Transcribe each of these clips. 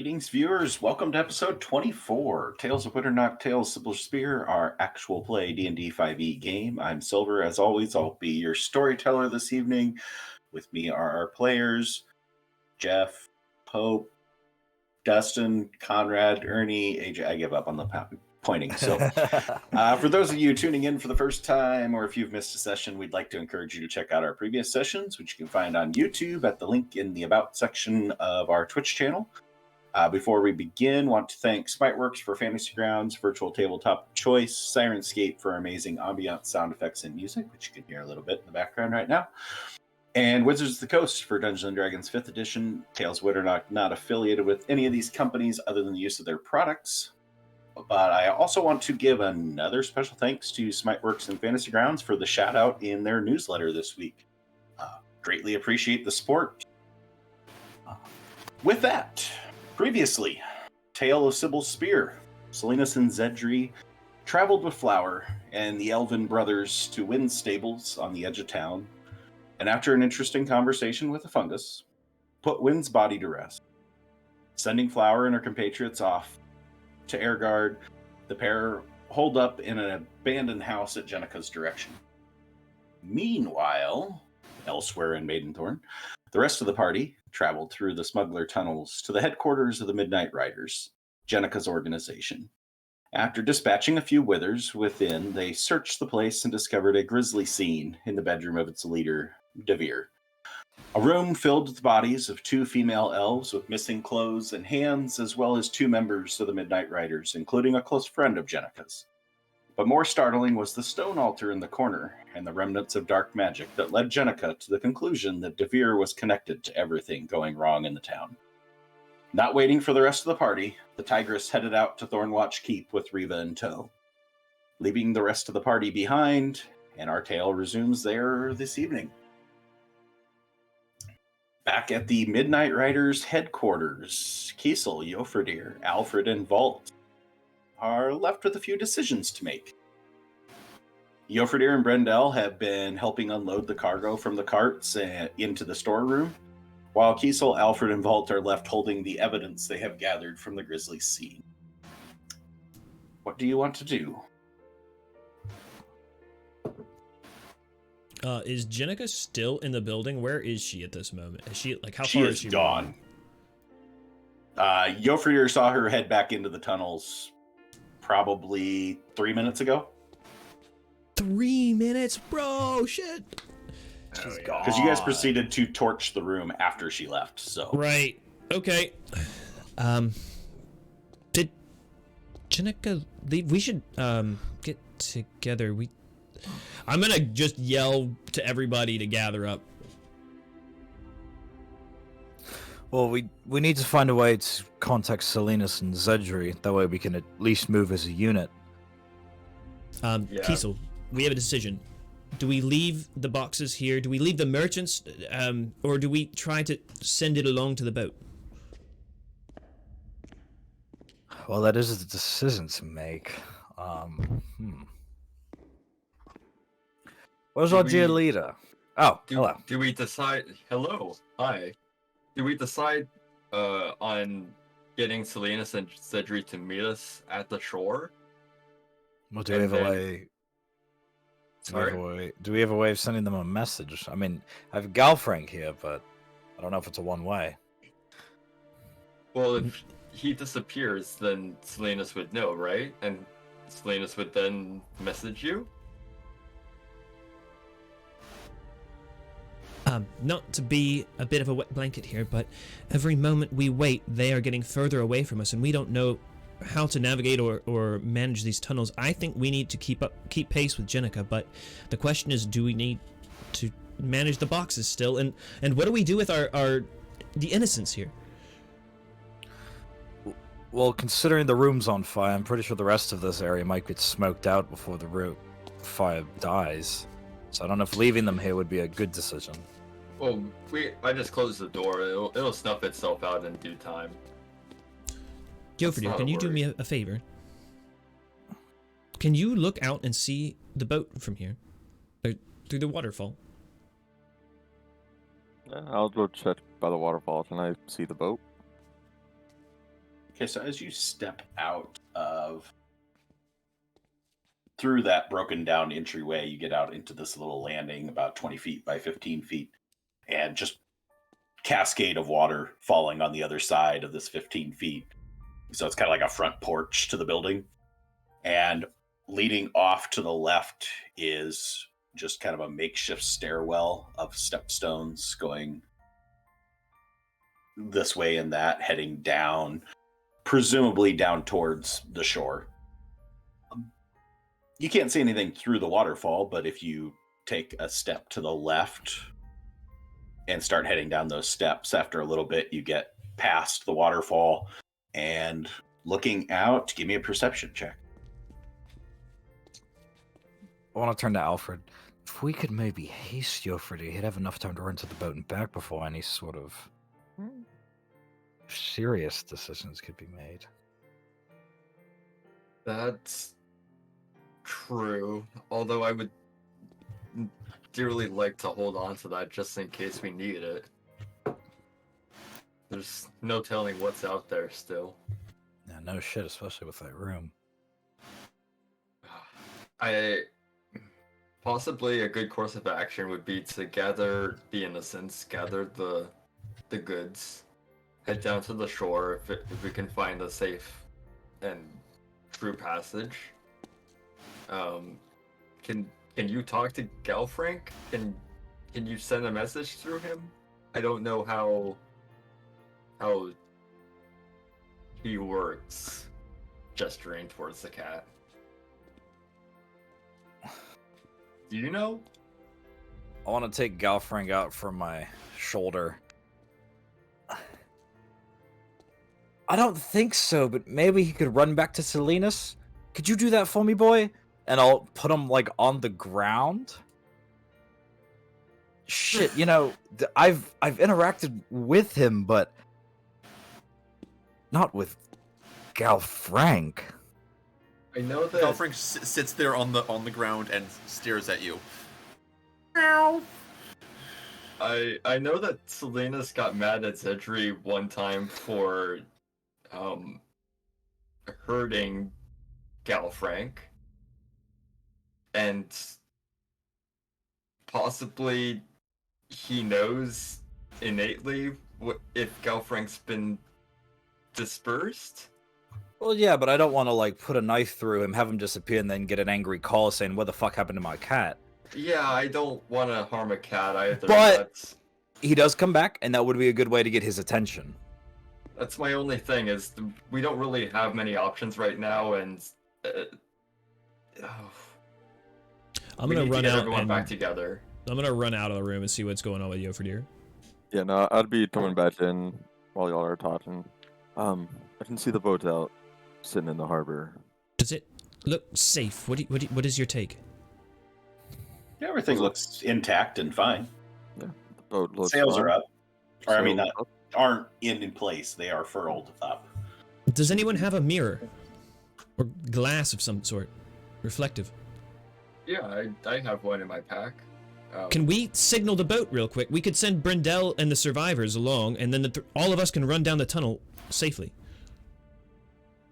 Greetings, viewers. Welcome to episode 24. Tales of Winternock Tales, Cybil Spear, our actual play D&D 5e game. I'm Silver. As always, I'll be your storyteller this evening. With me are our players, Jeff, Hope, Dustin, Conrad, Ernie, AJ. I give up on the pointing. So for those of you tuning in for the first time, or if you've missed a session, we'd like to encourage you to check out our previous sessions, which you can find on YouTube at the link in the About section of our Twitch channel. Before we begin, want to thank Smiteworks for Fantasy Grounds, Virtual Tabletop Choice, Sirenscape for amazing ambient sound effects and music, which you can hear a little bit in the background right now, and Wizards of the Coast for Dungeons & Dragons 5th Edition. Tales of Winternock not affiliated with any of these companies other than the use of their products. But I also want to give another special thanks to Smiteworks and Fantasy Grounds for the shout out in their newsletter this week. Greatly appreciate the support. With that, previously, Tale of Cybil's Spear. Salinas and Zedri traveled with Flower and the Elven brothers to Wind's stables on the edge of town, and after an interesting conversation with the fungus, put Wind's body to rest. Sending Flower and her compatriots off to Airguard, the pair holed up in an abandoned house at Jenica's direction. Meanwhile, elsewhere in Maidenthorn, the rest of the party traveled through the smuggler tunnels to the headquarters of the Midnight Riders, Jenica's organization. After dispatching a few withers within, they searched the place and discovered a grisly scene in the bedroom of its leader, Devere. A room filled with bodies of two female elves with missing clothes and hands, as well as two members of the Midnight Riders, including a close friend of Jenica's. But more startling was the stone altar in the corner and the remnants of dark magic that led Jenica to the conclusion that Devere was connected to everything going wrong in the town. Not waiting for the rest of the party, the Tigress headed out to Thornwatch Keep with Riva in tow. Leaving the rest of the party behind, and our tale resumes there this evening. Back at the Midnight Riders headquarters, Kiesel, Jofredir, Alfred, and Vault are left with a few decisions to make. Jofredir and Brendel have been helping unload the cargo from the carts into the storeroom, while Kiesel, Alfred, and Vault are left holding the evidence they have gathered from the grisly scene. What do you want to do? Is Jenica still in the building? Where is she at this moment? Is she how She far is is she gone. Jofredir saw her head back into the tunnels probably 3 minutes ago. 3 minutes, bro. Shit. She's gone. Because you guys proceeded to torch the room after she left. So right. Okay. Did Jenica leave? We should get together. I'm gonna just yell to everybody to gather up. Well, we need to find a way to contact Salinas and Zedri. That way we can at least move as a unit. Kiesel, we have a decision. Do we leave the boxes here? Do we leave the merchants? Or do we try to send it along to the boat? Well, that is a decision to make. Where's our dear leader? Oh, hello. Do we decide... Hello. Hi. Do we decide on getting Salinas and Zedri to meet us at the shore? Well, do we have a way... Do we have a way of sending them a message? I mean, I have Galfrank here, but I don't know if it's a one-way. Well, if he disappears, then Salinas would know, right? And Salinas would then message you? Not to be a bit of a wet blanket here, but every moment we wait, they are getting further away from us, and we don't know how to navigate or manage these tunnels. I think we need to keep pace with Jenica, but the question is, do we need to manage the boxes still? And what do we do with the innocents here? Well, considering the room's on fire, I'm pretty sure the rest of this area might get smoked out before the fire dies. So I don't know if leaving them here would be a good decision. Well, I just closed the door. It'll snuff itself out in due time. Jofredir, can you do me a favor? Can you look out and see the boat from here? Through the waterfall? I'll go check by the waterfall. Can I see the boat? Okay, so as you step out of through that broken down entryway, you get out into this little landing about 20 feet by 15 feet, and just cascade of water falling on the other side of this 15 feet. So it's kind of like a front porch to the building. And leading off to the left is just kind of a makeshift stairwell of stepstones going this way and that, heading down, presumably down towards the shore. You can't see anything through the waterfall, but if you take a step to the left and start heading down those steps, after a little bit, you get past the waterfall and looking out. Give me a perception check. I want to turn to Alfred. If we could maybe haste Joffrey, he'd have enough time to run to the boat and back before any sort of serious decisions could be made. That's true. Although I would dearly like to hold on to that just in case we need it. There's no telling what's out there still. Yeah, no shit, especially with that room. Possibly a good course of action would be to gather the innocents, gather the goods, head down to the shore if we can find a safe and true passage. Can you talk to Galfrank? Can you send a message through him? I don't know how he works, gesturing towards the cat. Do you know? I want to take Galfrank out from my shoulder. I don't think so, but maybe he could run back to Salinas. Could you do that for me, boy? And I'll put him, like, on the ground. Shit, you know, I've interacted with him, but not with Galfrank. I know that Alfred sits there on the ground and stares at you. Meow. I know that Salinas got mad at Zedri one time for hurting Galfrank, and possibly he knows innately if Galfrank's been dispersed. Well, yeah, but I don't want to, like, put a knife through him, have him disappear, and then get an angry call saying, what the fuck happened to my cat? Yeah, I don't want to harm a cat either. But he does come back, and that would be a good way to get his attention. That's my only thing, is we don't really have many options right now, and I'm gonna run out everyone and back together. I'm gonna run out of the room and see what's going on with Joffrey. Yeah, no, I'd be coming back in while y'all are talking. I can see the boat out, sitting in the harbor. Does it look safe? What is your take? Yeah, everything looks intact and fine. Yeah, the boat looks Sails fine. are up. Or, I mean, Sails not, up. aren't in place. They are furled up. Does anyone have a mirror or glass of some sort, reflective? Yeah, I have one in my pack. Can we signal the boat real quick? We could send Brindell and the survivors along, and then all of us can run down the tunnel safely.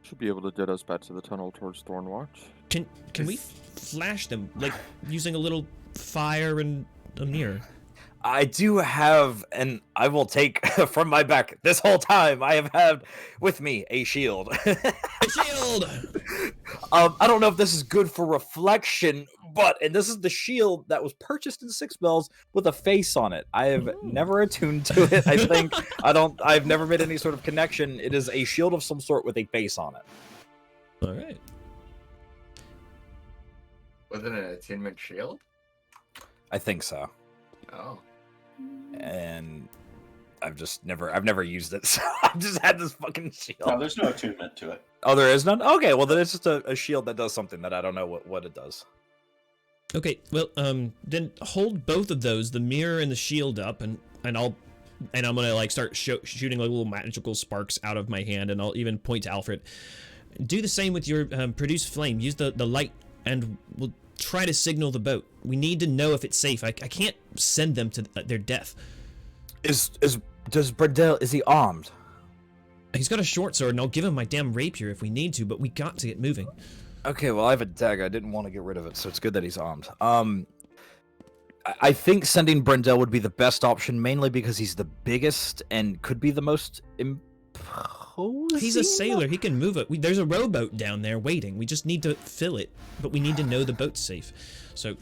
Should be able to get us back to the tunnel towards Thornwatch. Can we flash them, like using a little fire and a mirror? I do have, and I will take from my back this whole time, I have had with me a shield. A shield! I don't know if this is good for reflection, and this is the shield that was purchased in 6 bells with a face on it. I have never attuned to it. I think I've never made any sort of connection. It is a shield of some sort with a face on it. All right. Was it an attunement shield? I think so. Oh. And I've never used it, so I've just had this fucking shield. No, there's no attunement to it. Oh, there is none? Okay, well then it's just a shield that does something that I don't know what it does. Okay, well, then hold both of those, the mirror and the shield up, and I'm gonna like start shooting like little magical sparks out of my hand, and I'll even point to Alfred. Do the same with your produce flame. Use the light, and we'll try to signal the boat. We need to know if it's safe. I can't send them to their death. Does Brindell, is he armed? He's got a short sword, and I'll give him my damn rapier if we need to, but we got to get moving. Okay, well, I have a dagger. I didn't want to get rid of it, so it's good that he's armed. I think sending Brendel would be the best option, mainly because he's the biggest and could be the most imposing. He's a sailor. He can move it. There's a rowboat down there waiting. We just need to fill it, but we need to know the boat's safe. So,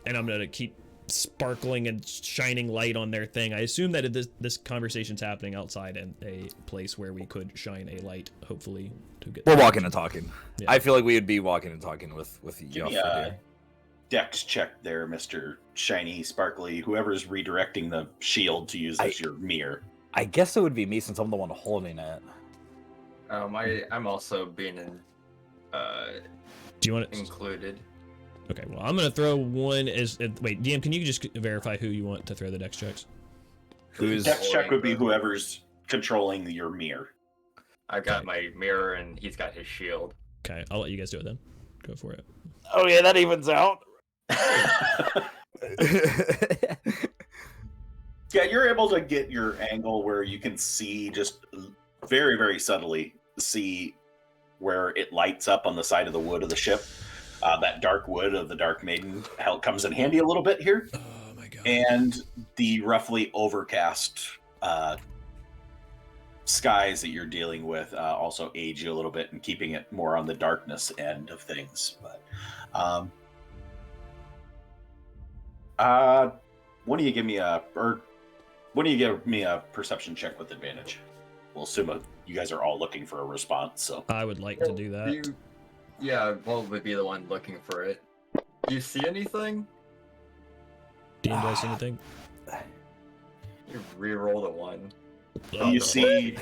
and I'm going to keep sparkling and shining light on their thing. I assume that this conversation's happening outside in a place where we could shine a light, hopefully, to get. We're walking and talking. Yeah. I feel like we would be walking and talking with Give me Alfred a here. dex check there, Mr. Shiny, Sparkly, whoever's redirecting the shield to use as your mirror. I guess it would be me since I'm the one holding it. I'm also being Do you want it? included. Okay, well, I'm going to throw one as... wait, DM, can you just verify who you want to throw the dex checks? Dex check would be whoever's controlling your mirror. I've got my mirror and he's got his shield. Okay, I'll let you guys do it then. Go for it. Oh yeah, that evens out. Yeah, you're able to get your angle where you can see just very, very subtly see where it lights up on the side of the wood of the ship. That dark wood of the Dark Maiden comes in handy a little bit here. Oh my god. And the roughly overcast skies that you're dealing with also aid you a little bit in keeping it more on the darkness end of things. But why don't you give me a perception check with advantage? We'll assume you guys are all looking for a response. So I would like to do that. Yeah, Walt would be the one looking for it. Do you see anything? DM, do I see anything? You re-roll the one. you see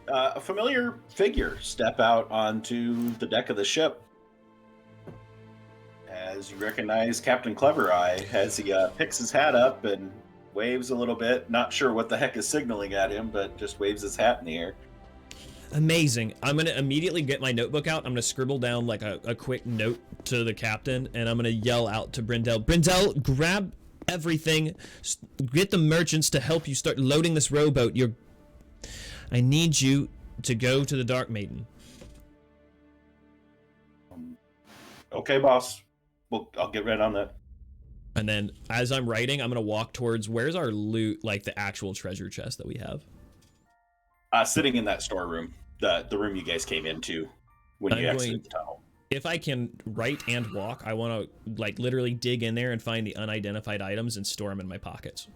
a familiar figure step out onto the deck of the ship. As you recognize Captain Clever Eye as he picks his hat up and waves a little bit. Not sure what the heck is signaling at him, but just waves his hat in the air. Amazing. I'm going to immediately get my notebook out. I'm going to scribble down like a quick note to the captain, and I'm going to yell out to Brendel. Brendel, grab everything. Get the merchants to help you start loading this rowboat. I need you to go to the Dark Maiden. Okay, boss. Well, I'll get right on that. And then as I'm writing, I'm going to walk towards where's our loot, like the actual treasure chest that we have. Sitting in that storeroom, the room you guys came into when you exited the tunnel. If I can write and walk, I want to like literally dig in there and find the unidentified items and store them in my pockets.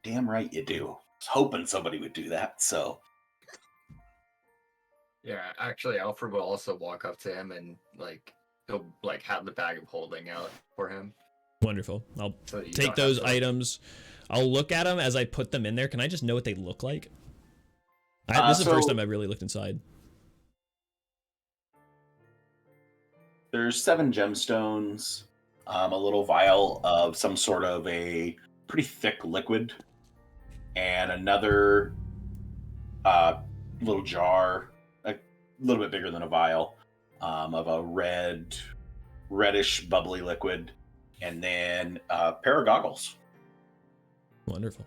Damn right you do. I was hoping somebody would do that, so. Yeah, actually, Alfred will also walk up to him and he'll have the bag of holding out for him. Wonderful. I'll So you take don't those have to- items. I'll look at them as I put them in there. Can I just know what they look like? This is the first time I've really looked inside. There's 7 gemstones, a little vial of some sort of a pretty thick liquid, and another little jar, a little bit bigger than a vial, of a reddish bubbly liquid, and then a pair of goggles. Wonderful.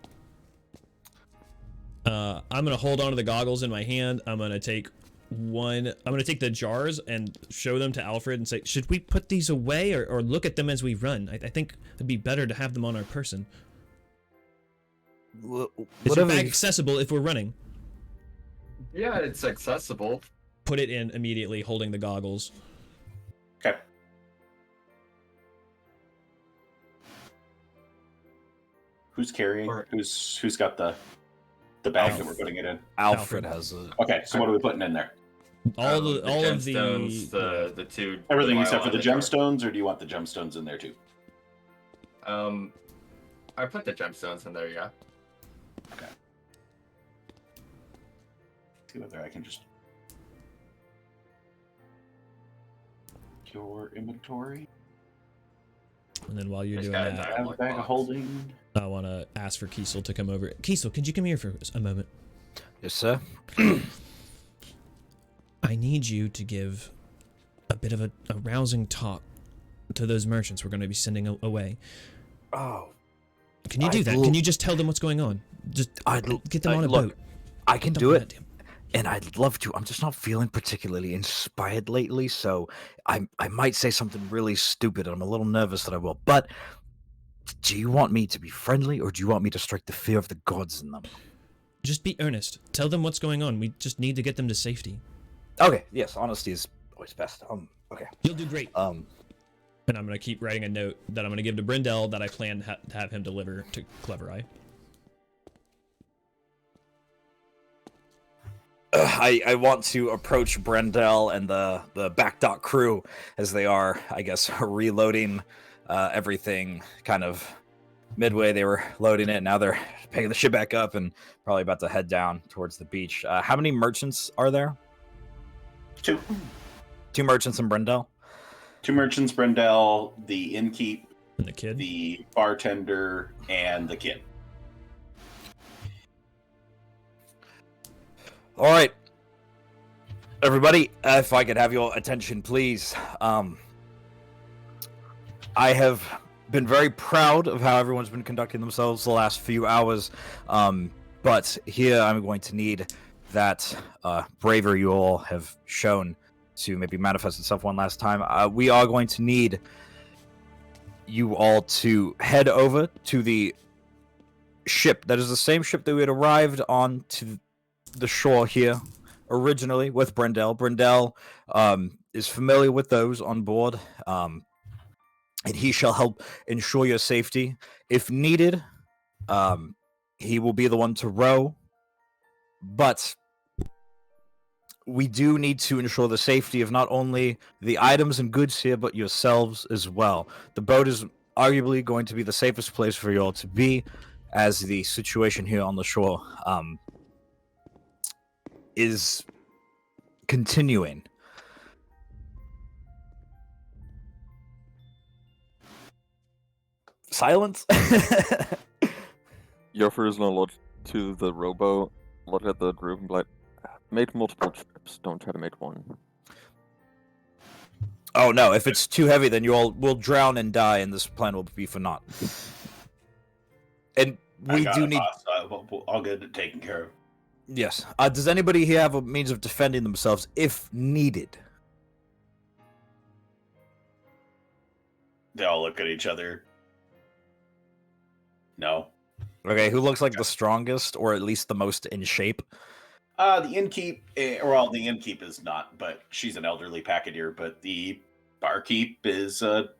I'm gonna hold on to the goggles in my hand. I'm gonna take the jars and show them to Alfred and say, should we put these away or look at them as we run? I think it'd be better to have them on our person. Is your bag accessible if we're running? Yeah, it's accessible. Put it in immediately, holding the goggles. Okay. Who's carrying? Or- Who's got the bag that we're putting it in? Alfred has a. Okay, so what are we putting in there? All of gemstones, the the two. Everything vial except for and the jar. gemstones, or do you want the gemstones in there too? I put the gemstones in there, yeah. Okay. See whether I can just your inventory. And then while you're Just doing got it that, there. I have a bag of holding. I want to ask for Kiesel to come over. Kiesel, could you come here for a moment? Yes, sir. I need you to give a bit of a rousing talk to those merchants we're going to be sending away. Oh, Can you do that? Can you just tell them what's going on? Just get them on a boat. I can Don't do it. goddamn- And I'd love to. I'm just not feeling particularly inspired lately, so I might say something really stupid. And I'm a little nervous that I will. But do you want me to be friendly, or do you want me to strike the fear of the gods in them? Just be earnest. Tell them what's going on. We just need to get them to safety. Okay. Yes, honesty is always best. Okay. You'll do great. And I'm gonna keep writing a note that I'm gonna give to Brindell that I plan to have him deliver to Clever Eye. I want to approach Brendel and the back dock crew as they are, I guess, reloading everything. Kind of midway, they were loading it. Now they're picking the ship back up and probably about to head down towards the beach. How many merchants are there? 2. 2 merchants in Brendel? 2 merchants, Brendel, the innkeep, And the kid. the bartender, and the kid. All right, everybody, if I could have your attention, please. I have been very proud of how everyone's been conducting themselves the last few hours, but here I'm going to need that bravery you all have shown to maybe manifest itself one last time. We are going to need you all to head over to the ship. That is the same ship that we had arrived on to the shore here originally with Brendel. Brendel is familiar with those on board, and he shall help ensure your safety. If needed, he will be the one to row, but we do need to ensure the safety of not only the items and goods here, but yourselves as well. The boat is arguably going to be the safest place for you all to be, as the situation here on the shore is continuing. Silence. Yofer is gonna look to the rowboat, look at the group, and be like, make multiple trips. Don't try to make one. Oh no, if it's too heavy, then you all will drown and die, and this plan will be for naught. And we do need... I'll get it taken care of. Yes. Does anybody here have a means of defending themselves if needed? They all look at each other. No. Okay, who looks like the strongest, or at least the most in shape? The innkeep, the innkeep is not, but she's an elderly packeteer, but the barkeep is a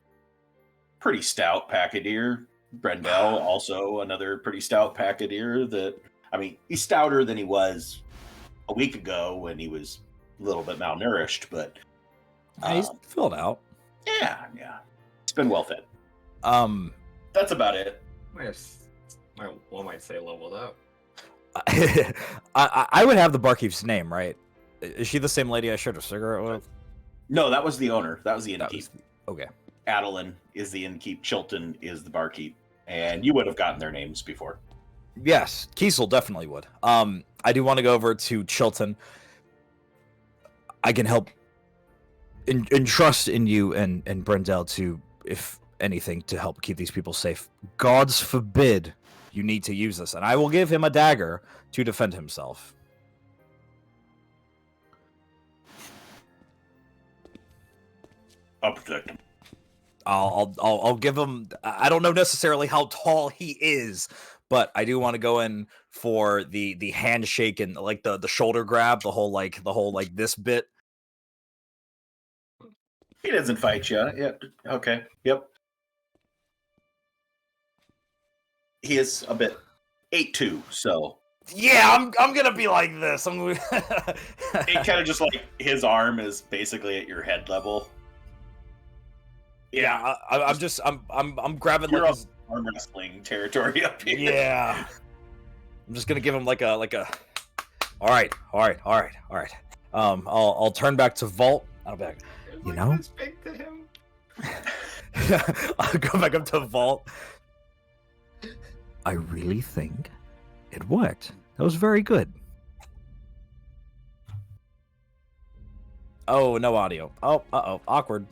pretty stout packeteer. Brendel, also another pretty stout packeteer he's stouter than he was a week ago when he was a little bit malnourished, but He's filled out. Yeah. It's been well fed. That's about it. One might say leveled up. I would have the barkeep's name, right? Is she the same lady I shared a cigarette with? No, that was the owner. That was the innkeep. Okay. Adeline is the innkeep. Chilton is the barkeep. And you would have gotten their names before. Yes, Kiesel definitely would. I do want to go over to Chilton. I can help and trust in you and Brendel to, if anything, to help keep these people safe. Gods forbid you need to use this, and I will give him a dagger to defend himself. I'll protect him. I'll give him. I don't know necessarily how tall he is, but I do want to go in for the handshake and like the shoulder grab, the whole this bit. He doesn't fight you. Yeah. Okay. Yep. He is a bit 8'2", so yeah, I'm gonna be like this. it kind of just like his arm is basically at your head level. Yeah, I'm grabbing You're like on arm wrestling territory up here. yeah. I'm just gonna give him like a. All right. I'll turn back to Vault. I'll be like, you know. Speak to him. I'll go back up to Vault. I really think it worked. That was very good. Oh, no audio. Oh, awkward.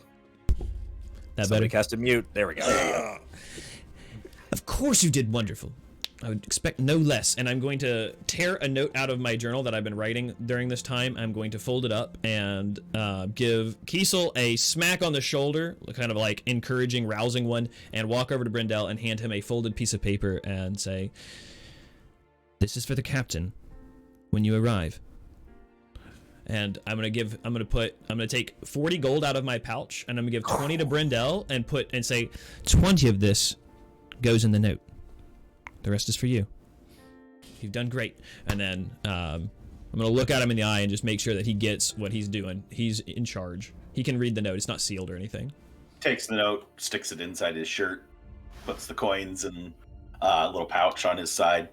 That Somebody better. cast a mute. There we go. Of course you did wonderful. I would expect no less, and I'm going to tear a note out of my journal that I've been writing during this time. I'm going to fold it up and give Kiesel a smack on the shoulder, kind of like encouraging, rousing one, and walk over to Brindell and hand him a folded piece of paper and say, "This is for the captain when you arrive." And I'm gonna take 40 gold out of my pouch, and I'm gonna give 20 to Brindell and say 20 of this goes in the note. The rest is for you. You've done great. And then I'm going to look at him in the eye and just make sure that he gets what he's doing. He's in charge. He can read the note. It's not sealed or anything. Takes the note, sticks it inside his shirt, puts the coins in a little pouch on his side,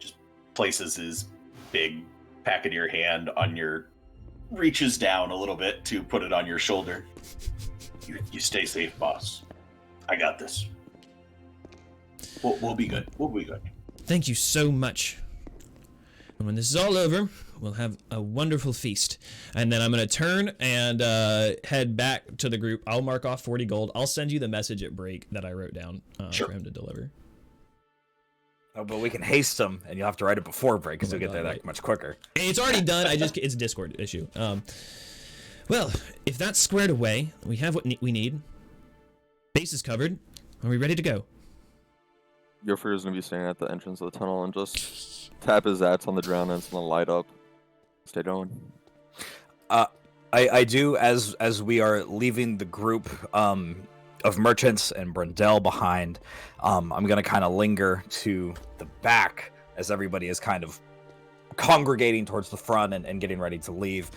just places his big pack in your hand on your... reaches down a little bit to put it on your shoulder. You stay safe, boss. I got this. We'll be good. We'll be good. Thank you so much. And when this is all over, we'll have a wonderful feast. And then I'm going to turn and head back to the group. I'll mark off 40 gold. I'll send you the message at break that I wrote down Sure. for him to deliver. Oh, but we can haste them, and you'll have to write it before break because Oh my you'll get there God, that right. much quicker. It's already done. It's a Discord issue. Well, if that's squared away, we have what we need. Base is covered. Are we ready to go? Yofer is gonna be standing at the entrance of the tunnel and just tap his axe on the ground and it's gonna light up. Stay going. I do, as we are leaving the group of merchants and Brindell behind, I'm going to kind of linger to the back as everybody is kind of congregating towards the front and getting ready to leave.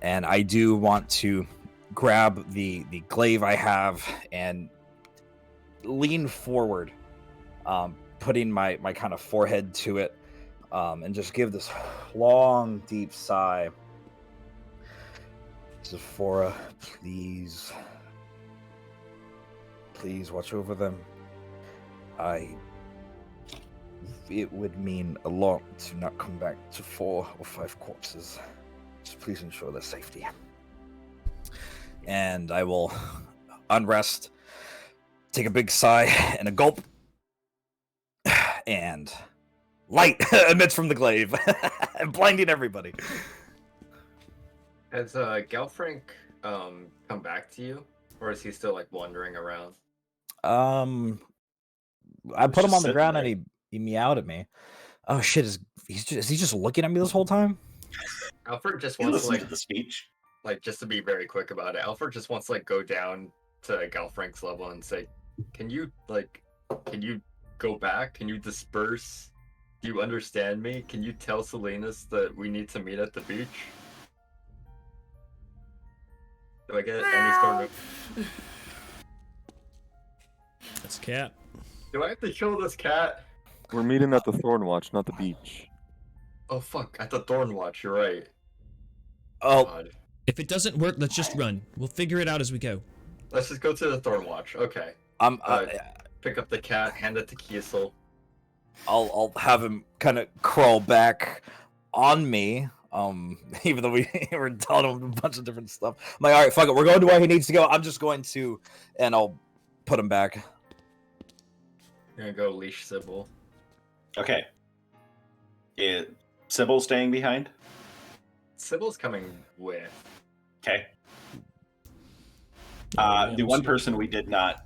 And I do want to grab the glaive I have and lean forward, putting my kind of forehead to it, and just give this long, deep sigh. Zephora, please watch over them. It would mean a lot to not come back to 4 or 5 corpses. So please ensure their safety. And I will unrest, take a big sigh and a gulp, and light emits from the glaive, and blinding everybody. Has Galfrank come back to you, or is he still like wandering around? I put him on the sitting ground there. and he meowed at me. Oh shit! Is he just looking at me this whole time? Alfred just You wants to listen to the speech. just to be very quick about it. Alfred just wants to go down to Galfrank's level and say, can you go back? Can you disperse? Do you understand me? Can you tell Salinas that we need to meet at the beach? Do I get any sort of... That's a cat. Do I have to kill this cat? We're meeting at the Thornwatch, not the beach. Oh fuck, at the Thornwatch, you're right. Oh, God. If it doesn't work, let's just run. We'll figure it out as we go. Let's just go to the Thornwatch. Okay. Pick up the cat, hand it to Kiesel. I'll have him kind of crawl back on me. Even though we were telling him a bunch of different stuff. I'm like, all right, fuck it, we're going to where he needs to go. I'm just going to, and I'll put him back. You're gonna go leash Cybil. Okay. Cybil staying behind? Sybil's coming with. Okay. Yeah, The I'm one sure. person we did not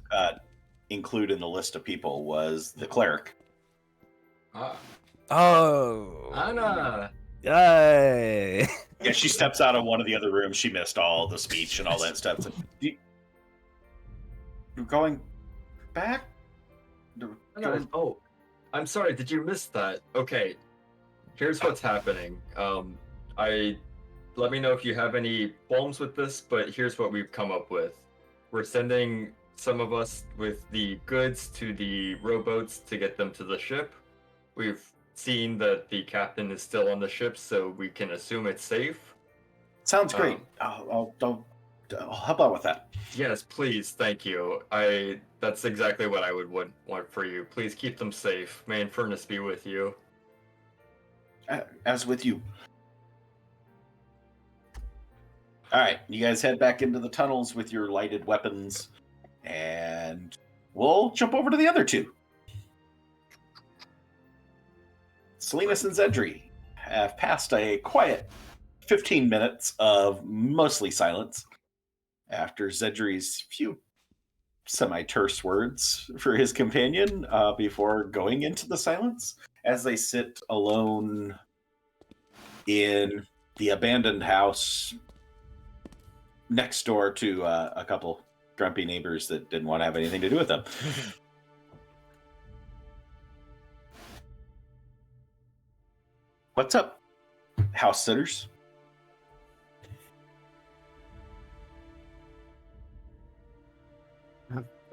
include in the list of people was the cleric. Ah. Oh, Anna! yay! Yeah, she steps out of one of the other rooms. She missed all the speech and all that stuff. So, you're going back? Anna, oh, I'm sorry, did you miss that? Okay, here's what's happening. Let me know if you have any qualms with this, but here's what we've come up with. We're sending some of us with the goods to the rowboats to get them to the ship. We've seen that the captain is still on the ship, so we can assume it's safe. Sounds great. I'll help out with that. Yes, please, thank you. That's exactly what I would want for you. Please keep them safe. May Infernus be with you. As with you. All right, you guys head back into the tunnels with your lighted weapons, and we'll jump over to the other two. Salinas and Zedri have passed a quiet 15 minutes of mostly silence after Zedri's few semi-terse words for his companion before going into the silence as they sit alone in the abandoned house next door to a couple grumpy neighbors that didn't want to have anything to do with them. What's up, house sitters?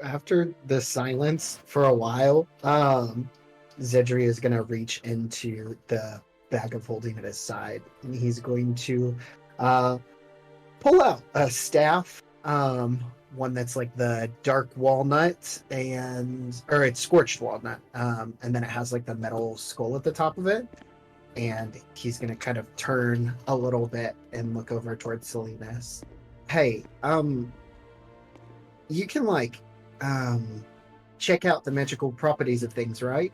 After the silence for a while, Zedri is going to reach into the bag of holding at his side, and he's going to pull out a staff, one that's like the dark walnut, or it's scorched walnut, and then it has like the metal skull at the top of it. And he's going to kind of turn a little bit and look over towards Salinas. Hey, you can like check out the magical properties of things, right?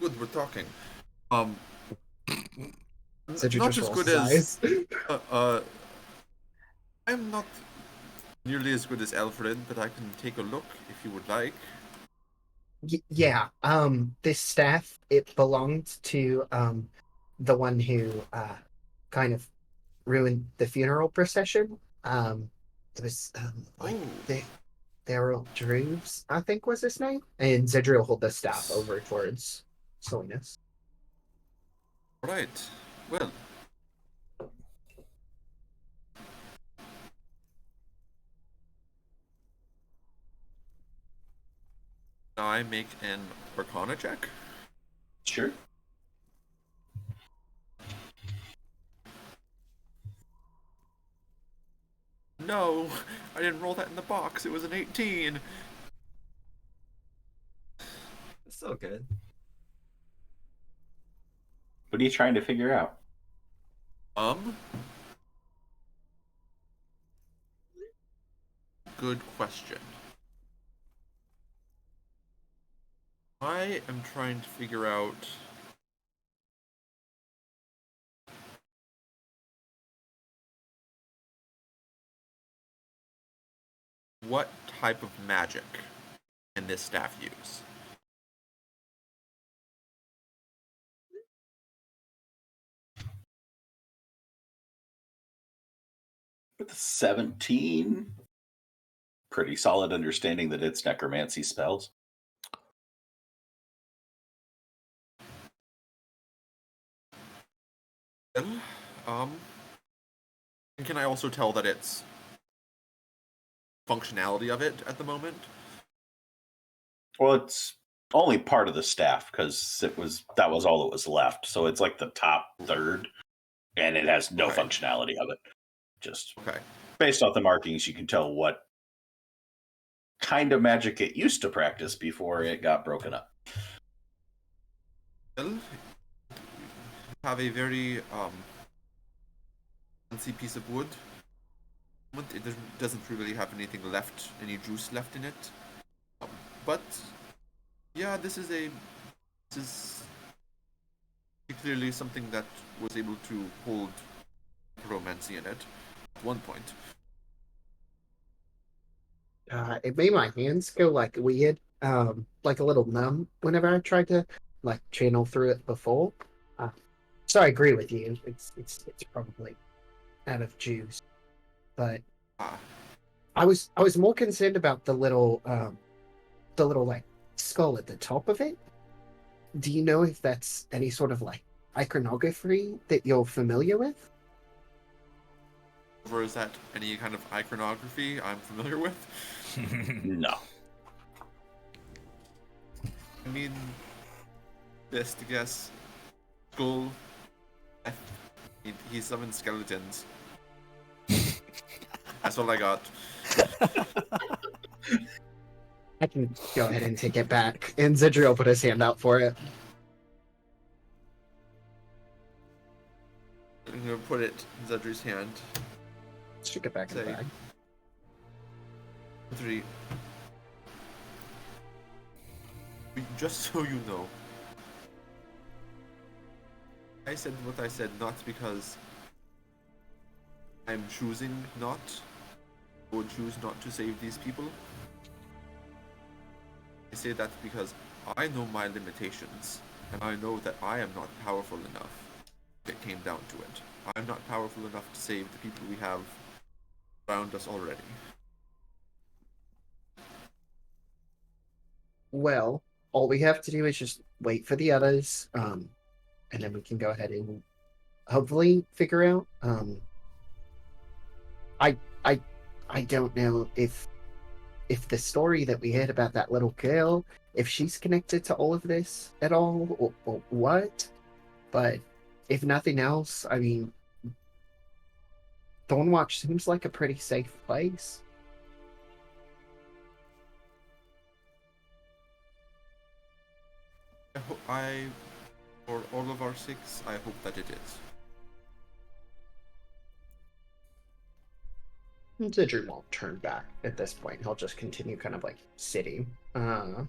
Good, we're talking. Said you Not just as rolls good his as eyes. I'm not nearly as good as Alfred, but I can take a look if you would like. Yeah. This staff, it belonged to the one who kind of ruined the funeral procession. It was like Oh. Daryl Drews, I think was his name. And Zedri will hold the staff over towards Salinas. Right. Well. Now I make an Arcana check. Sure. No, I didn't roll that in the box. It was an 18. It's so good. What are you trying to figure out? Good question. I am trying to figure out what type of magic can this staff use. With 17, pretty solid understanding that it's necromancy spells. Well, and can I also tell that it's functionality of it at the moment? Well, it's only part of the staff because that was all that was left. So it's like the top third, and it has no Okay. functionality of it. Just Okay. based off the markings, you can tell what kind of magic it used to practice before it got broken up. Well, you have a very fancy piece of wood. It doesn't really have anything left, any juice left in it. But yeah, this is clearly something that was able to hold romancy in it at one point. It made my hands go like weird, like a little numb whenever I tried to like channel through it before. So I agree with you. It's probably out of juice, but I was more concerned about the little like skull at the top of it. Do you know if that's any sort of like iconography that you're familiar with? Or is that any kind of iconography I'm familiar with? No. I mean, best to guess, skull. He summons skeletons. That's all I got. I can go ahead and take it back. And Zedri will put his hand out for it. I'm gonna put it in Zedri's hand. Stick it back in the Say- bag. 3. just so you know, I said what I said not because I'm choosing not, or choose not to save these people. I say that because I know my limitations, and I know that I am not powerful enough if it came down to it. I'm not powerful enough to save the people we have around us already. Well, all we have to do is just wait for the others, and then we can go ahead and hopefully figure out. I I I don't know if the story that we heard about that little girl, if she's connected to all of this at all, or what. But if nothing else, I mean, Thornwatch seems like a pretty safe place. For all of our sakes, I hope that it is. Zidri won't turn back at this point. He'll just continue kind of like sitting. And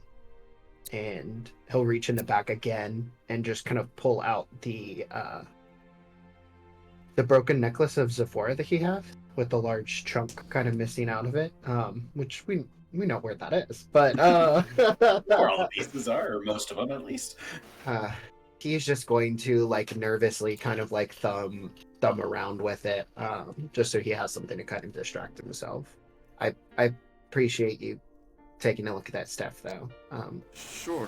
he'll reach in the back again and just kind of pull out the broken necklace of Zephora that he has with the large chunk kind of missing out of it. Which we know where that is. But Where all the pieces are, or most of them at least. He's just going to like nervously kind of like thumb around with it, just so he has something to kind of distract himself. I appreciate you taking a look at that stuff, though. Sure.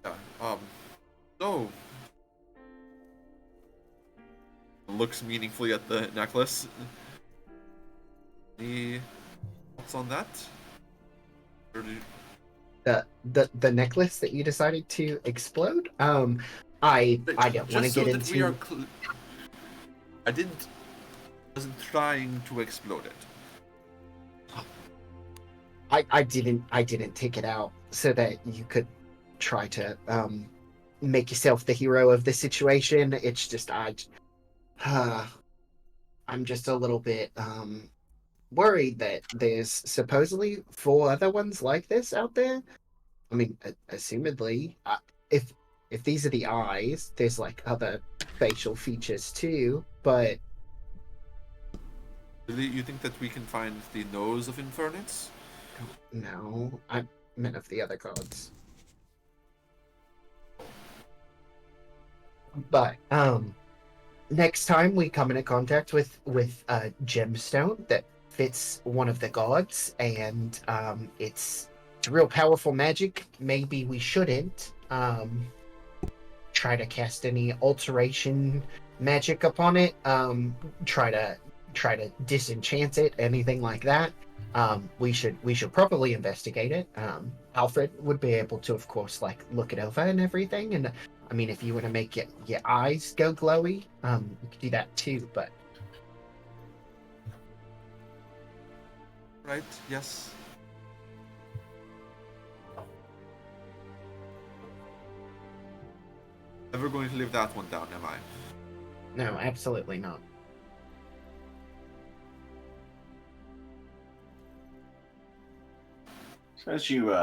Yeah. So looks meaningfully at the necklace. Any thoughts on that? Or do The necklace that you decided to explode. I don't want to get into. I wasn't trying to explode it. I didn't take it out so that you could try to make yourself the hero of the situation. It's just I'm just a little bit worried that there's supposedly 4 other ones like this out there. I mean, assumedly, if these are the eyes, there's like other facial features too. But Really, you think that we can find the nose of Infernus? no, I meant of the other gods. But next time we come into contact with a gemstone that fits one of the gods, and it's real powerful magic, maybe we shouldn't try to cast any alteration magic upon it. Try to disenchant it, anything like that. We should properly investigate it. Alfred would be able to, of course, like look it over and everything. And I mean, if you want to make your eyes go glowy, you could do that too. But Right, yes. Never going to live that one down, am I? no, absolutely not. So as you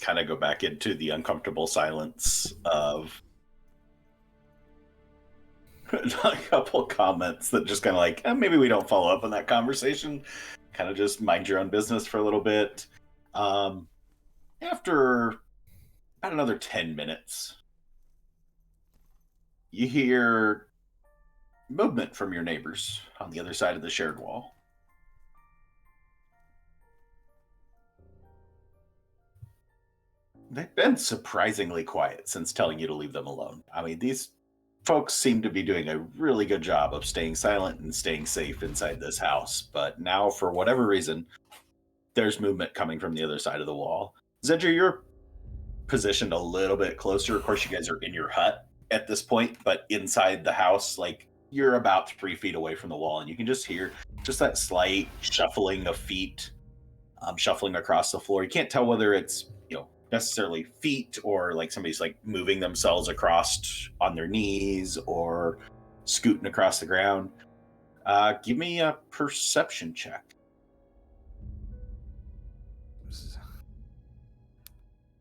kind of go back into the uncomfortable silence of a couple comments that just kind of like, maybe we don't follow up on that conversation. Kind of just mind your own business for a little bit. After about another 10 minutes, you hear movement from your neighbors on the other side of the shared wall. They've been surprisingly quiet since telling you to leave them alone. I mean, these folks seem to be doing a really good job of staying silent and staying safe inside this house. But now, for whatever reason, there's movement coming from the other side of the wall. Zedra, you're positioned a little bit closer. Of course, you guys are in your hut at this point, but inside the house, like, you're about 3 feet away from the wall, and you can just hear just that slight shuffling of feet shuffling across the floor. You can't tell whether it's, necessarily feet or like somebody's like moving themselves across on their knees or scooting across the ground. Give me a perception check.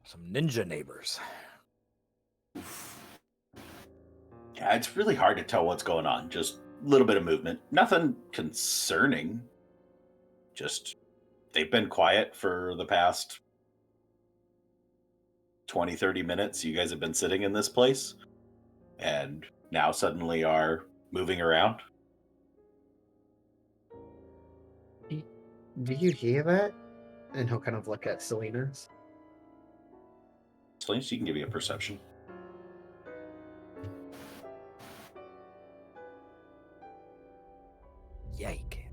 Some ninja neighbors. Yeah, it's really hard to tell what's going on. Just a little bit of movement. Nothing concerning. Just they've been quiet for the past 20, 30 minutes. You guys have been sitting in this place and now suddenly are moving around. Do you hear that? And he'll kind of look at Selena's. So you can give me a perception. Yike.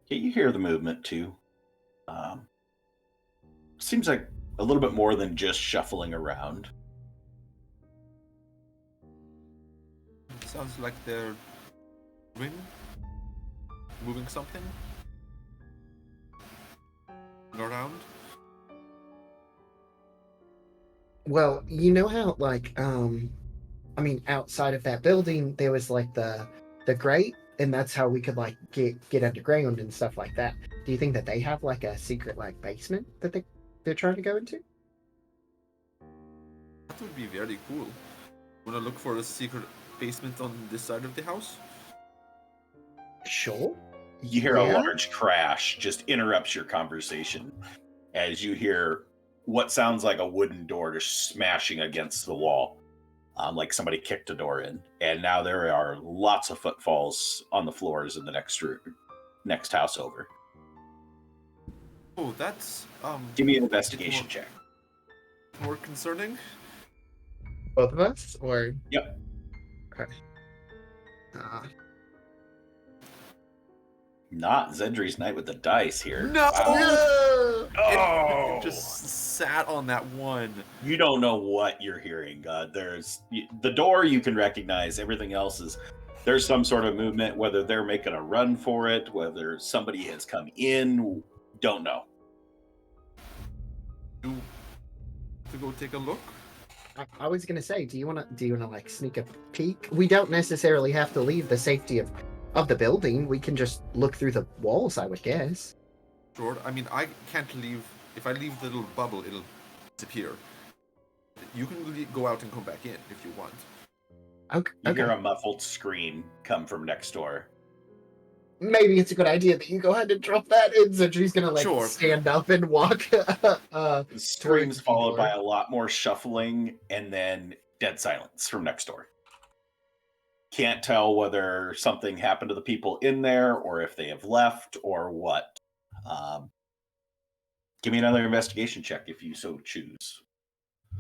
Yeah, you hear the movement too. Seems like a little bit more than just shuffling around. Sounds like they're moving something around. Well, you know how I mean, outside of that building there was like the grate, and that's how we could like get underground and stuff like that. Do you think that they have like a secret like basement that they're trying to go into? That would be very cool. Wanna look for a secret basement on this side of the house? Sure. You hear a Yeah? large crash just interrupts your conversation as you hear what sounds like a wooden door just smashing against the wall, like somebody kicked a door in. And now there are lots of footfalls on the floors in the next house over. Oh, that's Give me an investigation check. more concerning. Both of us, or Yep. okay. Not Zedri's night with the dice here. No! Wow. Oh! It just sat on that one. You don't know what you're hearing. There's the door you can recognize. Everything else is there's some sort of movement. Whether they're making a run for it, whether somebody has come in, don't know. To go take a look. I was gonna say, do you wanna like sneak a peek? We don't necessarily have to leave the safety of the building. We can just look through the walls, I would guess. Sure. I mean, I can't leave. If I leave the little bubble, it'll disappear. You can go out and come back in if you want. Okay. You hear a muffled scream come from next door. Maybe it's a good idea that you go ahead and drop that in. So she's gonna like Sure. stand up and walk. The screams towards the followed door. by a lot more shuffling and then dead silence from next door. Can't tell whether something happened to the people in there or if they have left or what. Give me another investigation check if you so choose. I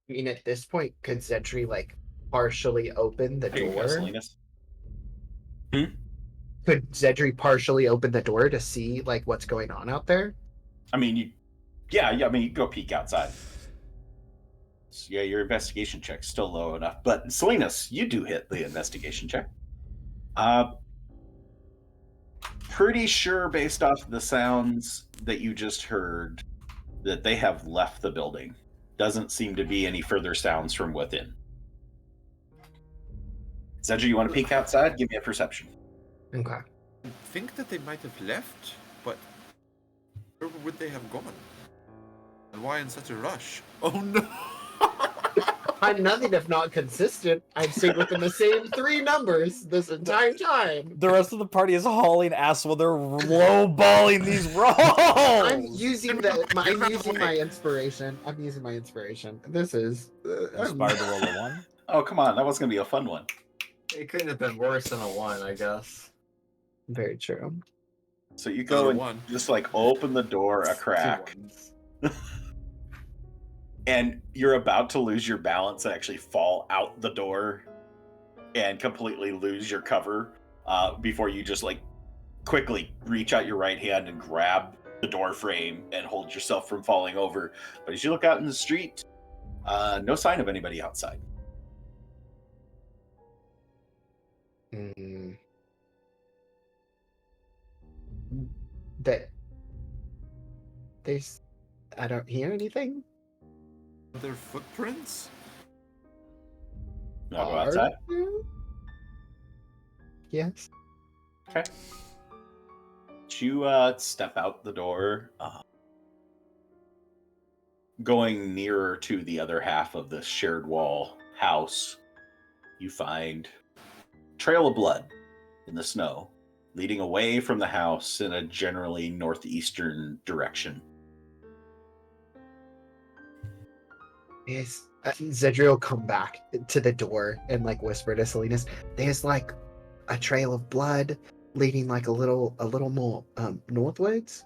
mean, at this point, could Zedri like partially open the Here you go, door? Salinas. Could Zedri partially open the door to see like what's going on out there? I mean, you can go peek outside. So, yeah, your investigation check's still low enough. But Salinas, you do hit the investigation check. Pretty sure based off the sounds that you just heard that they have left the building. Doesn't seem to be any further sounds from within. Zedri, you want to peek outside? Give me a perception. Okay. I think that they might have left, but where would they have gone? And why in such a rush? Oh no! I'm nothing if not consistent. I've stayed within the same 3 numbers this entire time. The rest of the party is hauling ass while they're lowballing these rolls. I'm using my inspiration. I'm using my inspiration. This is Inspired to roll a 1. Oh, come on. That was going to be a fun one. It couldn't have been worse than a 1, I guess. Very true. So you go and one. just like open the door a crack. 2 1s. And you're about to lose your balance and actually fall out the door and completely lose your cover before you just like quickly reach out your right hand and grab the door frame and hold yourself from falling over. But as you look out in the street, no sign of anybody outside. I don't hear anything. Their footprints? You wanna go outside? Yes. Okay. You step out the door, going nearer to the other half of the shared wall house. You find trail of blood in the snow, leading away from the house in a generally northeastern direction. Is Zedri will come back to the door and like whisper to Salinas, "There's like a trail of blood leading like a little more northwards."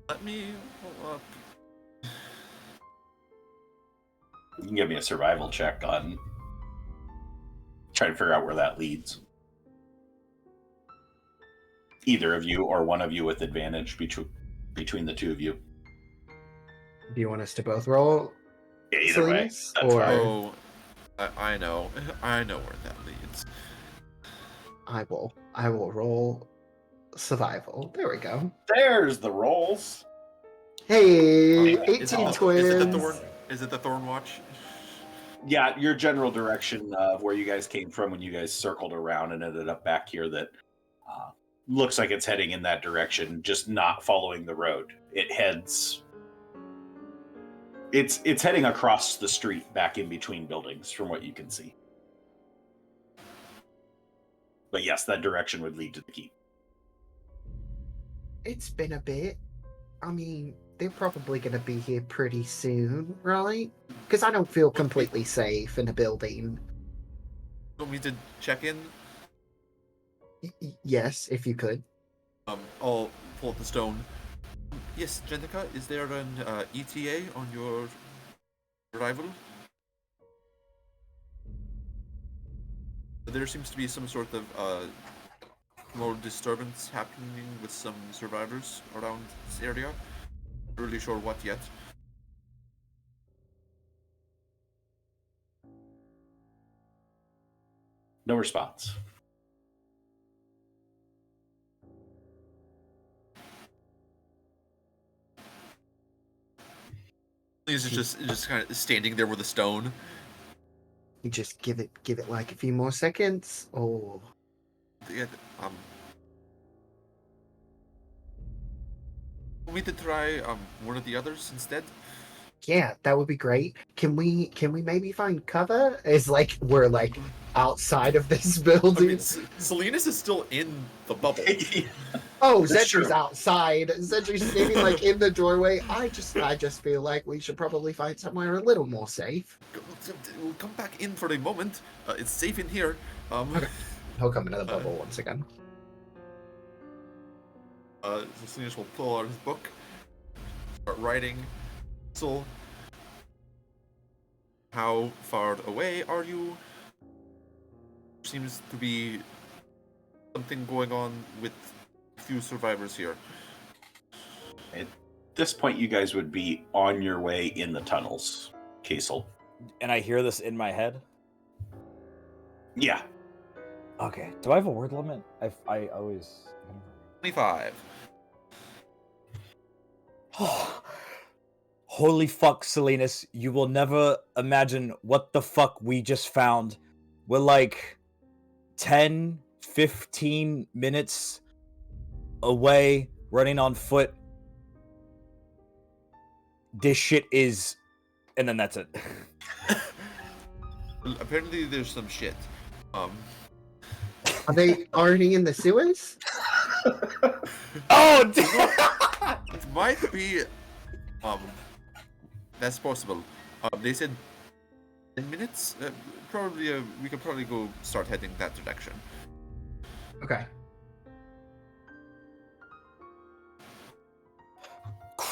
Let me pull up. You can give me a survival check on trying to figure out where that leads. Either of you or one of you with advantage between the two of you. Do you want us to both roll? Yeah, either way, Salinas, that's or fine. Oh, I know. I know where that leads. I will roll survival. There we go. There's the rolls. Hey, Is 18 it twins. Is it the Thornwatch? Yeah, your general direction of where you guys came from when you guys circled around and ended up back here, that looks like it's heading in that direction, just not following the road. It heads... It's heading across the street back in between buildings from what you can see. But yes, that direction would lead to the keep. It's been a bit. I mean, they're probably going to be here pretty soon, right? Because I don't feel completely safe in a building. Want me to check in? Yes, if you could. I'll pull up the stone. Yes, Jenica, is there an ETA on your arrival? There seems to be some sort of more disturbance happening with some survivors around this area. Not really sure what yet. No response. He's just kind of standing there with a stone. You just give it like a few more seconds. Oh, Yeah, want me to try one of the others instead? yeah, that would be great. Can we maybe find cover? It's like we're like outside of this building. I mean, Salinas is still in the bubble. Oh, That's Zedri's true. outside. Zedri's standing like in the doorway. I just feel like we should probably find somewhere a little more safe. We'll come back in for a moment. It's safe in here. Okay. He'll come into the bubble once again. Salinas will pull out his book, start writing. So, how far away are you? Seems to be something going on with a few survivors here. At this point, you guys would be on your way in the tunnels, Kiesel. And I hear this in my head. Yeah. Okay. Do I have a word limit? I always. 25. Holy fuck, Salinas. You will never imagine what the fuck we just found. We're like 10, 15 minutes away, running on foot. This shit is... And then that's it. Well, apparently there's some shit. Are they already in the sewers? Oh, It might be, that's possible. They said 10 minutes? Probably, we could probably go start heading that direction. Okay.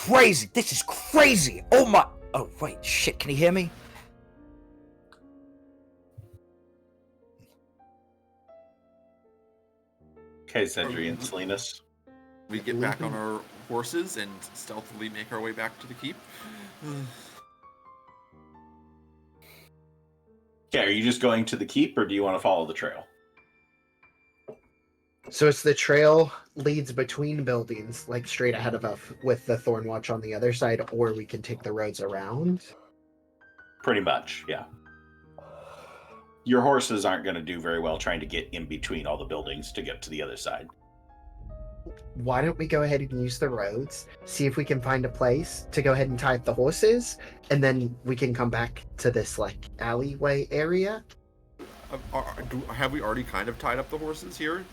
crazy. This is crazy. Oh my. Oh, wait. Shit. Can you hear me? Okay, Zedri and Salinas. We get back on our horses and stealthily make our way back to the keep. Okay, are you just going to the keep, or do you want to follow the trail? So it's the trail leads between buildings, like straight ahead of us, with the Thornwatch on the other side, or we can take the roads around. Pretty much, yeah. your horses aren't going to do very well trying to get in between all the buildings to get to the other side. Why don't we go ahead and use the roads, see if we can find a place to go ahead and tie up the horses, and then we can come back to this like alleyway area. Have we already kind of tied up the horses here?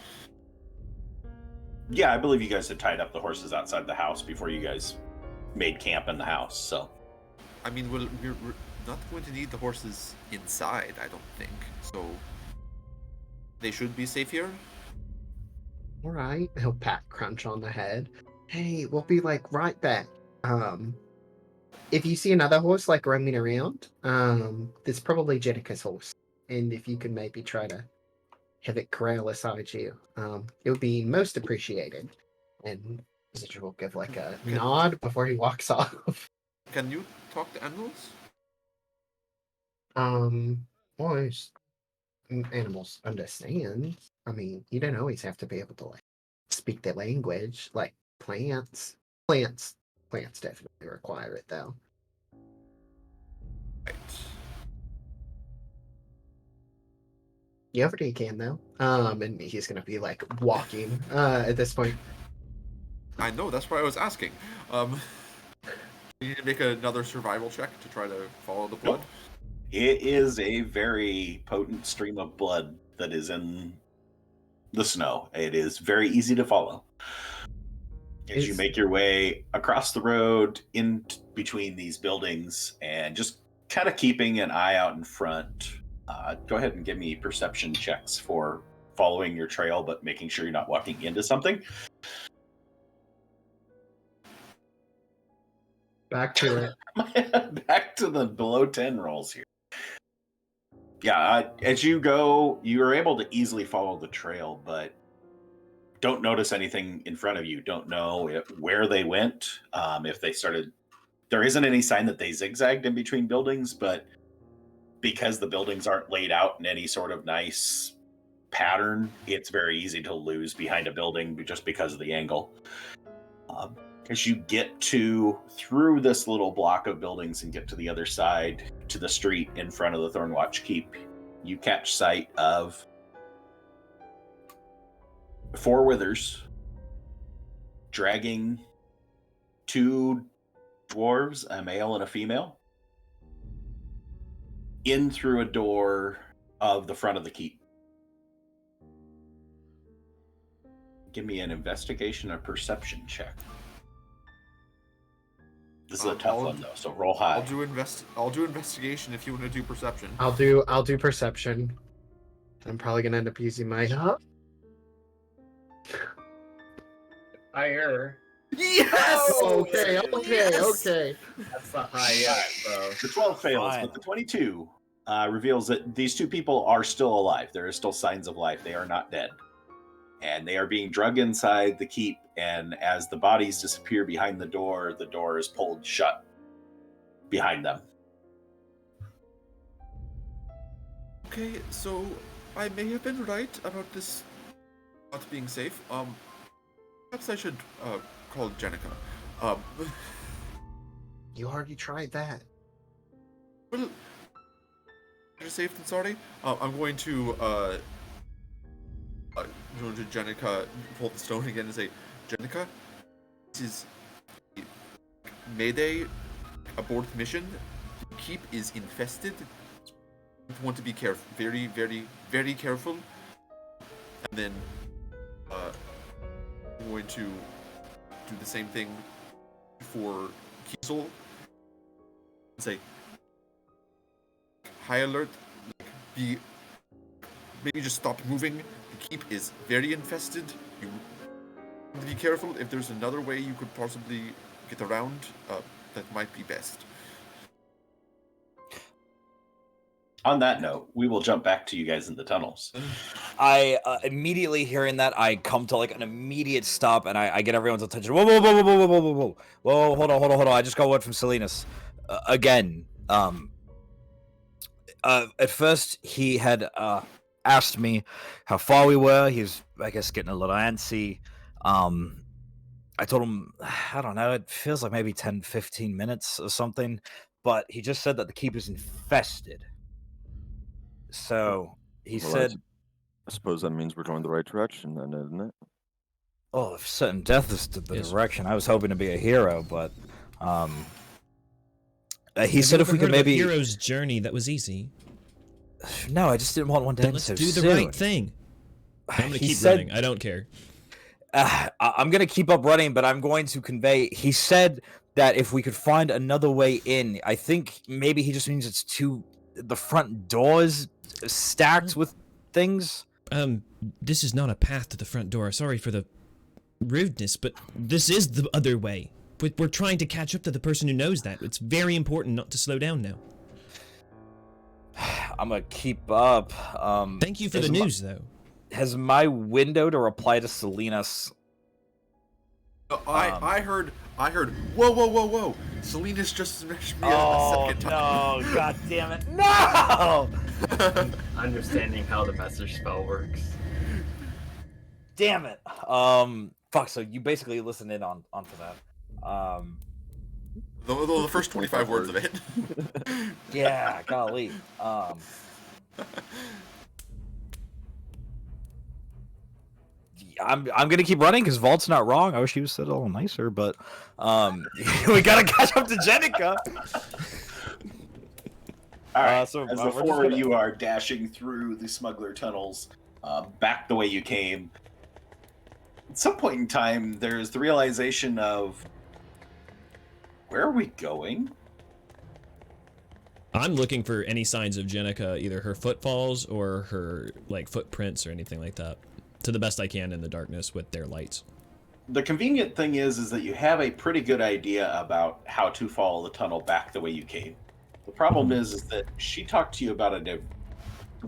Yeah, I believe you guys had tied up the horses outside the house before you guys made camp in the house, so. I mean, we're not going to need the horses inside, I don't think. So they should be safe here. All right, he'll pat Crunch on the head. Hey, we'll be like right back. If you see another horse like roaming around, it's probably Jenica's horse. And if you could maybe try to have it corral aside you, it would be most appreciated. And Zidra will give like a nod before he walks off. Can you talk to animals? Well, animals understand. I mean, you don't always have to be able to like speak their language, like plants. Plants definitely require it though. Right. You already can though. And he's gonna be like walking at this point. I know, that's why I was asking. You need to make another survival check to try to follow the blood. It is a very potent stream of blood that is in the snow. It is very easy to follow. As you make your way across the road in between these buildings and just kind of keeping an eye out in front, go ahead and give me perception checks for following your trail, but making sure you're not walking into something. Back to it. Back to the below 10 rolls here. Yeah, as you go, you are able to easily follow the trail, but don't notice anything in front of you. Don't know where they went, if they started. There isn't any sign that they zigzagged in between buildings, but because the buildings aren't laid out in any sort of nice pattern, it's very easy to lose behind a building just because of the angle. As you get through this little block of buildings and get to the other side, to the street in front of the Thornwatch Keep, you catch sight of 4 withers dragging 2 dwarves, a male and a female, in through a door of the front of the keep. Give me an investigation or perception check. This is a tough one though, so roll high. I'll do investigation if you want to do perception. I'll do perception. I'm probably gonna end up using my higher. Yes! Okay. That's the highest, bro. The 12 fails, but the 22 reveals that these 2 people are still alive. There are still signs of life. They are not dead. And they are being dragged inside the keep, and as the bodies disappear behind the door is pulled shut behind them. Okay, so I may have been right about this not being safe. Perhaps I should call Jenica. You already tried that. Well, better safe than sorry. I'm going to go to Jenica, pull the stone again, and say, Jenica, this is Mayday abort mission. The keep is infested. You want to be careful, very, very, very careful. And then I'm going to do the same thing for Kiesel and say, high alert, maybe just stop moving. The keep is very infested. You have to be careful. If there's another way you could possibly get around, that might be best. On that note, we will jump back to you guys in the tunnels. I immediately hearing that, I come to like an immediate stop, and I get everyone's attention. Whoa, hold on. I just got word from Salinas again. At first he had asked me how far we were. He was, I guess, getting a little antsy. I told him, I don't know, it feels like maybe 10-15 minutes or something, but he just said that the keep is infested. So he Well, said, I suppose that means we're going the right direction, then, isn't it? "Oh, if sudden death is the Yes. direction, I was hoping to be a hero, but he Have said you if we ever could heard of a maybe hero's journey that was easy? no, I just didn't want one to Then end let's so do the soon. right thing. I'm gonna He keep said- running. I don't care. I'm gonna keep up running, but I'm going to convey. He said that if we could find another way in, I think maybe he just means it's the front doors stacked with things. This is not a path to the front door. Sorry for the rudeness, but this is the other way. We're trying to catch up to the person who knows that. It's very important not to slow down now. I'm gonna keep up. Thank you for the news, though. Has my window to reply to Salinas? I heard. Whoa! Salinas just smashed me a second time. No! God damn it! No! Understanding how the message spell works. Damn it! Fuck. So you basically listen in onto that. The first 25 words of it. Yeah, golly. I'm gonna keep running because Vault's not wrong. I wish he was said a little nicer, but we gotta catch up to Jenica. All right, so, as we're the just four gonna- of you are dashing through the smuggler tunnels, back the way you came, at some point in time, there's the realization of, where are we going? I'm looking for any signs of Jenica, either her footfalls or her footprints or anything like that, to the best I can in the darkness with their lights. The convenient thing is that you have a pretty good idea about how to follow the tunnel back the way you came. The problem is that she talked to you about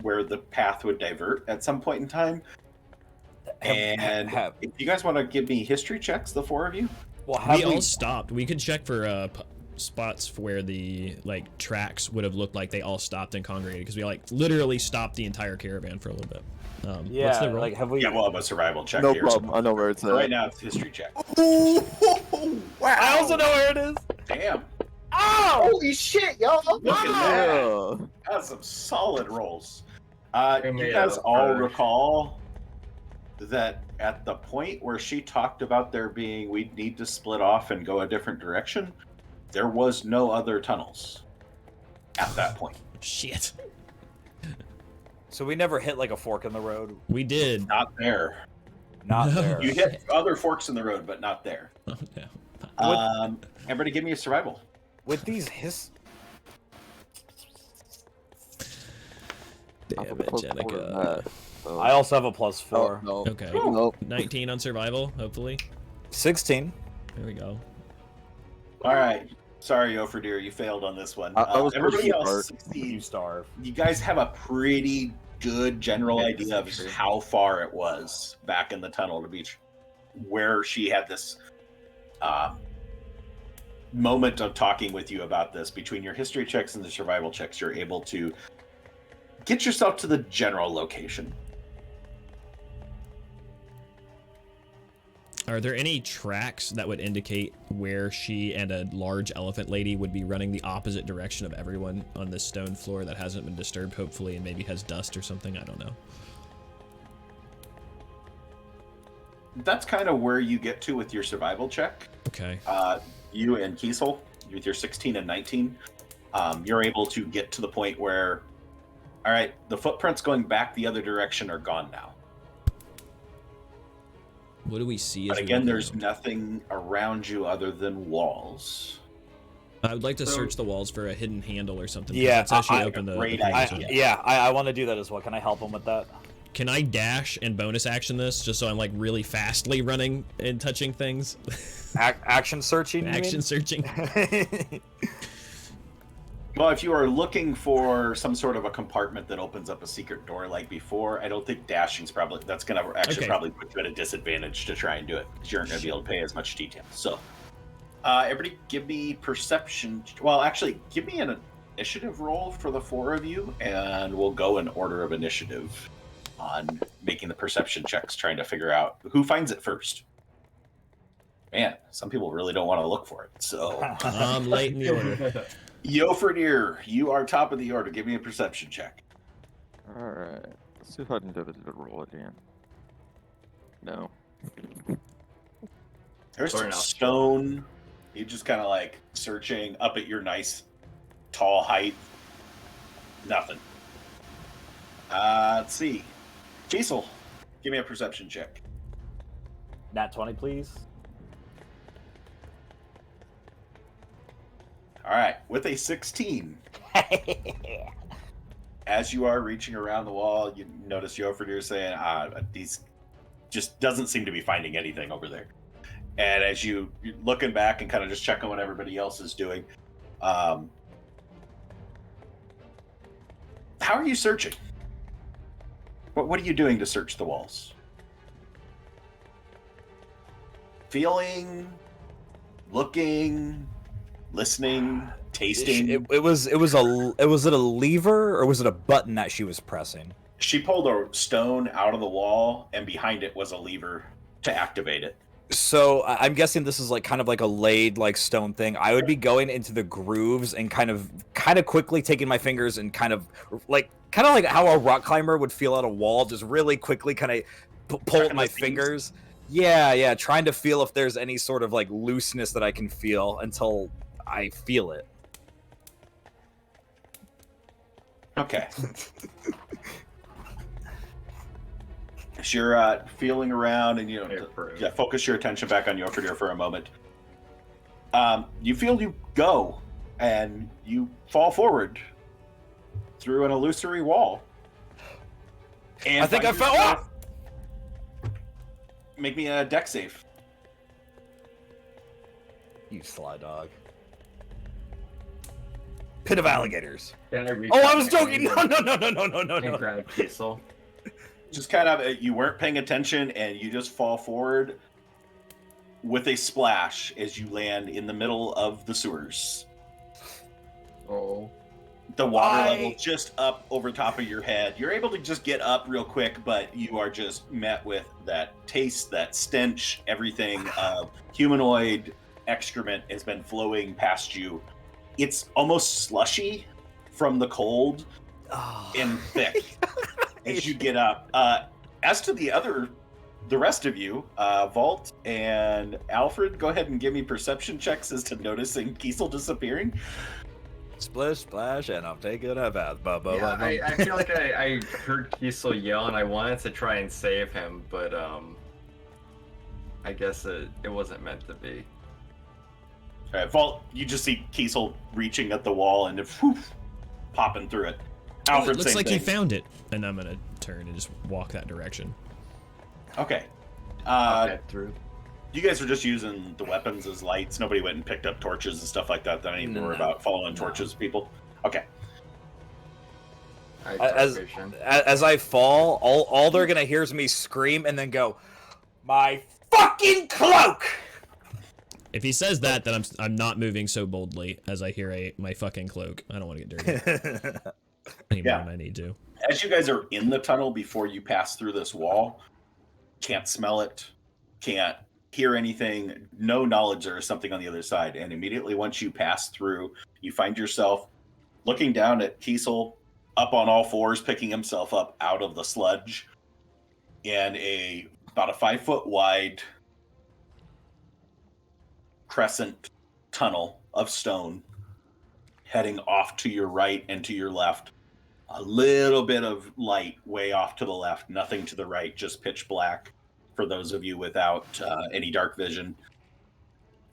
where the path would divert at some point in time. And if you guys want to give me history checks, the four of you? Well, We all stopped. We could check for spots where the tracks would have looked like they all stopped and congregated, because we literally stopped the entire caravan for a little bit. What's the roll? have we? Yeah, we'll have a survival check No here. problem. I know where it's at. Right now, it's history check. Ooh, wow! I also know where it is. Damn. Oh! Holy shit, y'all! Look at that. Yeah. That's some solid rolls. We You made guys up all for- recall that at the point where she talked about we'd need to split off and go a different direction, there was no other tunnels at that point. Shit. So we never hit a fork in the road. We did. Not there. Not No. there. You hit other forks in the road, but not there. Oh, no. Everybody give me a survival. With these I Damn have it, a plus 4 to Jenica. that, so- I also have a +4. No. Okay. Nope. 19 on survival, hopefully. 16. There we go. All right. Sorry, Offerdeer, you failed on this one. I was Everybody pushing else hard. succeeds. You starve. You guys have a pretty good general Yeah, idea of that's true. how far it was back in the tunnel to beach, where she had this moment of talking with you about this. Between your history checks and the survival checks, you're able to get yourself to the general location. Are there any tracks that would indicate where she and a large elephant lady would be running the opposite direction of everyone on this stone floor that hasn't been disturbed, hopefully, and maybe has dust or something? I don't know. That's kind of where you get to with your survival check. Okay. You and Kiesel, with your 16 and 19, you're able to get to the point where, all right, the footprints going back the other direction are gone now. What do we see? But as we again, look there's around? nothing around you other than walls. I would like to So- search the walls for a hidden handle or something. 'cause Yeah, that's how she I- opened the great previous idea. one. I want to do that as well. Can I help him with that? Can I dash and bonus action this just so I'm really fastly running and touching things? Action searching. you Action searching. mean? Well, if you are looking for some sort of a compartment that opens up a secret door like before, I don't think dashing's that's going to actually Okay. probably put you at a disadvantage to try and do it, because you aren't going to be able to pay as much detail. So, everybody give me perception. Well, actually, give me an initiative roll for the four of you, and we'll go in order of initiative on making the perception checks, trying to figure out who finds it first. Man, some people really don't want to look for it, so... I'm late in the order. Yo, Fernier, you are top of the order. Give me a perception check. Alright. Let's see if I can do the roll again. No. There's Sorry, some now. stone. You just kind of like searching up at your nice tall height. Nothing. Let's see. Kiesel, give me a perception check. Nat 20, please. All right, with a 16. As you are reaching around the wall, you notice Jofrid saying, these just doesn't seem to be finding anything over there. And as you're looking back and kind of just checking what everybody else is doing, how are you searching? What are you doing to search the walls? Feeling, looking, listening, tasting. Was it a lever or was it a button that she was pressing? She pulled a stone out of the wall, and behind it was a lever to activate it. So I'm guessing this is like kind of like a laid like stone thing. I would be going into the grooves and kind of quickly taking my fingers and kind of like how a rock climber would feel out a wall, just really quickly kind of pull Checking my the seams? fingers. Yeah, trying to feel if there's any sort of like looseness that I can feel until I feel it. Okay. As you're feeling around and focus your attention back on Jofrid for a moment. You feel you go and you fall forward through an illusory wall. And I think I find fell yourself- off. Make me a deck save. You sly dog. Pit of alligators. Can I reach Oh, out I was my joking. hand No. and grab Kiesel? Just kind of, you weren't paying attention and you just fall forward with a splash as you land in the middle of the sewers. Oh. The water level just up over top of your head. You're able to just get up real quick, but you are just met with that taste, that stench, everything of humanoid excrement has been flowing past you. It's almost slushy from the cold and thick as you get up. As to the rest of you, Vault and Alfred, go ahead and give me perception checks as to noticing Kiesel disappearing. Splish, splash, and I'm taking a bath. I feel like I heard Kiesel yell and I wanted to try and save him, but I guess it wasn't meant to be. All right, Vault, you just see Kiesel reaching at the wall and popping through it. Alfred, it looks same like thing. he found it, and I'm gonna turn and just walk that direction. Okay. Head through. You guys are just using the weapons as lights. Nobody went and picked up torches and stuff like that. That ain't worry about following torches, people. Okay. As I fall, all they're gonna hear is me scream and then go, "My fucking cloak!" If he says that, then I'm not moving so boldly as I hear my fucking cloak. I don't want to get dirty any more than I need to. As you guys are in the tunnel before you pass through this wall, can't smell it, can't hear anything, no knowledge there is something on the other side. And immediately once you pass through, you find yourself looking down at Kiesel up on all fours, picking himself up out of the sludge in about a 5-foot wide crescent tunnel of stone heading off to your right and to your left. A little bit of light way off to the left, nothing to the right, just pitch black for those of you without any dark vision.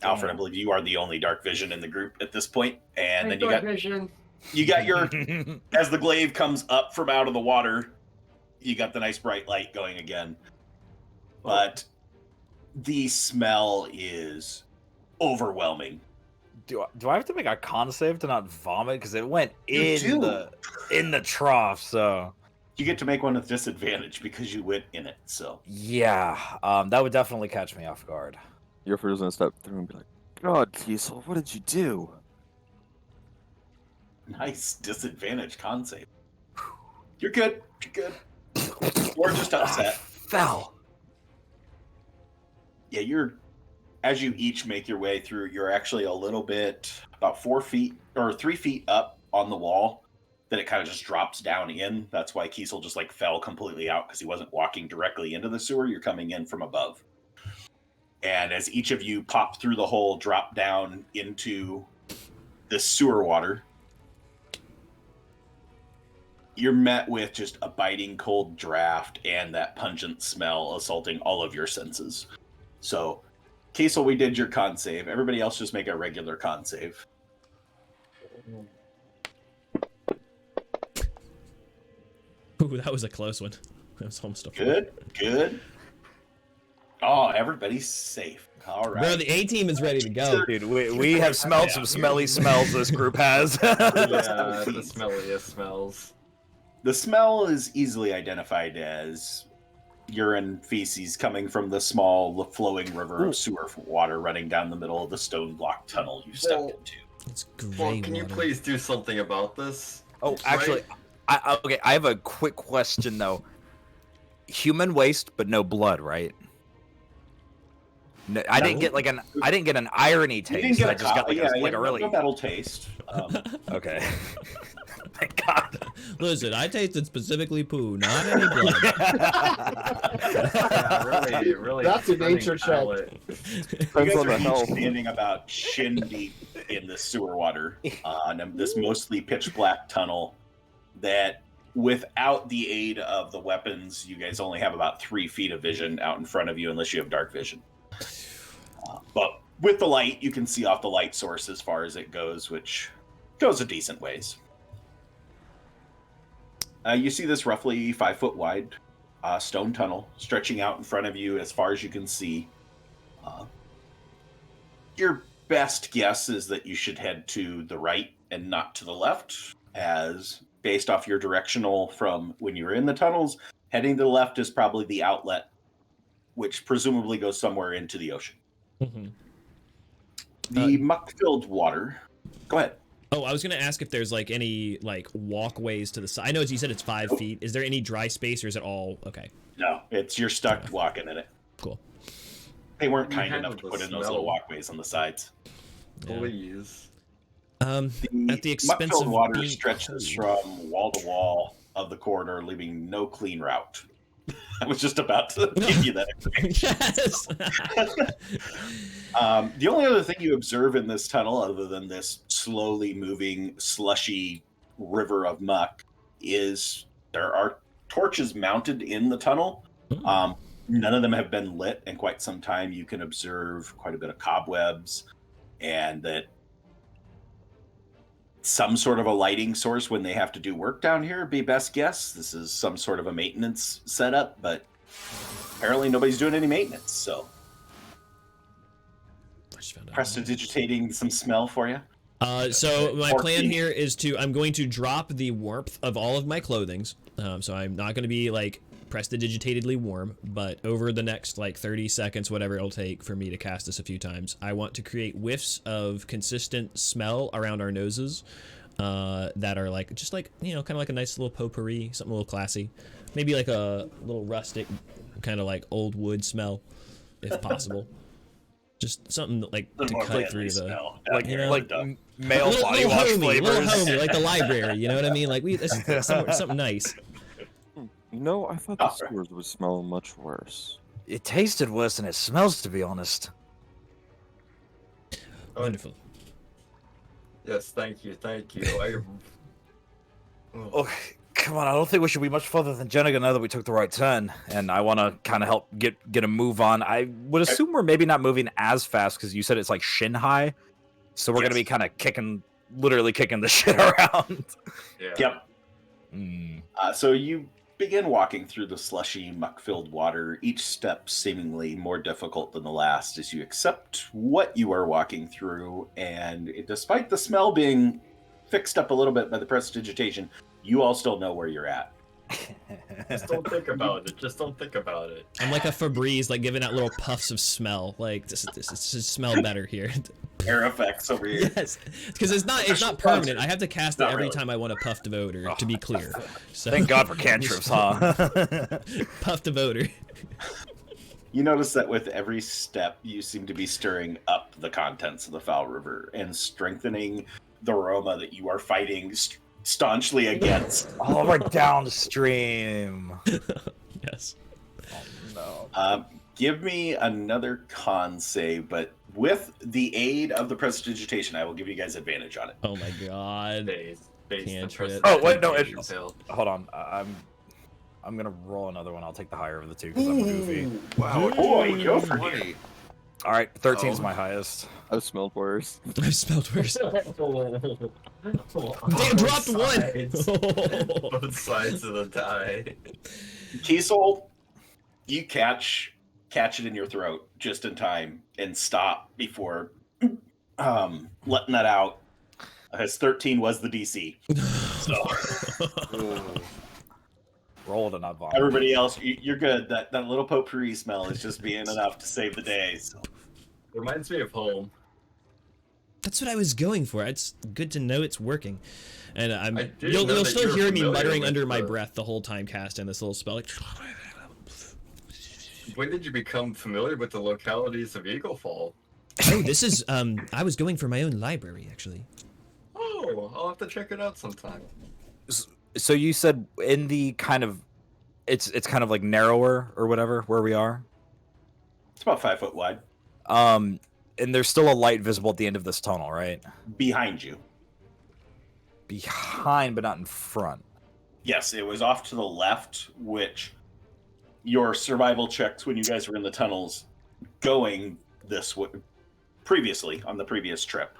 Alfred, I believe you are the only dark vision in the group at this point. And then you got your, as the glaive comes up from out of the water, you got the nice bright light going again. But the smell is overwhelming. Do I have to make a con save to not vomit? Because it went in the trough, so you get to make one with disadvantage because you went in it. So yeah, that would definitely catch me off guard. Your first gonna step through and be like, "God, Kiesel, what did you do?" Nice disadvantage con save. You're good. You're good. Or just upset. Fell. Yeah, as you each make your way through, you're actually a little bit about 4 feet or 3 feet up on the wall that it kind of just drops down in. That's why Kiesel just like fell completely out, because he wasn't walking directly into the sewer. You're coming in from above. And as each of you pop through the hole, drop down into the sewer water, you're met with just a biting cold draft and that pungent smell assaulting all of your senses. So, Kiesel, we did your con save. Everybody else just make a regular con save. Ooh, that was a close one. That was almost a 4. Good. Oh, everybody's safe. All right. Bro, the A team is ready to go. Dude, we have smelled some smelly smells this group has. Yeah, the smelliest smells. The smell is easily identified as urine feces coming from the small flowing river of sewer water running down the middle of the stone block tunnel you stepped into. It's gray Well, can you water. please do something about this? Oh, actually, okay. I have a quick question though. Human waste, but no blood, right? No, I didn't get like I didn't get an irony You taste. didn't get I just got like, a really no metal taste. okay. Thank God. Listen, I tasted specifically poo, not any blood. Yeah, really. That's a nature check. You Depends guys on are the health. each standing about shin deep in the sewer water on this mostly pitch black tunnel that, without the aid of the weapons, you guys only have about 3 feet of vision out in front of you unless you have dark vision. But with the light, you can see off the light source as far as it goes, which goes a decent ways. You see this roughly 5 foot wide stone tunnel stretching out in front of you as far as you can see. Your best guess is that you should head to the right and not to the left, as based off your directional from when you were in the tunnels, heading to the left is probably the outlet, which presumably goes somewhere into the ocean. Mm-hmm. The muck-filled water. Go ahead. Oh, I was gonna ask if there's like any like walkways to the side. I know you said it's 5 feet. Is there any dry space, or is it all okay? No, you're stuck walking in it. Cool. They weren't You kind handle enough to the put in those smell. little walkways on the sides. Yeah. Please. At the expense muck-filled of water being stretches cold. from wall to wall of the corridor, leaving no clean route. I was just about to give you that information. Yes. The only other thing you observe in this tunnel, other than this slowly moving, slushy river of muck, is there are torches mounted in the tunnel. None of them have been lit in quite some time. You can observe quite a bit of cobwebs, and that some sort of a lighting source when they have to do work down here, be best guess. This is some sort of a maintenance setup, but apparently nobody's doing any maintenance, so I just found out. prestidigitating some smell for you. So my 14. plan here is I'm going to drop the warmth of all of my clothings. So I'm not going to be like prestidigitatedly warm, but over the next like 30 seconds, whatever it'll take for me to cast this a few times, I want to create whiffs of consistent smell around our noses that are like, just like, you know, kind of like a nice little potpourri, something a little classy. Maybe like a little rustic, kind of like old wood smell, if possible. Just something like to cut through the, Like, you know, like male little body wash homey, flavors. little homey, like the library. You know what I mean? Like something nice. You know, I thought the sewers would smell much worse. It tasted worse than it smells, to be honest. Wonderful. Yes, thank you. Oh, come on! I don't think we should be much further than Jennigan now that we took the right turn, and I want to kind of help get a move on. I would assume we're maybe not moving as fast because you said it's like shin high, so we're gonna be kind of literally kicking the shit around. Yeah. Yep. Mm. So you begin walking through the slushy, muck-filled water, each step seemingly more difficult than the last as you accept what you are walking through, and despite the smell being fixed up a little bit by the prestidigitation, you all still know where you're at. Just don't think about it. Just don't think about it. I'm like a Febreze, like giving out little puffs of smell. Like this just smell better here. Air effects over here. Yes, because it's not permanent. I have to cast it Not every really. time I want a puff of odor. To be clear, so Thank God for cantrips, huh? puff of odor. You notice that with every step, you seem to be stirring up the contents of the foul river and strengthening the aroma that you are fighting staunchly against. Oh, we're downstream. Yes. Oh, no. Give me another con save, but with the aid of the prestidigitation, I will give you guys advantage on it. Oh my god. Base the Cantrip. Oh, wait, no, prestidigitation it's- failed. Hold on. I'm gonna roll another one. I'll take the higher of the two because I'm goofy. Wow. Boy, go for 20. All right, 13 is Oh. my highest. I've smelled worse. I've smelled worse. Damn, dropped one. Both sides of the die. Kiesel, you catch it in your throat just in time and stop before letting that out. As 13 was the DC. So Rolled and I vomit. everybody else, you're good. That little potpourri smell is just being enough to save the day. So. Reminds me of home. That's what I was going for. It's good to know it's working. And didn't know you'll that still you were hear me familiar muttering with under my the- breath the whole time casting this little spell. Like, When did you become familiar with the localities of Eagle Fall? oh, this is I was going for my own library actually. Oh, I'll have to check it out sometime. So you said in the kind of, it's kind of like narrower or whatever where we are. It's about 5 foot wide. And there's still a light visible at the end of this tunnel, right? Behind you. Behind, but not in front. Yes, it was off to the left, which your survival checks when you guys were in the tunnels going this way previously on the previous trip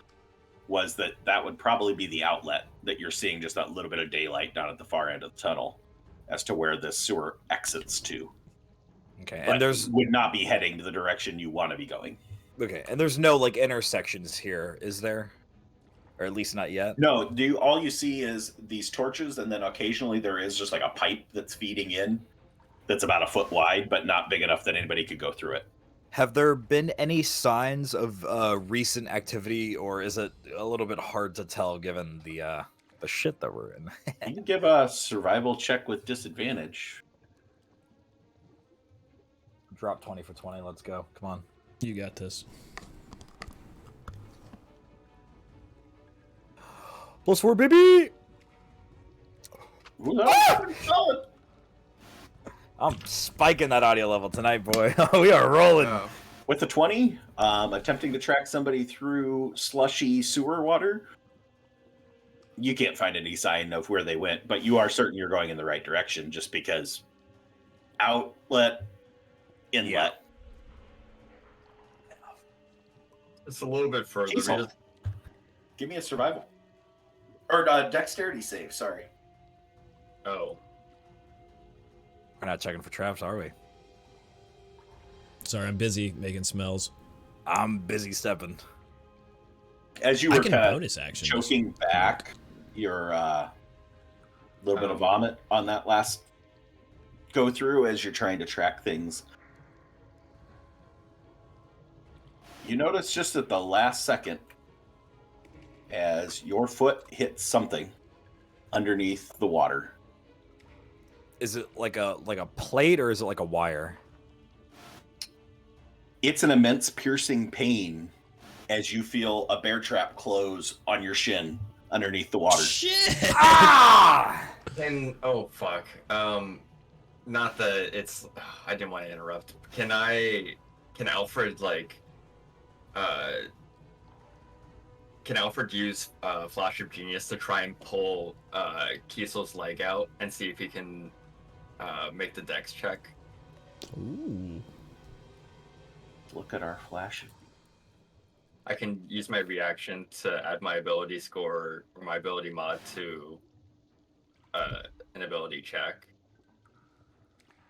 was that would probably be the outlet that you're seeing, just that little bit of daylight down at the far end of the tunnel as to where this sewer exits to. Okay, But and there's would not be heading to the direction you want to be going. and there's no like intersections here, is there? Or at least not yet. No, all you see is these torches, and then occasionally there is just like a pipe that's feeding in that's about a foot wide, but not big enough that anybody could go through it. Have there been any signs of recent activity, or is it a little bit hard to tell given the shit that we're in? You can give a survival check with disadvantage. Drop 20 for 20. Let's go. Come on. You got this. +4, baby. Ooh, that's pretty solid. I'm spiking that audio level tonight, boy. We are rolling. Wow. With a 20, attempting to track somebody through slushy sewer water, you can't find any sign of where they went, but you are certain you're going in the right direction just because outlet, inlet. Yeah. It's a little bit further. Kiesel, give me a survival. Or dexterity save, sorry. Oh, We're not checking for traps, are we? Sorry, I'm busy making smells. I'm busy stepping. As you I were can kind of bonus action. choking back your little bit of vomit on that last go through as you're trying to track things. You notice just at the last second as your foot hits something underneath the water. Is it like a plate or is it like a wire? It's an immense piercing pain as you feel a bear trap close on your shin underneath the water. Shit! Ah! and oh fuck. Not that it's. I didn't want to interrupt. Can Alfred Can Alfred use Flash of Genius to try and pull Kiesel's leg out and see if he can make the dex check? Ooh. Look at our flash. I can use my reaction to add my ability score or my ability mod to an ability check.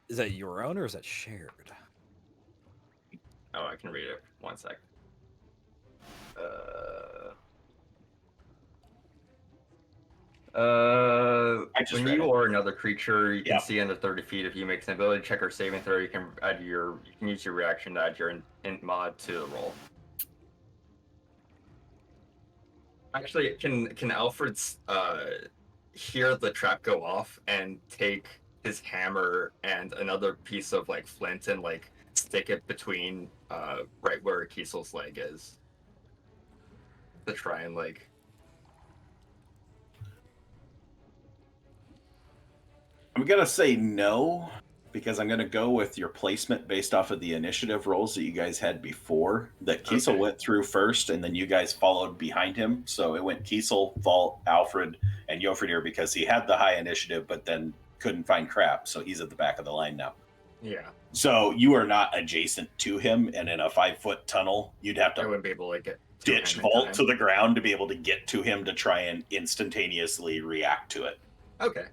Is that your own or is that shared? Oh, I can read it. 1 sec. just When read you it. or another creature you can Yeah. see under 30 feet, if you make an ability check or saving throw, you can use your reaction to add your int mod to the roll. Actually, can Alfred hear the trap go off and take his hammer and another piece of like flint and like stick it between right where Kiesel's leg is to try and like I'm gonna say no, because I'm gonna go with your placement based off of the initiative rolls that you guys had before. That Kiesel Okay. went through first, and then you guys followed behind him. So it went Kiesel, Vault, Alfred, and Jofridir because he had the high initiative, but then couldn't find crap, so he's at the back of the line now. Yeah. So you are not adjacent to him, and in a 5-foot tunnel, you'd have I to wouldn't be able to get ditch Vault to the ground to be able to get to him to try and instantaneously react to it. Okay.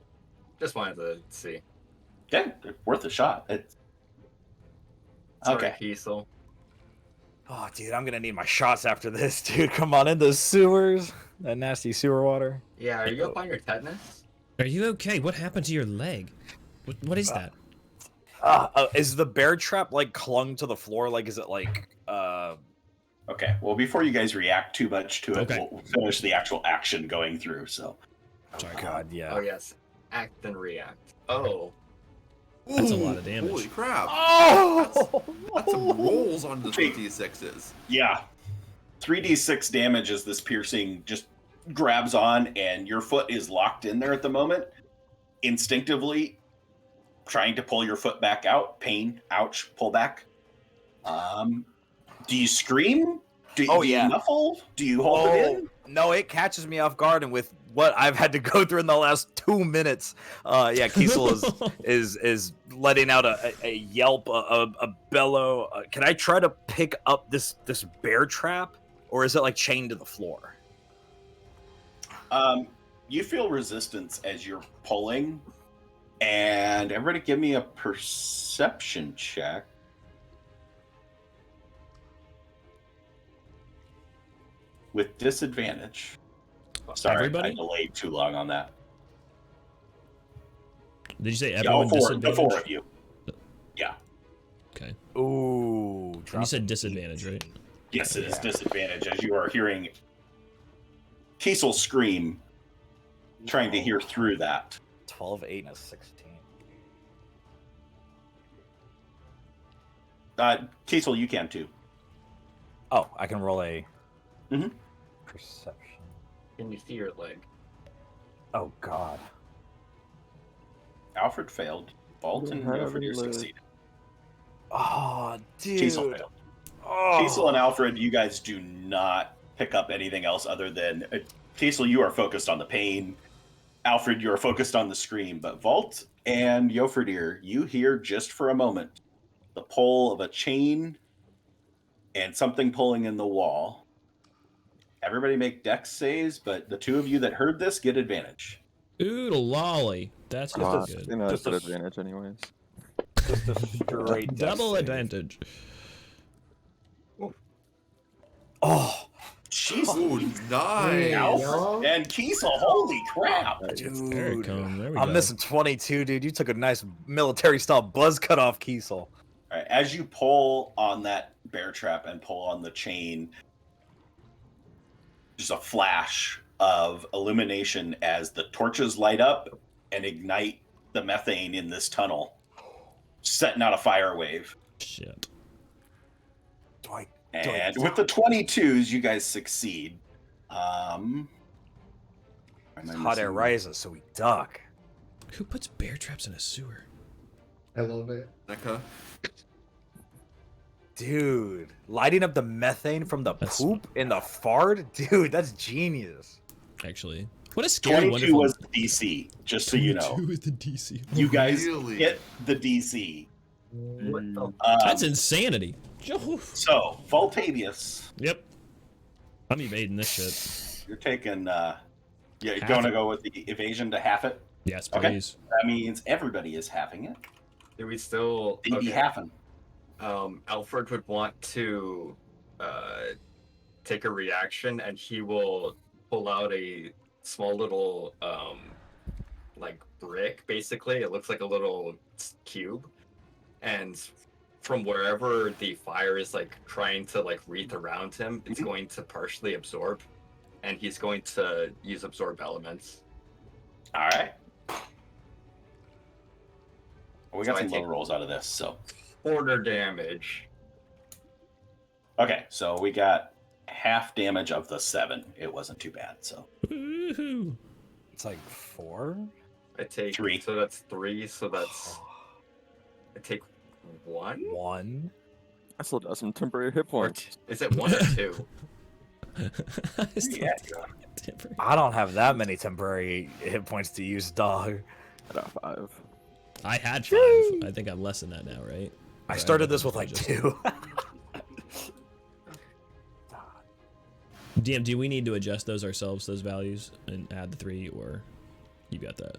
Just wanted to see. Yeah, worth a shot. Sorry, Okay. Kiesel. Oh, dude, I'm gonna need my shots after this, dude. Come on, in the sewers. That nasty sewer water. Yeah, are you up on your tetanus? Are you okay? What happened to your leg? What is that? Is the bear trap like clung to the floor? Like, is it like Okay. Well, before you guys react too much to it, Okay. we'll finish the actual action going through. So, Sorry. God, yeah. Oh yes. Act and react. Oh. That's a lot of damage. Holy crap! Oh! That's some rolls on the 3d6s. yeah, 3d6 damage as this piercing just grabs on, and your foot is locked in there at the moment. Instinctively, trying to pull your foot back out. Pain. Ouch. Pull back. Do you scream? Do you muffle? Do you hold it in? No, it catches me off guard, and with what I've had to go through in the last 2 minutes, yeah, Kiesel is letting out a yelp, a bellow. Can I try to pick up this bear trap, or is it like chained to the floor? You feel resistance as you're pulling, and everybody give me a perception check. With disadvantage. Sorry, Everybody? I delayed too long on that. Did you say Yeah, everyone the disadvantage? 4 of you. Yeah. Okay. Ooh, And you said disadvantage, right? Yes, it is disadvantage as you are hearing Kiesel scream, trying to hear through that. 12, 8, and a 16. Kiesel, you can too. Oh, I can roll a Mhm. perception. Can you see your leg? Oh God. Alfred failed. Vault and Alfred succeeded. Oh, dude. Kiesel failed. Kiesel and Alfred, you guys do not pick up anything else other than Kiesel, you are focused on the pain. Alfred, you are focused on the scream. But Vault and Jofridir, you hear just for a moment the pull of a chain and something pulling in the wall. Everybody make dex saves, but the two of you that heard this get advantage. Oodle lolly. That's not I good. think that's just an a- advantage anyways. Just a straight Double death save. advantage. Oh, Jeez, Ooh, nice. Alfred and Kiesel, holy crap! There it dude. comes. There we I'm go. missing 22, dude. You took a nice military-style buzz cut off, Kiesel. All right, as you pull on that bear trap and pull on the chain, just a flash of illumination as the torches light up and ignite the methane in this tunnel, setting out a fire wave. Shit. And with the 22s, you guys succeed. Am I Hot air missing- rises, so we duck. Who puts bear traps in a sewer? I love it. Neca. Dude, lighting up the methane from the That's- poop in the fart? Dude, that's genius. Actually. What a scary, 22 wonderful... was the DC, just so you know. 22 is the DC. You guys Really? hit the DC. What the? That's insanity. So, Voltavius, Yep. I'm evading this shit. you're taking, you're Half going to it. go with the evasion to half it. Yes, Okay. please. That means everybody is halving it. Do we still? They'd be halving. Alfred would want to take a reaction, and he will pull out a small little like brick. Basically, it looks like a little cube, and from wherever the fire is like trying to like wreath around him, it's going to partially absorb, and he's going to use absorb elements. All right. Well, we got So I some low take- rolls out of this, so. Order damage. Okay, so we got half damage of the 7. It wasn't too bad, so. Woohoo. It's like 4? I take 3. So that's 3. So that's I take 1. 1. I still got some temporary hit Or points. is it 1 or 2? I still Yeah. don't temporary. I don't have that many temporary hit points to use, dog. I got 5. I had 5. I think I'm less than that now, right? I Or started don't this with know, like just- 2. DM, do we need to adjust those ourselves, those values, and add the 3, or you got that?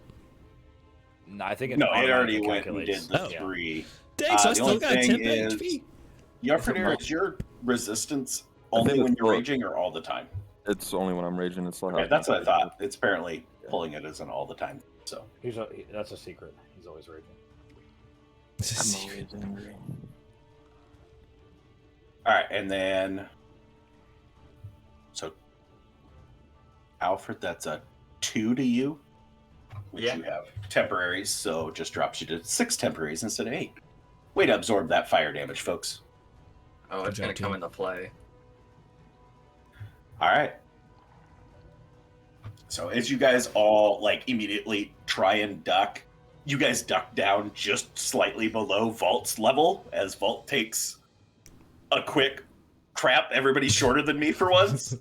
No, I think it No, it already automatically went and did calculates. the Oh. 3. Dang, so I the still only got thing 10 is- HP. Yuffernair, is your resistance I think only when it's you're both. raging or all the time? It's only when I'm raging. It's still Okay, has that's my what I thought. It's apparently Yeah. pulling it as an all the time. So That's a secret. He's always raging. This is I'm secret. always angry. all right, and then so Alfred, that's a 2 to you, which Yeah. you have temporaries, so it just drops you to 6 temporaries instead of 8. Way to absorb that fire damage, folks. Oh, it's Good gonna job, come team. into play. All right. So as you guys all like immediately try and duck, you guys duck down just slightly below Vault's level as Vault takes a quick crap. Everybody's shorter than me for once,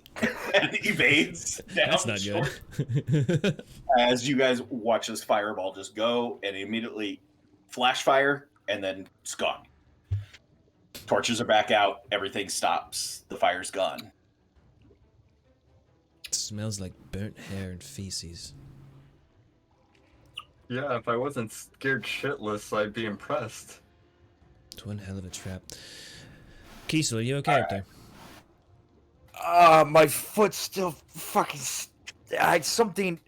and evades down. That's not short. good. As you guys watch this fireball just go and immediately flash fire, and then it's gone. Torches are back out. Everything stops. The fire's gone. It smells like burnt hair and feces. Yeah, if I wasn't scared shitless, I'd be impressed. It's one hell of a trap. Kiesel, are you okay up there? My foot's still fucking. Something.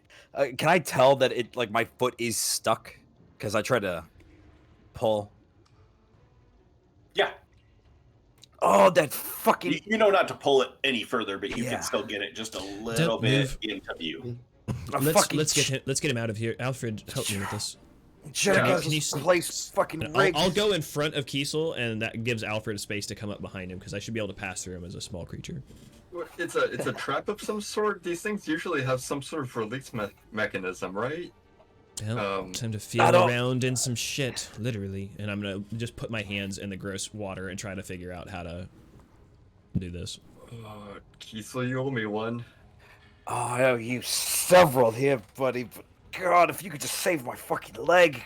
Can I tell that it like my foot is stuck? Because I tried to pull. Yeah. Oh, that fucking. You know not to pull it any further, but you Yeah. can still get it just a little Don't bit move. into view. Let's get him out of here. Alfred, help me with this. Check Yeah, out can you this s- place fucking I'll, rigged. I'll go in front of Kiesel, and that gives Alfred a space to come up behind him because I should be able to pass through him as a small creature. It's a trap of some sort. These things usually have some sort of release mechanism, right? Well, time to feel I don't- around in some shit, literally. And I'm gonna just put my hands in the gross water and try to figure out how to do this. Kiesel, you owe me one. Oh, I owe you several here, buddy. But God, if you could just save my fucking leg.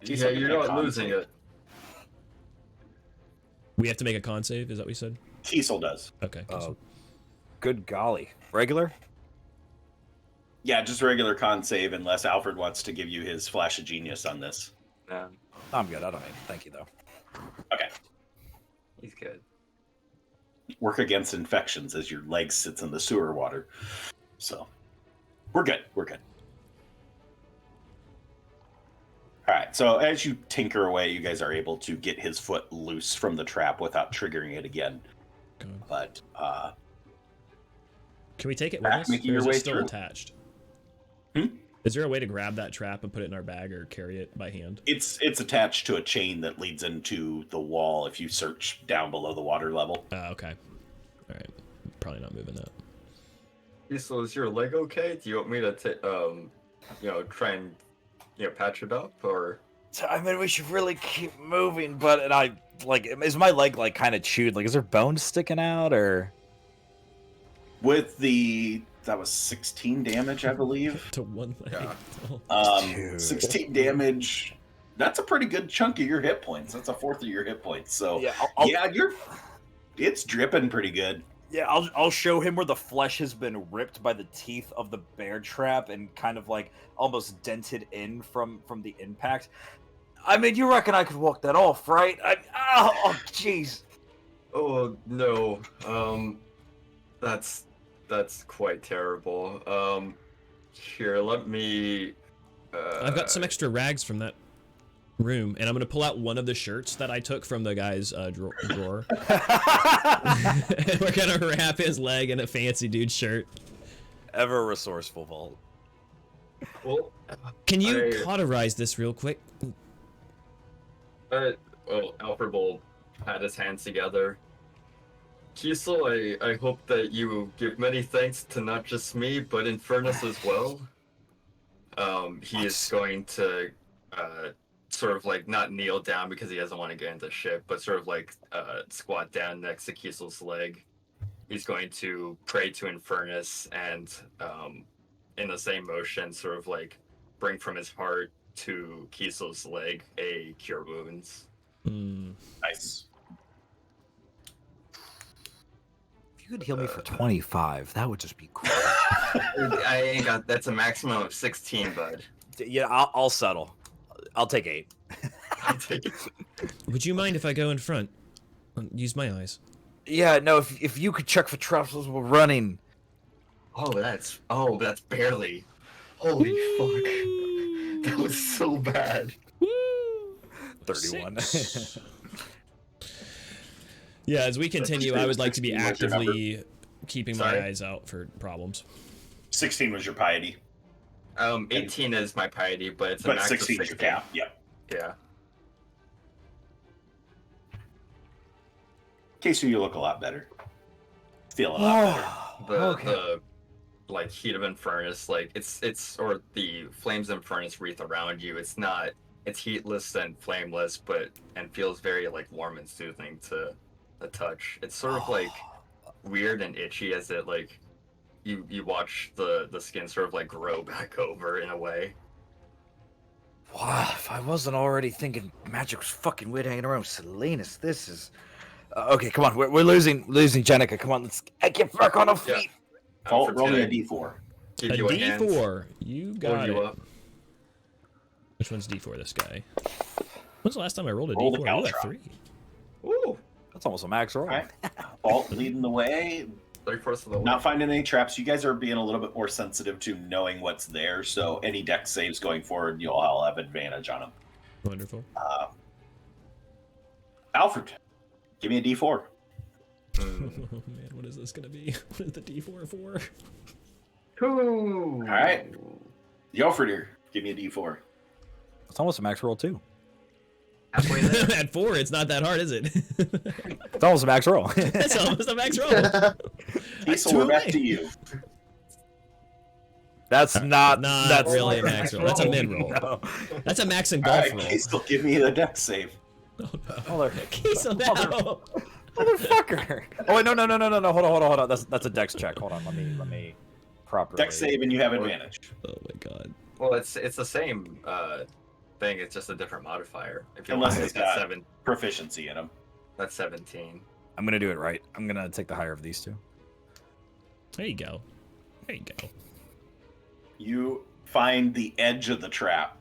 Geez, Yeah, I'm you're gonna not con losing save. it. We have to make a con save. Is that what you said? Kiesel does. Okay. Kiesel. Good golly. Regular? Yeah, just regular con save unless Alfred wants to give you his flash of genius on this. Yeah, I'm good. I don't need it. Thank you, though. Okay. he's good. Work against infections as your leg sits in the sewer water. So we're good. We're good. All right. So as you tinker away, you guys are able to get his foot loose from the trap without triggering it again. Good. But Can we take it with Back, us? making Or your is way it still through. attached? Hmm? Is there a way to grab that trap and put it in our bag or carry it by hand? it's attached to a chain that leads into the wall if you search down below the water level. Okay. All right. Probably not moving that. Kiesel, is your leg okay? Do you want me to try and patch it up, or? I mean, we should really keep moving, but is my leg like kind of chewed? Like, is there bones sticking out, or? With that was 16 damage, I believe. To one leg. Yeah. Dude. 16 damage. That's a pretty good chunk of your hit points. That's a fourth of your hit points. So Yeah, it's dripping pretty good. I'll show him where the flesh has been ripped by the teeth of the bear trap and kind of like almost dented in from the impact. I mean, you reckon I could walk that off, right? Oh, jeez. Oh no. That's quite terrible. Here, let me. I've got some extra rags from that room, and I'm gonna pull out one of the shirts that I took from the guy's drawer. And we're gonna wrap his leg in a fancy dude shirt. Ever resourceful, Vault. Well, Can you I- cauterize this real quick? well, Alfred will pat his hands together. Kiesel, I hope that you give many thanks to not just me, but Infernus as well. he is going to sort of like not kneel down because he doesn't want to get into the ship, but sort of like squat down next to Kiesel's leg. He's going to pray to Infernus and in the same motion sort of like bring from his heart to Kiesel's leg a cure wounds. Nice. If you could heal me for 25, that would just be cool. I ain't got, that's a maximum of 16, bud. Yeah, I'll settle. I'll take 8. I'll take it. Would you mind if I go in front? Use my eyes. Yeah, no, if you could check for traps as we're running. Oh, that's barely. Holy fuck. That was so bad. 31. Yeah, as we continue, I would like to be 16 was your number. actively keeping Sorry? my eyes out for problems. 16 was your piety, 18 is my piety, but it's a but max 16 of is your cap. Yep. Yeah. Casey, you look a lot better. Feel a lot better. The like heat of Infernus, like it's or the flames of Infernus wreath around you. It's heatless and flameless, and feels very like warm and soothing to the touch. It's sort of like weird and itchy as it like you watch the skin sort of like grow back over in a way. Wow, if I wasn't already thinking magic was fucking weird hanging around with Selenis, this is... okay, come on, we're losing Jenica. Come on, let's get back on our feet. Roll me a Alfred's d4. give A you a hand, D4. You got hold you it. up. Which one's D4? This guy. When's the last time I rolled a Roll the D4? You got caltron. 3. Ooh, that's almost a max roll. All right. Vault leading the way. 3/4 of the way. Not finding any traps. You guys are being a little bit more sensitive to knowing what's there, so any deck saves going forward, you'll all have advantage on them. Wonderful. Alfred, give me a d4. Oh man, what is this gonna be? What is the D4 for? All All right. Alfred here, give me a d4. It's almost a max roll too. Halfway there. At 4, it's not that hard, is it? It's almost a max roll. That's almost a max roll. Kiesel, we're back to you. That's not Not really a max roll. That's a mid roll. No. That's a max and All golf right, roll. Kiesel, give me the deck save. Kiesel, no. Motherfucker. Oh wait, no. Hold on. That's a dex check. Hold on, let me properly. Deck save, and you have advantage. Oh my god. Well, it's the same thing. It's just a different modifier. If you Unless want to it's take that got proficiency in them. that's 17. I'm gonna do it right. I'm gonna take the higher of these two. There you go. There you go. You find the edge of the trap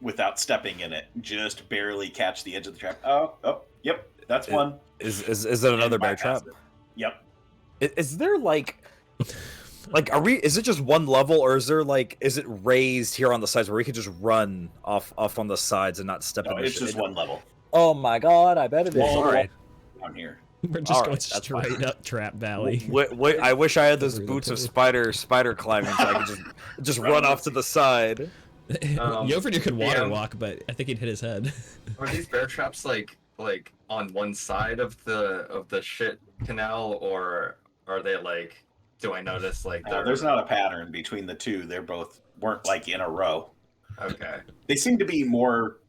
without stepping in it. Just barely catch the edge of the trap. Oh, yep, that's one. Is it another bear Bypass trap? it. Yep. Is there like are we? Is it just one level, or is it raised here on the sides where we could just run off on the sides and not step No, in? it's just one level. Oh my god! I bet it is. Wall All right. down here. We're just All going right, that's fine. straight up Trap Valley. Wait, I wish I had those Over the boots of pit. spider climbing so I could just run off to the side. Yoverdir could water yeah. walk, but I think he'd hit his head. Are these bear traps like on one side of the shit canal, or are they like? Do I notice like There's not a pattern between the two. They weren't like in a row. Okay. They seem to be more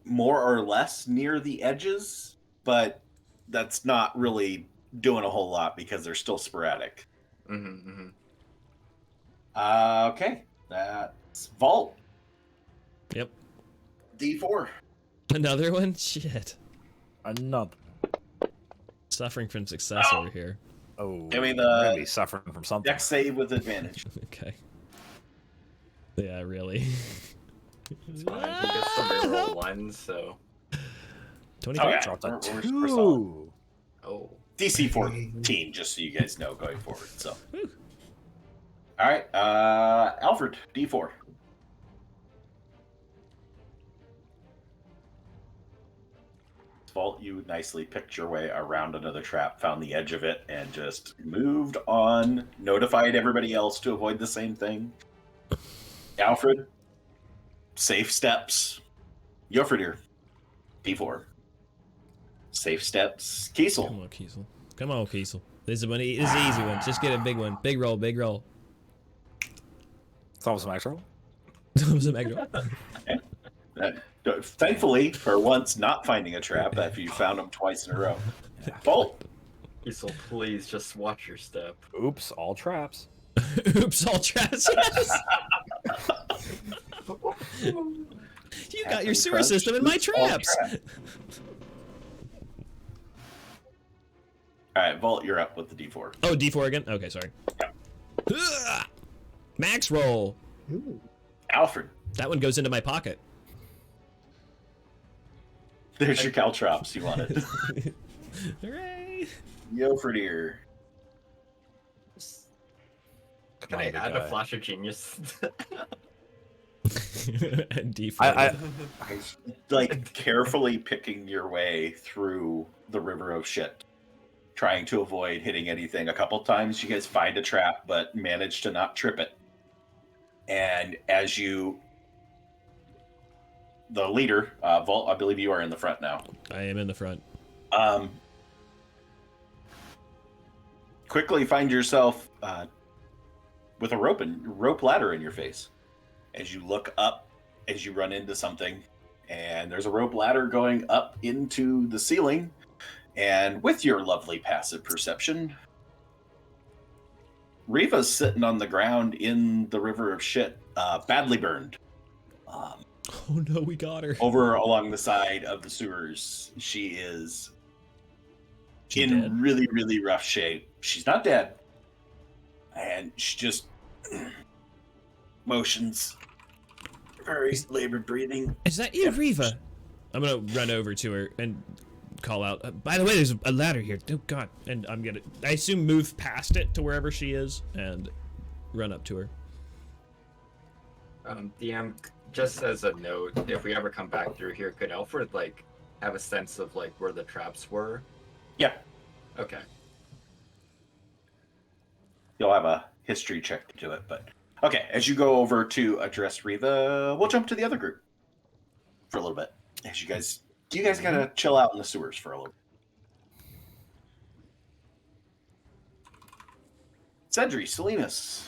or less near the edges, but that's not really doing a whole lot because they're still sporadic. Mm-hmm. Okay, that's Vault. Yep. D4. Another one? Shit. Another. Suffering from success over here. Oh, Give me we're the gonna be suffering from something. deck save with advantage. Okay. Yeah, really. It's fine. He gets the reroll one, so 25. Okay. Dropped a We're solid. 2. oh. DC 14, just so you guys know going forward. So, Woo. all right, Alfred, D4. Vault, you nicely picked your way around another trap, found the edge of it, and just moved on. Notified everybody else to avoid the same thing. Alfred, safe steps. Yofredir, D4. Safe steps. Kiesel. Come on, Kiesel. Come on, Kiesel. This is an easy one. Just get a big one. Big roll, big roll. Thomas Maxwell. Thankfully, for once, not finding a trap after you found them twice in a row. Bolt. Kiesel, please just watch your step. Oops, all traps. Oops, all traps. Yes. You got your sewer Crunch, system in my oops, all traps. All right, Vault, you're up with the D4. Oh, D4 again? Okay, sorry. Ugh. Max roll. Ooh. Alfred, That one goes into my pocket. there's your caltrops you wanted. Hooray. Yo for dear. Can I add a flash of genius? D4. Like carefully picking your way through the river of shit, trying to avoid hitting anything. A couple times you guys find a trap, but manage to not trip it. And as you, the leader, Vault, I believe you are in the front now. I am in the front. Quickly find yourself with a rope ladder in your face. As you look up, as you run into something, and there's a rope ladder going up into the ceiling. And with your lovely passive perception, Riva's sitting on the ground in the river of shit, badly burned. Oh no, we got her. Over along the side of the sewers. She is She's in dead? really, really rough shape. She's not dead. And she just motions. Very labored breathing. Is that you, Riva? I'm gonna run over to her and call out. By the way, there's a ladder here. Oh God! And I'm gonna, I assume, move past it to wherever she is and run up to her. DM, just as a note, if we ever come back through here, could Alfred like have a sense of like where the traps were? Yeah. Okay. You'll have a history check to do it, but okay. As you go over to address Riva, we'll jump to the other group for a little bit. As you guys gotta chill out in the sewers for a little bit. Cedri, Salinas,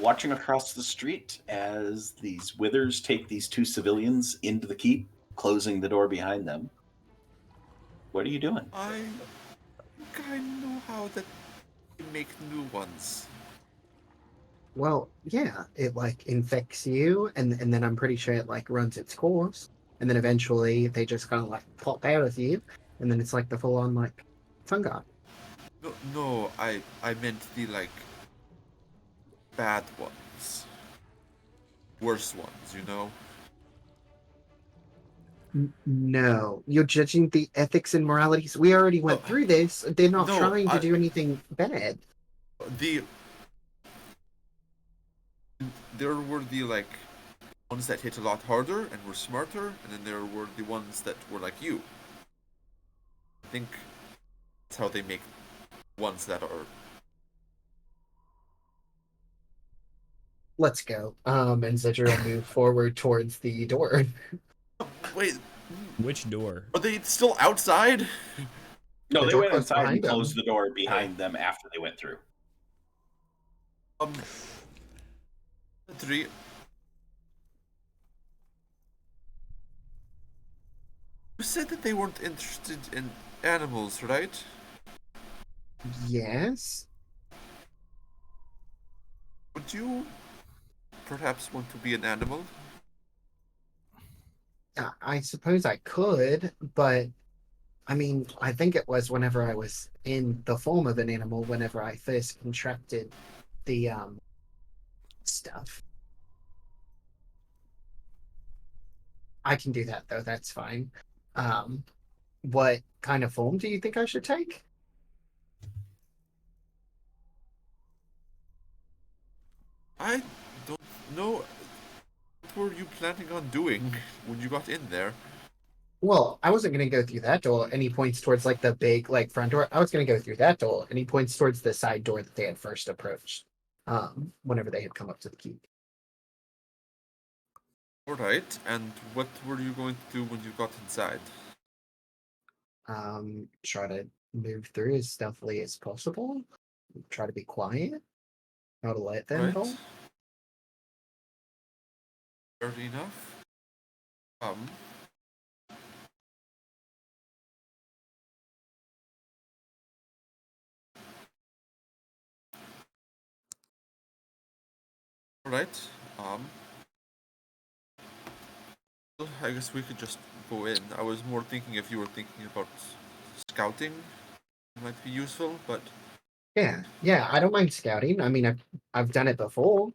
watching across the street as these withers take these two civilians into the keep, closing the door behind them. What are you doing? I think I know how that they make new ones. Well, yeah, it like infects you, and then I'm pretty sure it like runs its course, and then eventually they just kind of like pop out of you, and then it's like the full on like fungi. No, I meant the like bad ones, worse ones, you know. No, you're judging the ethics and moralities. We already went through this. They're not No, trying to do anything bad. There were the like ones that hit a lot harder and were smarter, and then there were the ones that were like you. I think that's how they make ones that are. Let's go. And Zedra will move forward towards the door. Wait, Which door? are they still outside? No, The they door went closed inside and behind them. closed the door behind them after they went through. Three. You said that they weren't interested in animals, right? Yes. Would you perhaps want to be an animal? I suppose I could, but I mean, I think it was whenever I was in the form of an animal, whenever I first contracted the stuff. I can do that though, that's fine. What kind of form do you think I should take? I don't know. What were you planning on doing when you got in there? Well, I wasn't going to go through that door, and he points towards like the big like front door. I was going to go through that door, and he points towards the side door that they had first approached, whenever they had come up to the keep. Alright, and what were you going to do when you got inside? Try to move through as stealthily as possible. Try to be quiet. Not to let them Right? know. Fair enough. Alright. I guess we could just go in. I was more thinking if you were thinking about scouting, it might be useful, but Yeah, I don't mind scouting. I mean, I've done it before.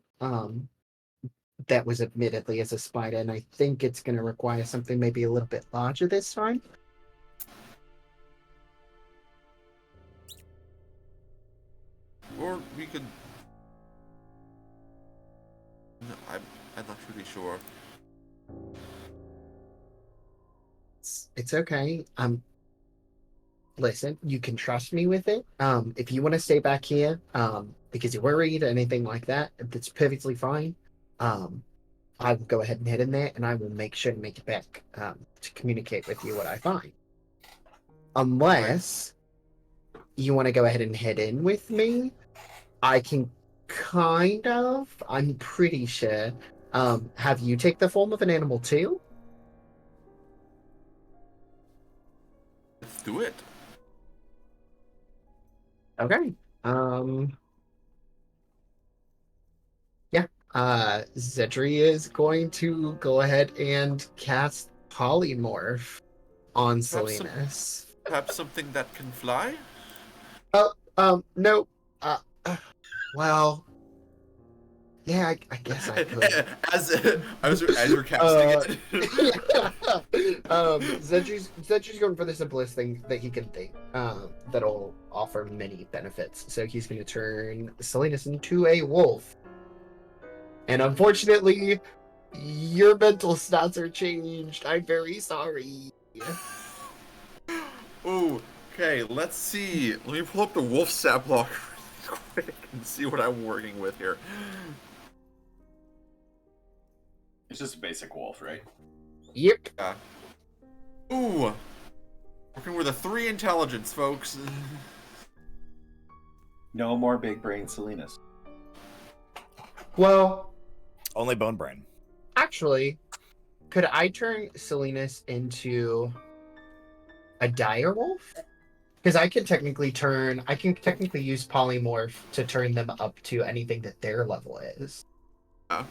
That was admittedly as a spider, and I think it's going to require something maybe a little bit larger this time. or we could. No, I'm not really sure. It's okay. Listen, you can trust me with it. If you want to stay back here, because you're worried or anything like that, that's perfectly fine. I will go ahead and head in there, and I will make sure to make it back to communicate with you what I find. Unless you want to go ahead and head in with me, I can kind of. I'm pretty sure. Have you take the form of an animal too? Let's do it. Okay. Yeah. Zedri is going to go ahead and cast polymorph on Salinas. Perhaps something that can fly. No. Well. Yeah, I guess I could. as we're casting it. Zedri's going for the simplest thing that he can think. That'll offer many benefits. So he's going to turn Salinas into a wolf. And unfortunately, your mental stats are changed. I'm very sorry. Ooh, okay, let's see. Let me pull up the wolf stat block really quick and see what I'm working with here. It's just a basic wolf, right? Yep. Ooh, working with a 3 intelligence, folks. No more big brain Salinas. Well, Only bone brain. actually, could I turn Salinas into a dire wolf? Because I can technically use polymorph to turn them up to anything that their level is. Oh.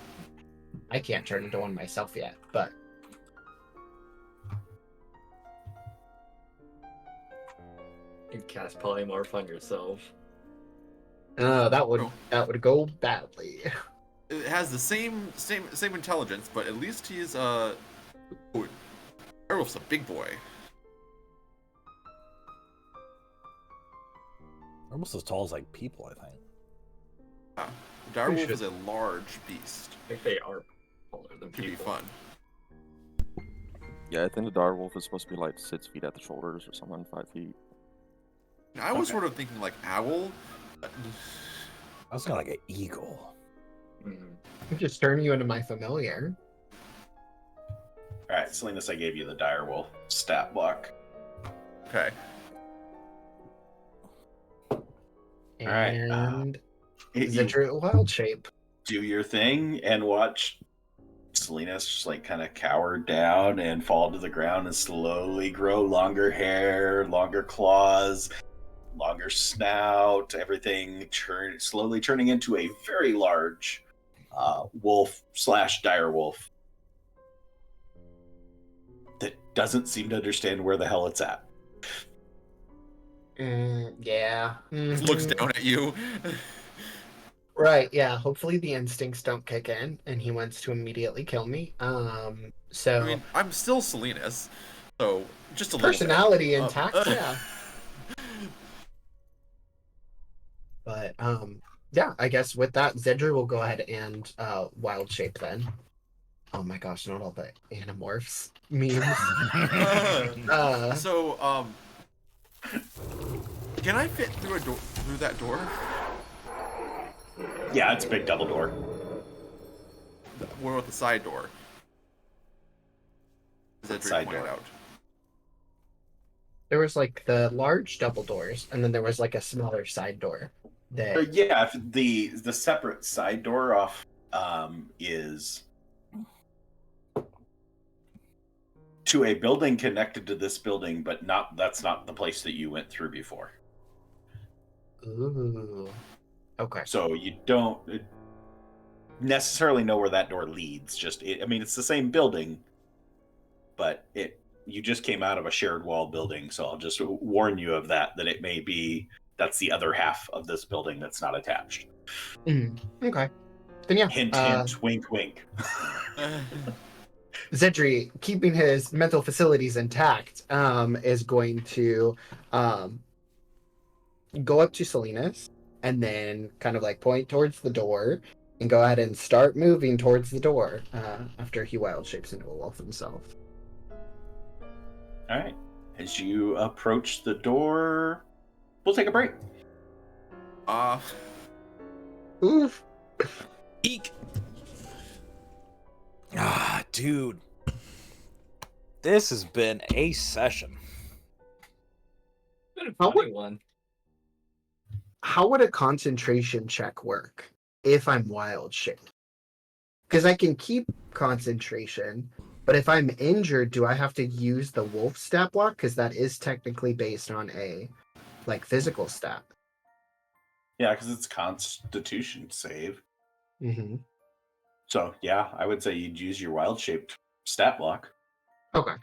I can't turn into one myself yet, but You can cast polymorph on yourself. that would go badly. It has the same intelligence, but at least he's Werewolf's a big boy. Almost as tall as like people, I think. Direwolf is a large beast. I think they are taller than Could be people. fun. Yeah, I think the direwolf is supposed to be like 6 feet at the shoulders or something, 5 feet. I was sort of thinking like owl. I was kind of like an eagle. I'm just turning you into my familiar. All right, Salinas, I gave you the direwolf stat block. Okay. right, And You Zedri wild shape. do your thing and watch Salinas just like kind of cower down and fall to the ground and slowly grow longer hair, longer claws, longer snout, everything slowly turning into a very large wolf / direwolf that doesn't seem to understand where the hell it's at. Yeah. It looks down at you. Right, yeah. Hopefully the instincts don't kick in and he wants to immediately kill me. So I mean, I'm still Salinas, so just a little personality bit. intact, yeah. But yeah, I guess with that, Zedri will go ahead and wild shape then. Oh my gosh, not all the animorphs memes. So, can I fit through through that door? Yeah, it's a big double door. What about the side door? Zedric Side pointed door. out. There was like the large double doors, and then there was like a smaller side door. That Yeah, if the separate side door off is to a building connected to this building, but that's not the place that you went through before. Ooh. Okay. So you don't necessarily know where that door leads. I mean, it's the same building, but you just came out of a shared wall building, so I'll just warn you of that it may be that's the other half of this building that's not attached. Okay. Then yeah. Hint, hint, wink, wink. Zedri, keeping his mental facilities intact, is going to go up to Salinas and then kind of like point towards the door and go ahead and start moving towards the door after he wild shapes into a wolf himself. All right. As you approach the door, we'll take a break. Oof. Eek. Ah, dude. This has been a session. Been a How funny would- one. How would a concentration check work if I'm wild shaped? Because I can keep concentration, but if I'm injured, do I have to use the wolf stat block? Because that is technically based on a physical stat. Yeah, because it's Constitution save. Mm-hmm. So yeah, I would say you'd use your wild shaped stat block. Okay.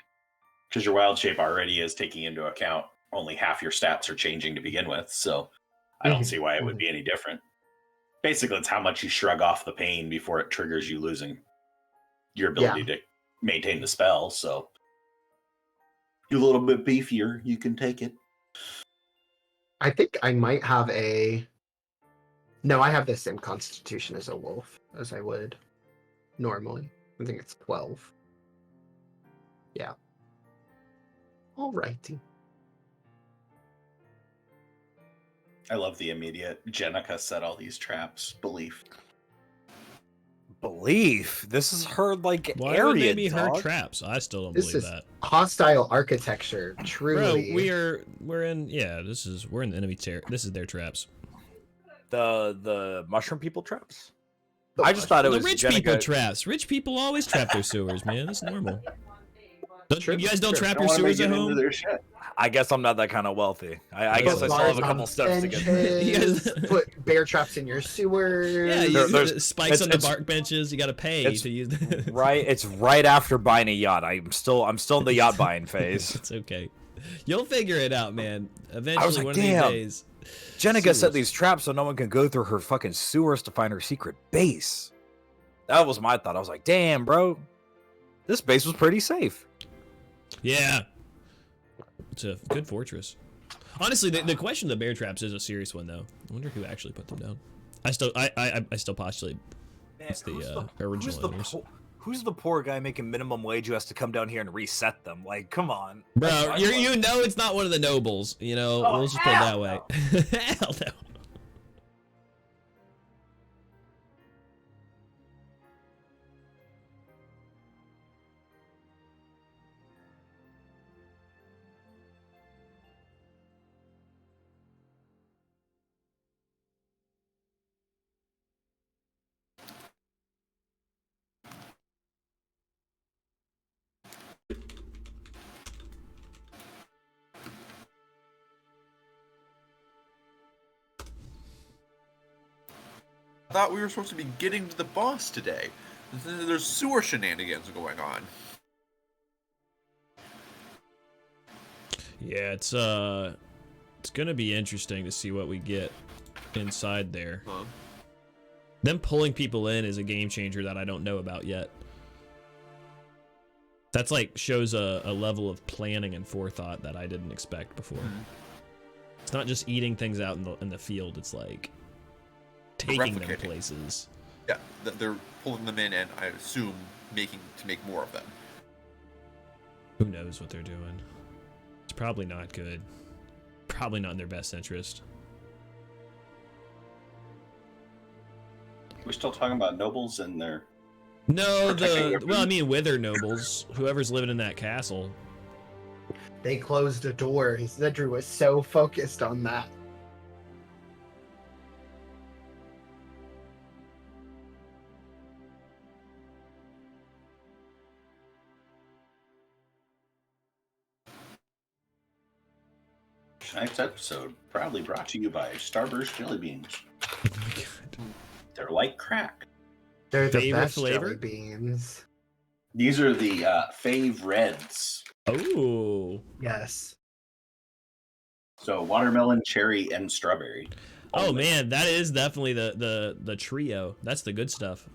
Because your wild shape already is taking into account only half your stats are changing to begin with, so I don't see why it would be any different. Basically, it's how much you shrug off the pain before it triggers you losing your ability to maintain the spell. So you're a little bit beefier, you can take it. I think I might have No, I have the same constitution as a wolf as I would normally. I think it's 12. Yeah. Alrighty. I love the immediate Jenica set all these traps belief. Belief? This is her, Why area, would they be her dog. traps? I still don't This believe is that. hostile architecture, Bro, truly. we're in we're in the enemy territory. This is their traps. The mushroom people traps? I just thought it The was rich Jenica- people traps. Rich people always trap their sewers, man. That's normal. True, You guys don't true. trap Don't your wanna make sewers at it into home? their shit. I guess I'm not that kind of wealthy. I Put guess I still have a bars couple on steps to get. benches, You guys- put bear traps in your sewers. Yeah, There's- spikes on the it's- bark benches. You got to pay it's to use. Right, it's right after buying a yacht. I'm still in the yacht buying phase. It's okay. You'll figure it out, man. Eventually, I was like, one damn. of these days. Jenica Sewers. set these traps so no one can go through her fucking sewers to find her secret base. That was my thought. I was like, damn, bro. This base was pretty safe. Yeah, it's a good fortress. Honestly, the question of the bear traps is a serious one, though. I wonder who actually put them down. I still postulate it's the original owners. Who's the poor guy making minimum wage who has to come down here and reset them? Like, come on. Bro, you know it's not one of the nobles. You know, Oh, we'll just put it that hell way. Hell no. I thought we were supposed to be getting to the boss today. There's sewer shenanigans going on. Yeah, it's gonna be interesting to see what we get inside there. Huh? Them pulling people in is a game changer that I don't know about yet. That's shows a level of planning and forethought that I didn't expect before. It's not just eating things out in the field. It's taking them Replicating. places. Yeah, they're pulling them in, and I assume to make more of them. Who knows what they're doing? It's probably not good. Probably not in their best interest. We're still talking about nobles and their No, protecting their well, I food. mean, wither nobles, whoever's living in that castle. They closed a door. Zedri was so focused on that. Tonight's episode proudly brought to you by Starburst Jelly Beans. Oh my god. They're like crack. They're the Favorite best flavor? jelly beans. These are the Fave Reds. Oh. Yes. So watermelon, cherry, and strawberry. Oh Only. man, that is definitely the trio. That's the good stuff.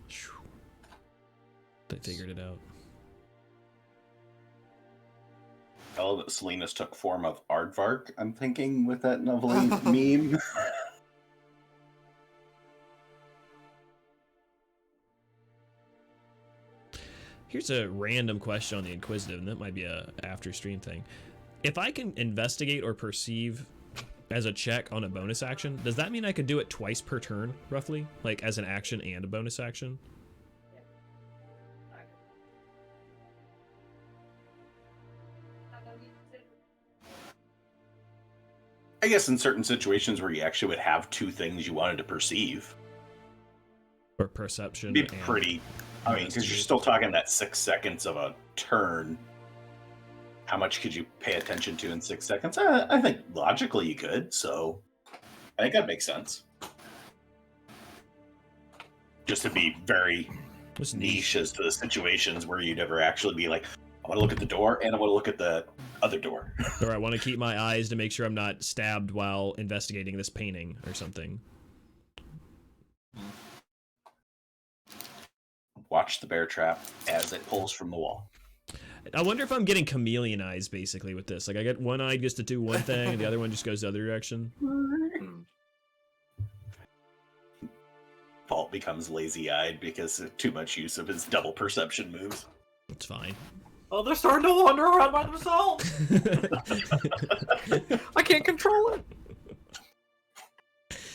Phew. They figured it out. I love that Salinas took form of Aardvark, I'm thinking, with that lovely meme. Here's a random question on the Inquisitive, and that might be a after stream thing. If I can investigate or perceive as a check on a bonus action, does that mean I could do it twice per turn, roughly? Like as an action and a bonus action? I guess in certain situations where you actually would have two things you wanted to perceive, Or perception? it'd be and- pretty. I mean, because you're still talking that 6 seconds of a turn. How much could you pay attention to in 6 seconds? I think logically you could, so I think that makes sense. Just to be very What's niche as to the situations where you'd ever actually be like, I want to look at the door and I want to look at the other door. Or I want to keep my eyes to make sure I'm not stabbed while investigating this painting or something. Watch the bear trap as it pulls from the wall. I wonder if I'm getting chameleon eyes basically with this. Like I get one eye gets to do one thing and the other one just goes the other direction. Vault becomes lazy-eyed because of too much use of his double perception moves. It's fine. Oh, they're starting to wander around by themselves. I can't control it.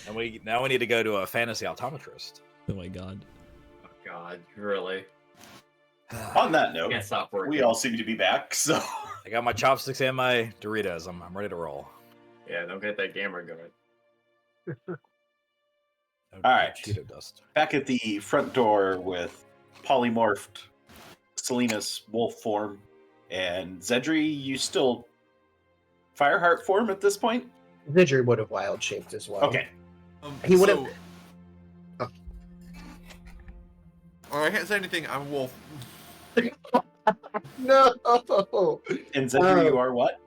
And now we need to go to a fantasy optometrist. Oh my god. Oh god, really? On that note, Can't stop working. we all seem to be back, so... I got my chopsticks and my Doritos. I'm ready to roll. Yeah, don't get that gamer going. All right. Cheeto dust. Back at the front door with polymorphed Salinas wolf form and Zedri, you still Fireheart form at this point? Vidger would have wild shaped as well. Okay. He would've- So... Oh, I can't say anything. I'm a wolf. No. And Zedri, you Oh. are what?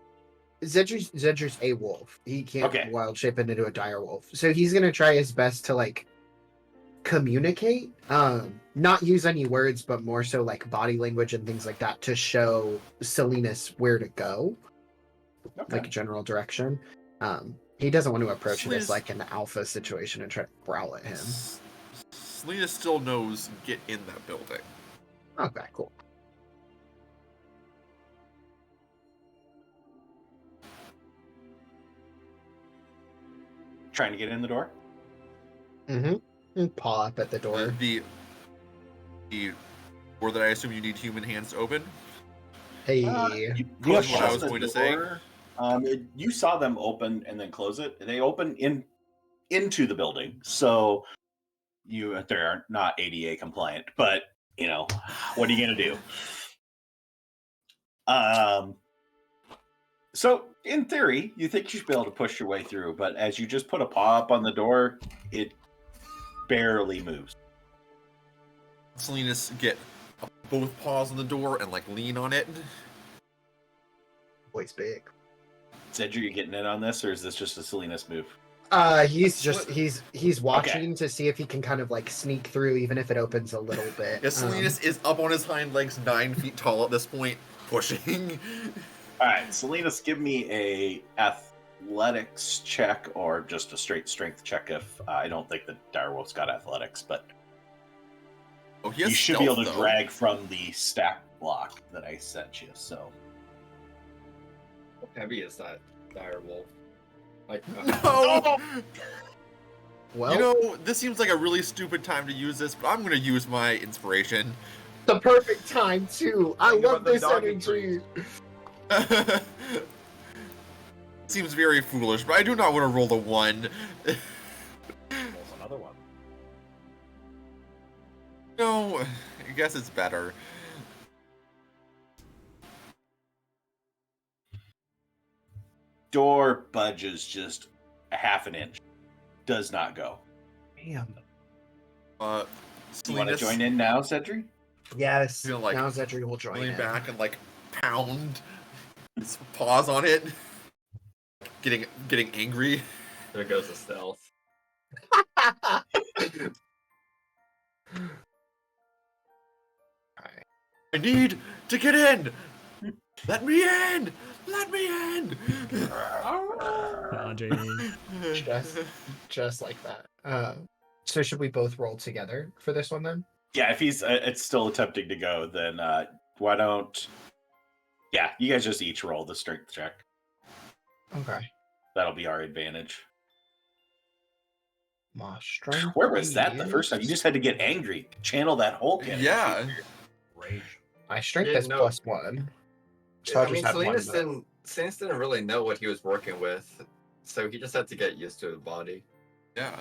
Zedger's a wolf. He can't Okay. wild shape into a dire wolf. So he's gonna try his best to like communicate. Not use any words, but more so like body language and things like that to show Salinas where to go. Okay. Like a general direction. He doesn't want to approach it as Salinas- like an alpha situation and try to growl at him. Selena still knows get in that building. Okay, cool. Trying to get in the door? Mm-hmm. Paw up at the door. The door that I assume you need human hands to open. Hey. You That's push what I on was the going to say. door. You saw them open and then close it. They open into the building, so they're not ADA compliant. But you know, what are you gonna do? So in theory, you think you should be able to push your way through, but as you just put a paw up on the door, it barely moves. Salinas get both paws on the door and like lean on it. Boy's big. Cedric, you getting in on this, or is this just a Salinas move? He's watching to see if he can kind of like sneak through, even if it opens a little bit. Yeah, Salinas is up on his hind legs, 9 feet tall at this point, pushing. All right, Salinas, give me a athletics check or just a straight strength check. If I don't think the direwolf's got athletics, but Oh, he you has should be able to stealth, though. drag from the stack block that I sent you. So How heavy is that dire wolf? Like, No! Well, You know, this seems like a really stupid time to use this, but I'm going to use my inspiration. the perfect time too. I Think love about the this dog energy. Seems very foolish, but I do not want to roll the 1. There's another one. No, I guess it's better. door budges just a half an inch. Does not go. Damn. You want to Salinas join in now, Cedric? Yes. Feel like now Zedri will join lean in. back and like pound his paws on it, getting angry. There goes the stealth. I need to get in. Let me in. Let me in. Andre. just like that. So should we both roll together for this one then? Yeah, if he's it's still attempting to go, then why don't... Yeah, you guys just each roll the strength check. Okay. That'll be our advantage. My strength. Where was that the first time? You is- just had to get angry. Channel that Hulk energy. Yeah. Rage. My strength Yeah, is no. +1. So I mean, have one Salinas didn't really know what he was working with, so he just had to get used to his body. Yeah.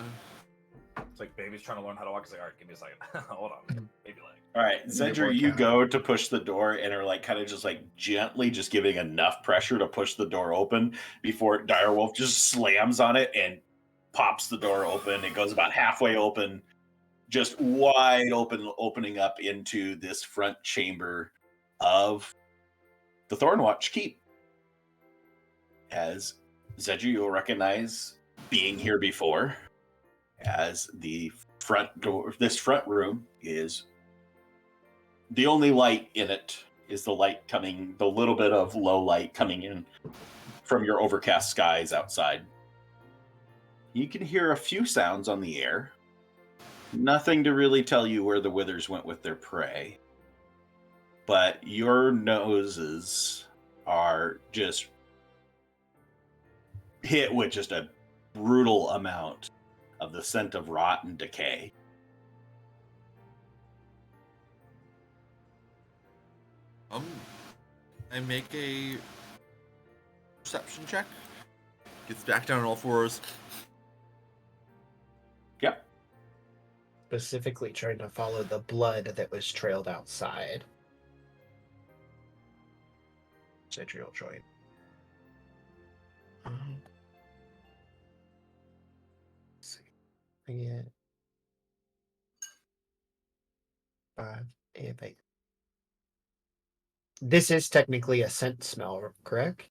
It's like baby's trying to learn how to walk. It's like, all right, give me a second. Hold on, baby leg. All right, Zedra, you go to push the door and are like kind of just like gently just giving enough pressure to push the door open before Direwolf just slams on it and pops the door open. It goes about halfway open, just wide open, opening up into this front chamber of the Thornwatch Keep. As Zedra, you'll recognize being here before, as the front door, this front room is the only light in it is the light coming, the little bit of low light coming in from your overcast skies outside. You can hear a few sounds on the air. Nothing to really tell you where the withers went with their prey. But your noses are just hit with just a brutal amount of the scent of rot and decay. I make a perception check. Gets back down on all fours. Yep. specifically trying to follow the blood that was trailed outside. Central joint. Let's see. I get 5, 8. This is technically a scent smell, correct?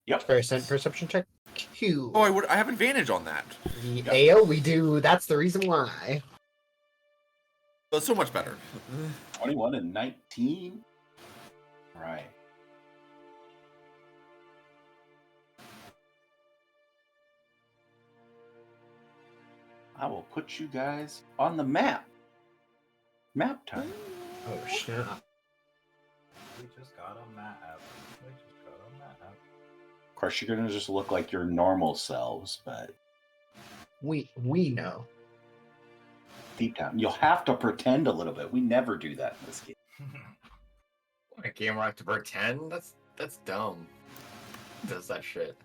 Yep. For a scent perception check. Q. Oh, I have advantage on that. The ale we do. That's the reason why. But so much better. 21 and 19. Right. I will put you guys on the map. Map time. Oh shit. We just got a map. We just got a map. Of course, you're going to just look like your normal selves, but We know. deep down, you'll have to pretend a little bit. We never do that in this game. A game where I have to pretend? That's dumb. Who does that shit?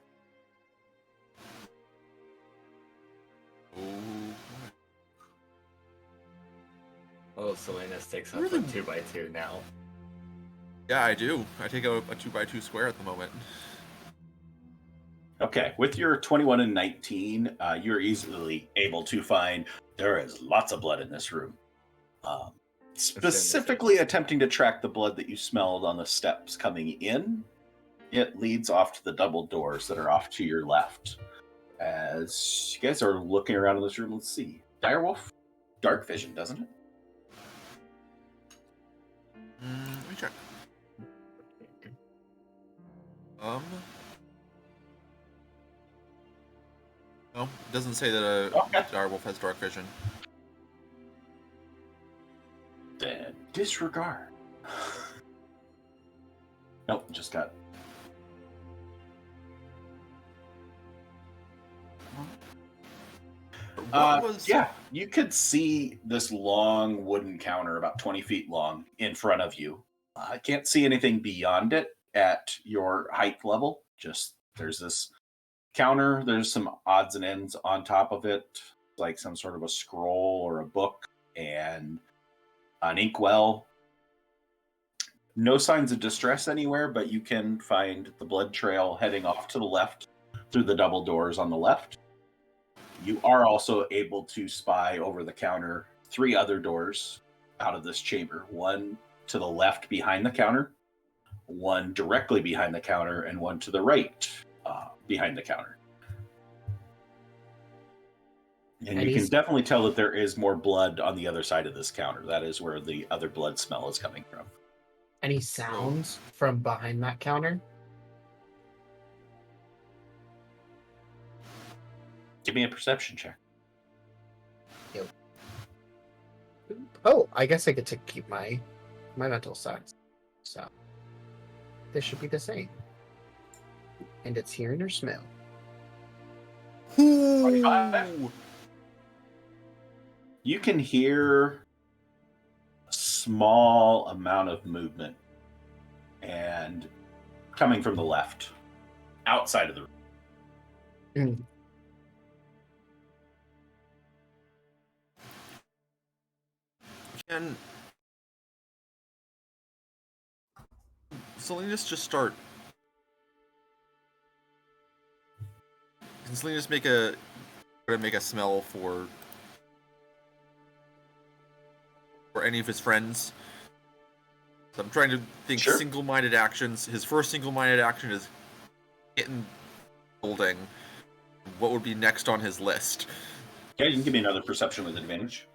Oh, Salinas takes up a 2x2 now. Yeah, I do. I take a 2x2 square at the moment. Okay, with your 21 and 19, you're easily able to find there is lots of blood in this room. Specifically attempting to track the blood that you smelled on the steps coming in, it leads off to the double doors that are off to your left. As you guys are looking around in this room, let's see. Direwolf, dark vision, doesn't it? Let me check. No, it doesn't say that Okay. Direwolf has dark vision. Then disregard. Nope, just got. What was... Yeah, you could see this long wooden counter, about 20 feet long, in front of you. I can't see anything beyond it at your height level. Just there's this counter. There's some odds and ends on top of it, like some sort of a scroll or a book and an inkwell. No signs of distress anywhere, but you can find the blood trail heading off to the left through the double doors on the left. You are also able to spy over the counter 3 other doors out of this chamber. One to the left behind the counter, one directly behind the counter, and one to the right behind the counter. And you can definitely tell that there is more blood on the other side of this counter. That is where the other blood smell is coming from. Any sounds from behind that counter? Give me a perception check. Yep. Oh, I guess I get to keep my mental size. So this should be the same. And it's hearing or smell. 25. You can hear a small amount of movement and coming from the left, outside of the room. Can Salinas just start? Can Salinas make a smell for any of his friends? So I'm trying to think single-minded actions. His first single-minded action is hitting building. What would be next on his list? Yeah, you can give me another perception with advantage.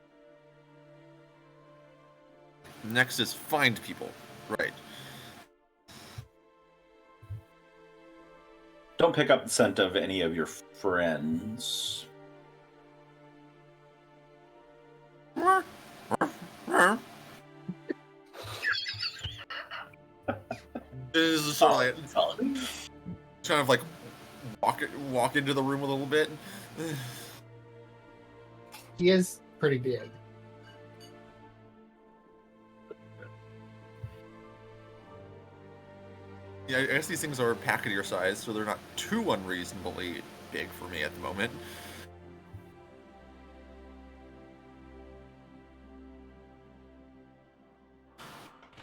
Next is find people. Right. Don't pick up the scent of any of your friends. This is sort of like, kind of like walk into the room a little bit. He is pretty big. Yeah, I guess these things are packet-ear size, so they're not too unreasonably big for me at the moment.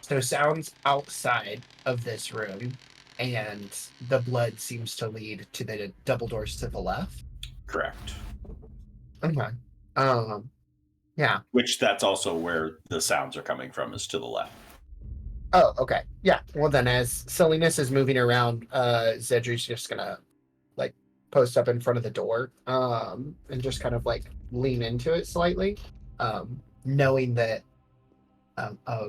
So sounds outside of this room, and the blood seems to lead to the double doors to the left. Correct. Okay. Yeah. Which that's also where the sounds are coming from, is to the left. Oh, okay. Yeah. Well, then as Salinas is moving around, Zedri's just gonna like post up in front of the door, and just kind of like lean into it slightly, knowing that a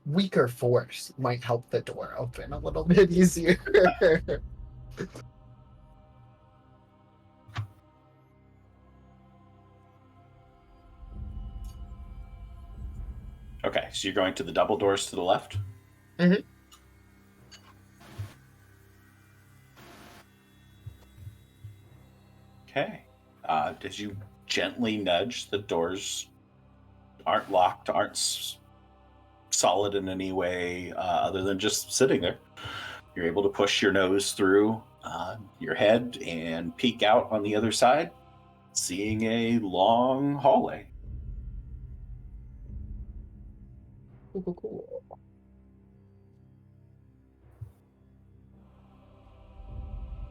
weaker force might help the door open a little bit easier. Okay, so you're going to the double doors to the left? Mm-hmm. Okay. As you gently nudge, the doors aren't locked, aren't solid in any way other than just sitting there. You're able to push your nose through your head and peek out on the other side, seeing a long hallway. Cool.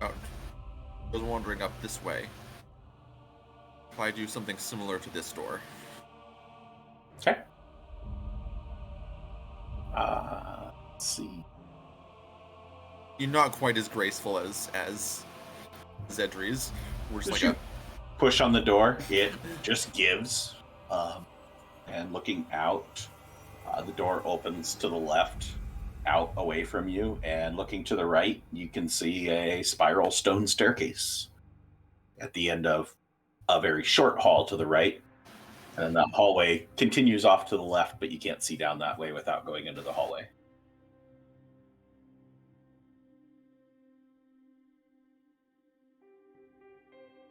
I was wandering up this way. If I do something similar to this door. Okay. Let's see. You're not quite as graceful as Zedri's. We're just As like you push on the door, it just gives. And looking out, the door opens to the left, out away from you, and looking to the right, you can see a spiral stone staircase at the end of a very short hall to the right. And that hallway continues off to the left, but you can't see down that way without going into the hallway.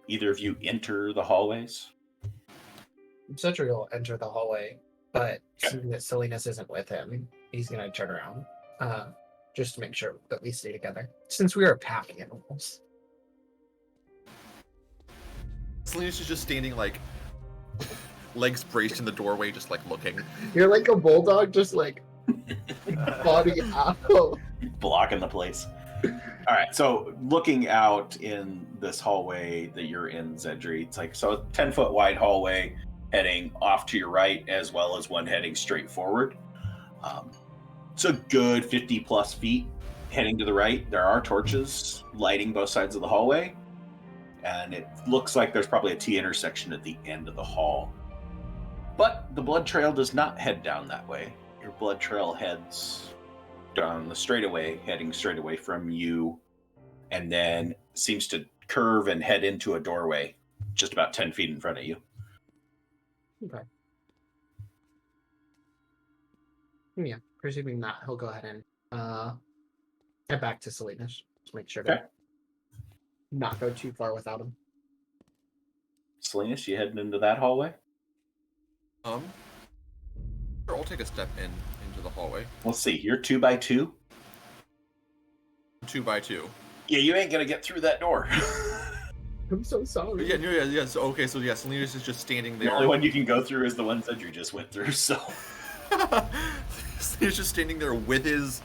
Either of you enter the hallways? Cedric will enter the hallway, but seeing that Salinas isn't with him, he's gonna turn around, just to make sure that we stay together, since we are pack animals. Salinas is just standing like legs braced in the doorway, just like looking. You're like a bulldog, just like body out. Blocking the place. All right, so looking out in this hallway that you're in, Zedri, it's like so a 10-foot wide hallway heading off to your right, as well as one heading straight forward. It's a good 50 plus feet heading to the right. There are torches lighting both sides of the hallway, and it looks like there's probably a T intersection at the end of the hall. But the blood trail does not head down that way. Your blood trail heads down the straightaway, heading straight away from you, and then seems to curve and head into a doorway just about 10 feet in front of you. Okay. Yeah, presuming that, he'll go ahead and head back to Salinas. Just make sure to Okay. not go too far without him. Salinas, you heading into that hallway? Sure, I'll take a step into the hallway. Let's see, you're 2x2. 2x2. Yeah, you ain't gonna get through that door. I'm so sorry. Yeah. So, okay, so yeah, Salinas is just standing The there. only one you can go through is the ones that you just went through, so. He's just standing there with his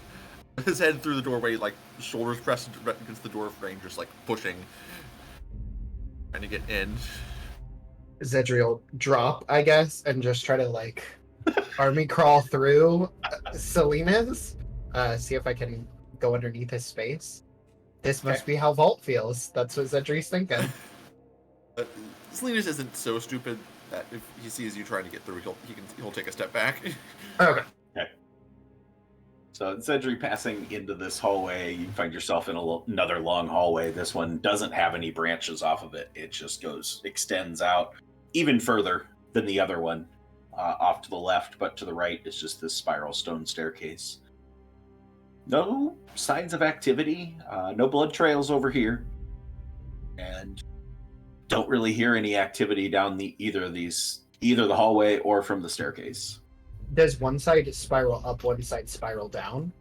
head through the doorway, like shoulders pressed against the door frame, just like pushing, trying to get in. Zedri will drop, I guess, and just try to like army crawl through Salinas. See if I can go underneath his space. This must be how Vault feels. That's what Zedri's thinking. Salinas isn't so stupid that if he sees you trying to get through, he'll take a step back. Okay. So Zedri passing into this hallway, you find yourself in another long hallway. This one doesn't have any branches off of it. It just extends out even further than the other one off to the left, but to the right is just this spiral stone staircase. No signs of activity, no blood trails over here, and don't really hear any activity down either the hallway or from the staircase. Does one side spiral up, one side spiral down?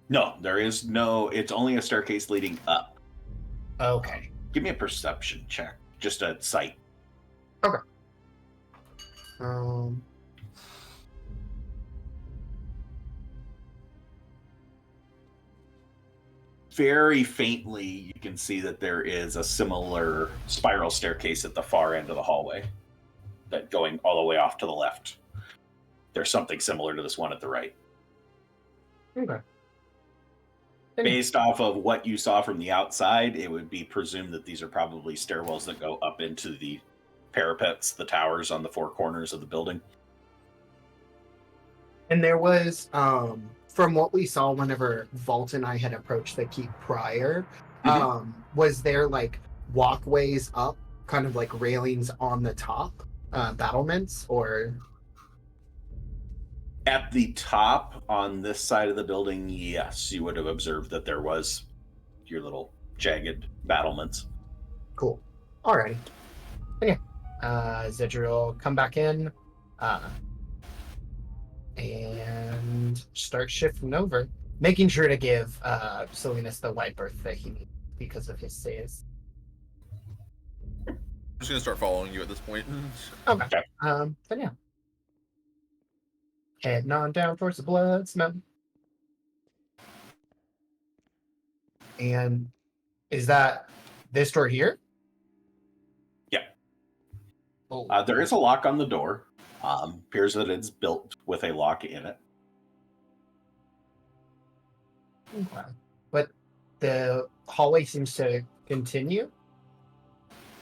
No, there is no. It's only a staircase leading up. Okay. Give me a perception check, just a sight. Very faintly, you can see that there is a similar spiral staircase at the far end of the hallway, that going all the way off to the left. There's something similar to this one at the right. Okay. Based off of what you saw from the outside, it would be presumed that these are probably stairwells that go up into the parapets, the towers on the four corners of the building. And there was, from what we saw whenever Vault and I had approached the keep prior, was there like walkways up, kind of like railings on the top, battlements, or? At the top on this side of the building, yes, you would have observed that there was your little jagged battlements. Cool. Alrighty. And yeah, Zedri will come back in and start shifting over, making sure to give Salinas the wide berth that he needs because of his saves. I'm just gonna start following you at this point. Okay. Then yeah. Heading on down towards the blood smell. And is that this door here? Yeah. Oh. There is a lock on the door. Appears that it's built with a lock in it. Okay. But the hallway seems to continue?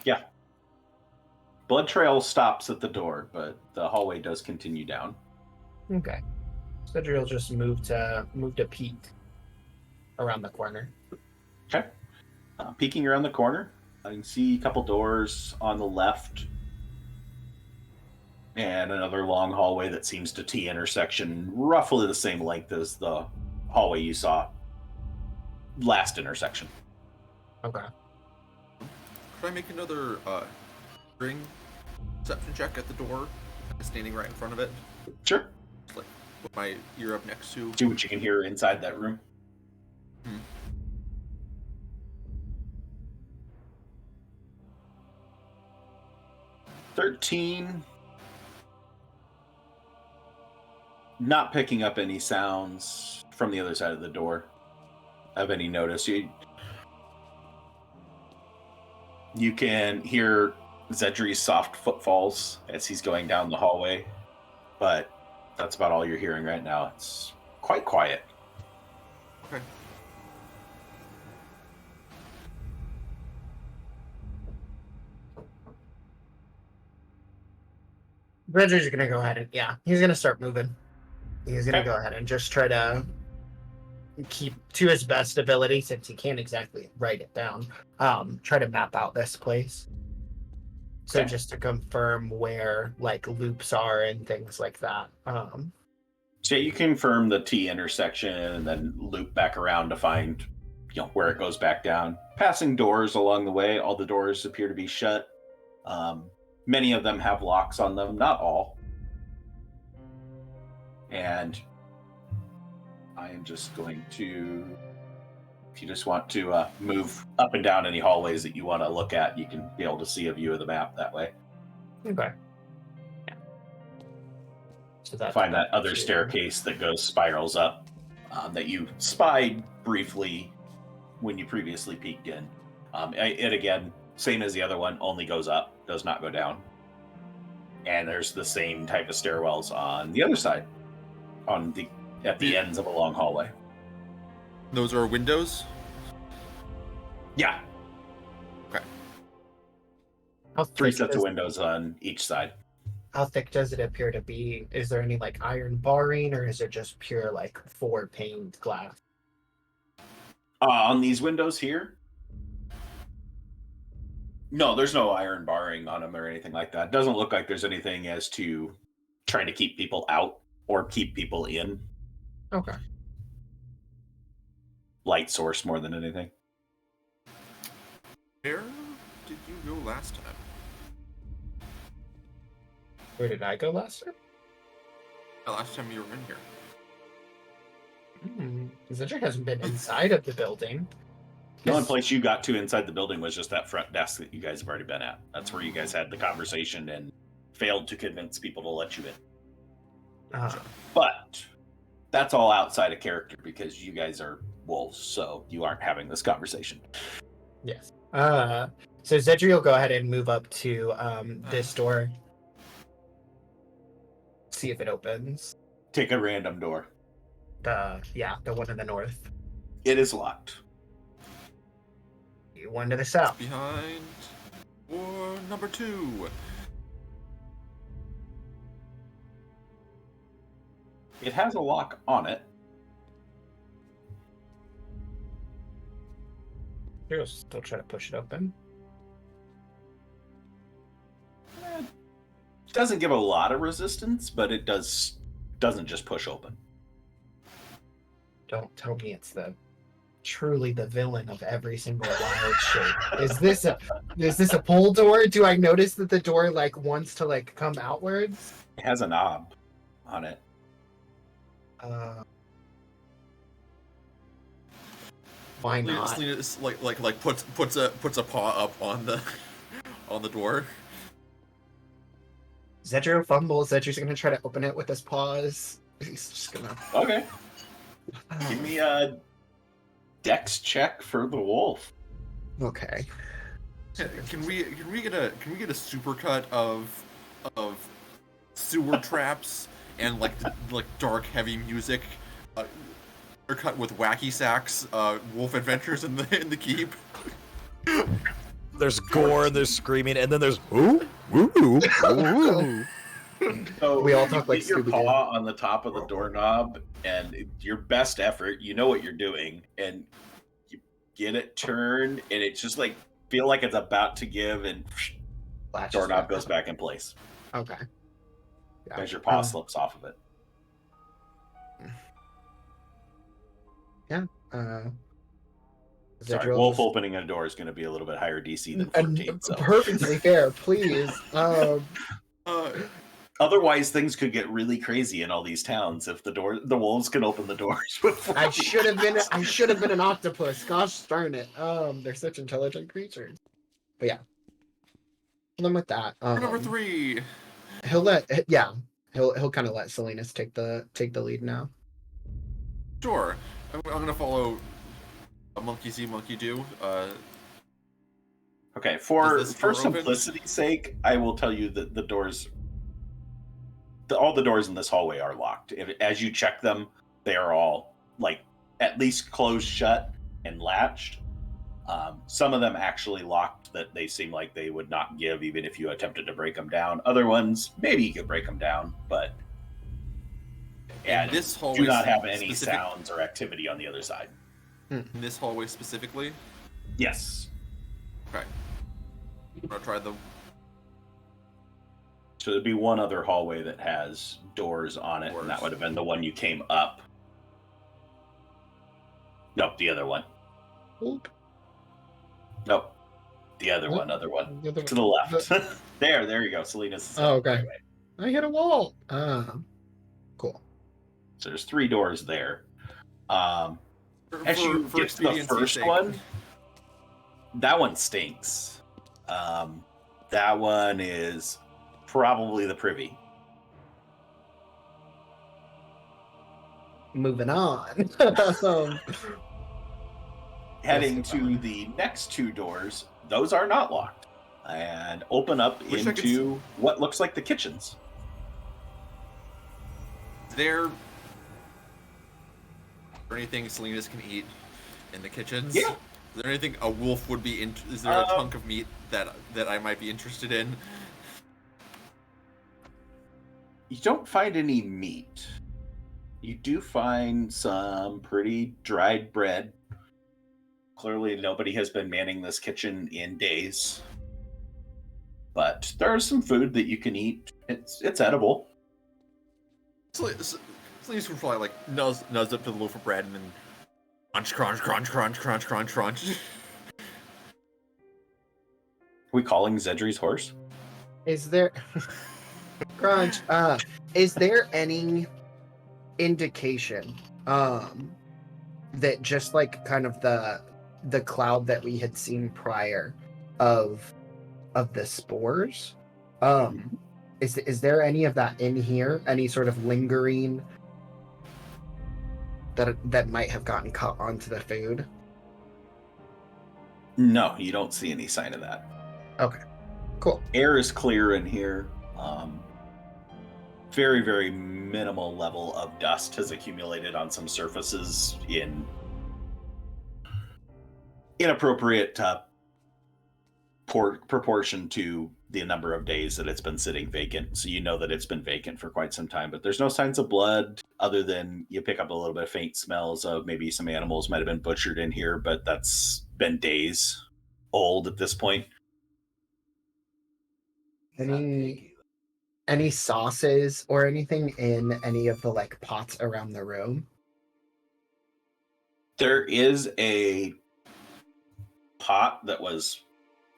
Yeah. Blood trail stops at the door, but the hallway does continue down. Okay. Zedri will just move to peek around the corner. Okay. Peeking around the corner, I can see a couple doors on the left and another long hallway that seems to T intersection, roughly the same length as the hallway you saw last intersection. Okay. Could I make another ring perception check at the door, standing right in front of it? Sure. Just, like, put my ear up next to. See what you can hear inside that room. 13. Not picking up any sounds from the other side of the door. of any notice. You can hear Zedri's soft footfalls as he's going down the hallway, but that's about all you're hearing right now. It's quite quiet. Okay. Bridger's gonna go ahead and he's gonna start moving. He's gonna Okay. go ahead and just try to keep to his best ability, since he can't exactly write it down. Try to map out this place. So Okay. just to confirm where like loops are and things like that. So you confirm the T intersection and then loop back around to find, where it goes back down. Passing doors along the way. All the doors appear to be shut. Many of them have locks on them, not all. And I am just going to, if you just want to move up and down any hallways that you want to look at, you can be able to see a view of the map that way. Okay. Yeah. So that's Find that other staircase that spirals up that you spied briefly when you previously peeked in. It again, same as the other one, only goes up, does not go down. And there's the same type of stairwells on the other side, at the ends of a long hallway. Those are windows? Yeah, Okay. How 3 thick sets of does- windows on each side. How thick does it appear to be? Is there any like iron barring, or is it just pure like 4-paned glass? On these windows here, no, there's no iron barring on them or anything like that. It doesn't look like there's anything as to trying to keep people out or keep people in. Okay. Light source more than anything. Where did you go last time? Where did I go last time? The last time you were in here. Zedric hasn't been inside of the building. The only place you got to inside the building was just that front desk that you guys have already been at. That's where you guys had the conversation and failed to convince people to let you in. But that's all outside of character because you guys are wolves, so you aren't having this conversation. Yes. So Zedri will go ahead and move up to this door. See if it opens. Take a random door. The one in the north. It is locked. One to the south. Behind. Or number 2. It has a lock on it. He'll still try to push it open. It doesn't give a lot of resistance, but it doesn't just push open. Don't tell me it's truly the villain of every single wild shape. Is this a pull door? Do I notice that the door like wants to like come outwards? It has a knob on it. Why not? Selena is like puts a paw up on the door. Zedrio fumbles. Zedrio's gonna try to open it with his paws. He's just gonna. Okay. Give me a dex check for the wolf. Okay. Can we get a supercut of sewer traps and like dark heavy music, or cut with wacky sax, wolf adventures in the keep? There's gore and there's screaming, and then there's ooh, woo, woo. So We all you talk like get your Scooby-Doo. paw on the top of the doorknob, and your best effort, you know what you're doing, and you get it turned, and it's just like feel like it's about to give, and Latches doorknob back goes up. back in place Okay. Yeah. as your paw slips off of it. Sorry, Zedrio wolf just- opening a door is going to be a little bit higher DC than And 14. So. perfectly fair, please. Otherwise, things could get really crazy in all these towns if the wolves can open the doors with 14. I should have been an octopus. Gosh darn it. They're such intelligent creatures. But yeah. And then with that, Number 3. he'll kind of let Salinas take the lead now. Sure. I'm gonna follow A monkey see, monkey do. Okay, Does for this door open? simplicity's sake, I will tell you that the doors, all the doors in this hallway are locked. As you check them, they are all like at least closed shut and latched. Some of them actually locked that they seem like they would not give even if you attempted to break them down. Other ones, maybe you could break them down, but And this hallway do not have any specific- sounds or activity on the other side. In this hallway specifically? Yes. Okay. I'm gonna try the. So there'd be one other hallway that has doors on it, and that would have been the one you came up. Nope, the other one. Oop. Nope. The other What? one, other one. The other To the left. there you go. Selena's. Oh, okay. I hit a wall. Cool. So there's 3 doors there. As you For get to the expediency's first sake. one, that one stinks. That one is probably the privy. Moving on. Heading to the next 2 doors, those are not locked, and open up Wish I could into what looks like the kitchens. There. Or anything Selena's can eat in the kitchens? Yeah. Is there anything a wolf would be in? Is there a chunk of meat that I might be interested in? You don't find any meat. You do find some pretty dried bread. Clearly, nobody has been manning this kitchen in days. But there's some food that you can eat. It's edible. Selena's would probably like nuzz up to the loaf of bread and then crunch, crunch, crunch, crunch, crunch, crunch. Are we calling Zedri's horse? Is there Crunch, is there any indication that just like kind of the cloud that we had seen prior of the spores, is there any of that in here? Any sort of lingering that might have gotten caught onto the food? No, you don't see any sign of that. Okay, cool. Air is clear in here. Very, very minimal level of dust has accumulated on some surfaces in inappropriate proportion to the number of days that it's been sitting vacant. So you know that it's been vacant for quite some time, but there's no signs of blood other than you pick up a little bit of faint smells of maybe some animals might have been butchered in here, but that's been days old at this point. Any sauces or anything in any of the like pots around the room? There is a pot that was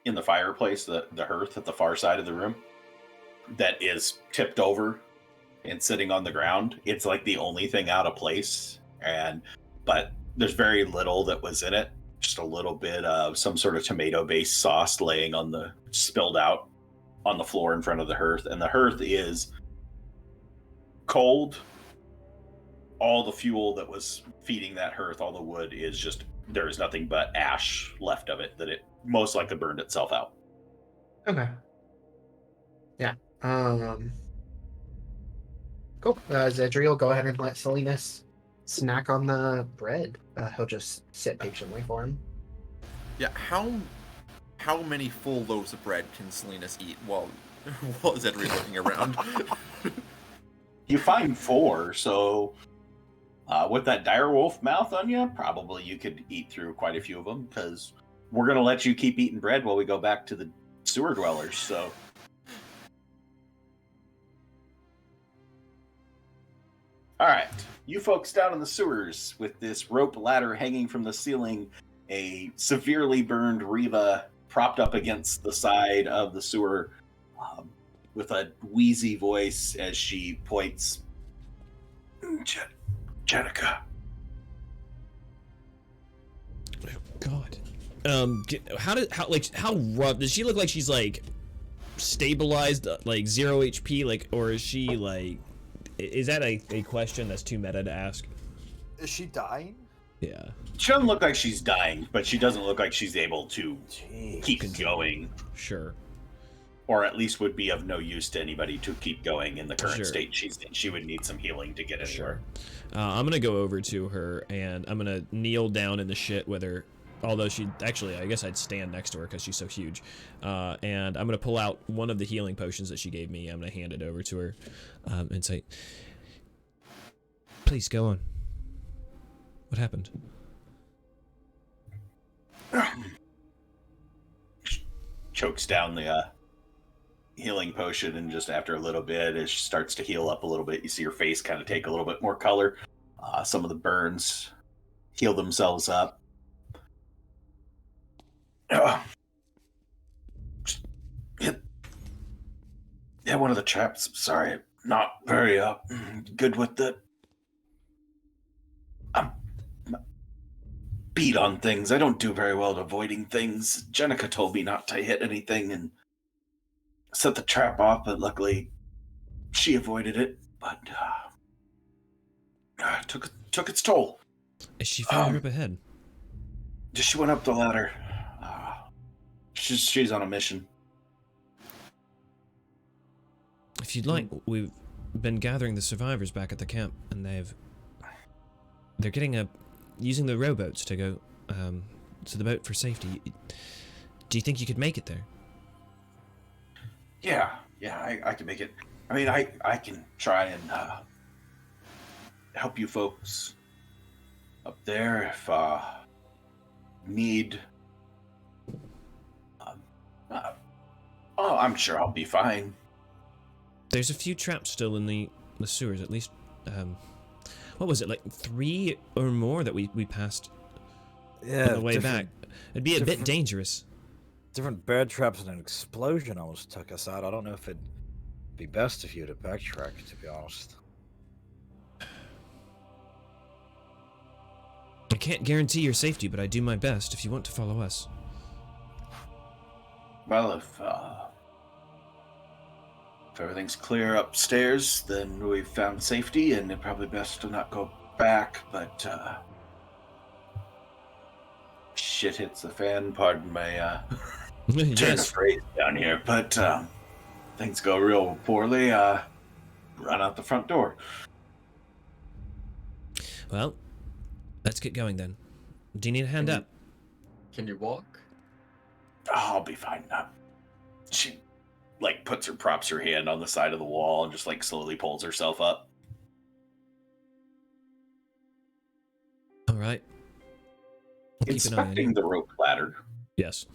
in the fireplace, the hearth at the far side of the room, that is tipped over and sitting on the ground. It's like the only thing out of place, but there's very little that was in it. Just a little bit of some sort of tomato-based sauce laying on spilled out on the floor in front of the hearth, and the hearth is cold. All the fuel that was feeding that hearth, all the wood, is just, there is nothing but ash left of it that it most likely burned itself out. Okay. Yeah. Cool. Zedriel, go ahead and let Salinas snack on the bread. He'll just sit patiently for him. Yeah, how many full loaves of bread can Selena's eat while Zedri looking around? You find 4, so with that direwolf mouth on you, probably you could eat through quite a few of them, because we're going to let you keep eating bread while we go back to the sewer dwellers, so... Alright, you folks down in the sewers with this rope ladder hanging from the ceiling, a severely burned Reva propped up against the side of the sewer with a wheezy voice as she points. Jenica. God. How rough does she look? Like she's like stabilized, like 0 HP, like, or is she like? Is that a question that's too meta to ask? Is she dying? Yeah. She doesn't look like she's dying, but she doesn't look like she's able to Jeez. keep going, Sure. or at least would be of no use to anybody to keep going in the current Sure. state she's in. She would need some healing to get anywhere. I'm gonna go over to her and I'm gonna kneel down in the shit with her. Although she actually, I guess I'd stand next to her because she's so huge. And I'm gonna pull out one of the healing potions that she gave me. I'm gonna hand it over to her and say, "Please go on. What happened?" Chokes down the healing potion, and just after a little bit, as she starts to heal up a little bit, you see her face kind of take a little bit more color. Some of the burns heal themselves up. Yeah, one of the traps. Sorry, not very good with the. I'm beat on things. I don't do very well at avoiding things. Jenica told me not to hit anything and set the trap off, but luckily she avoided it. But took its toll. Is she further up ahead? She went up the ladder. She's on a mission. If you'd like, we've been gathering the survivors back at the camp, and they're getting using the rowboats to go to the boat for safety. Do you think you could make it there? Yeah, I can make it. I mean, I can try and help you folks up there if need. I'm sure I'll be fine. There's a few traps still in the sewers, at least. What was it, like 3 or more that we passed on the way back? It'd be a bit dangerous. Different bear traps and an explosion almost took us out. I don't know if it'd be best if you had to backtrack, to be honest. I can't guarantee your safety, but I do my best if you want to follow us. Well, if everything's clear upstairs, then we've found safety, and it's probably best to not go back, but shit hits the fan, pardon my Yes. phrase down here, but things go real poorly, run out the front door. Well, let's get going then. Do you need a hand up? Can you walk? I'll be fine now. She props her hand on the side of the wall and just slowly pulls herself up. All right. I'll keep an eye on Inspecting you. the rope ladder, Yes.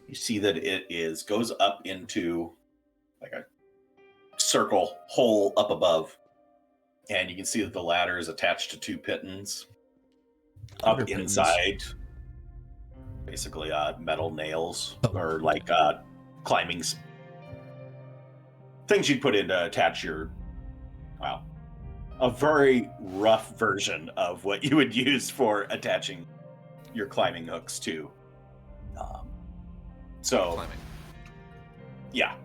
you see that it goes up into a circle hole up above, and you can see that the ladder is attached to 2 pittons. Up Pittons? inside, basically metal nails, Oh, or climbing things you'd put in to attach your, a very rough version of what you would use for attaching your climbing hooks to. Climbing. Yeah.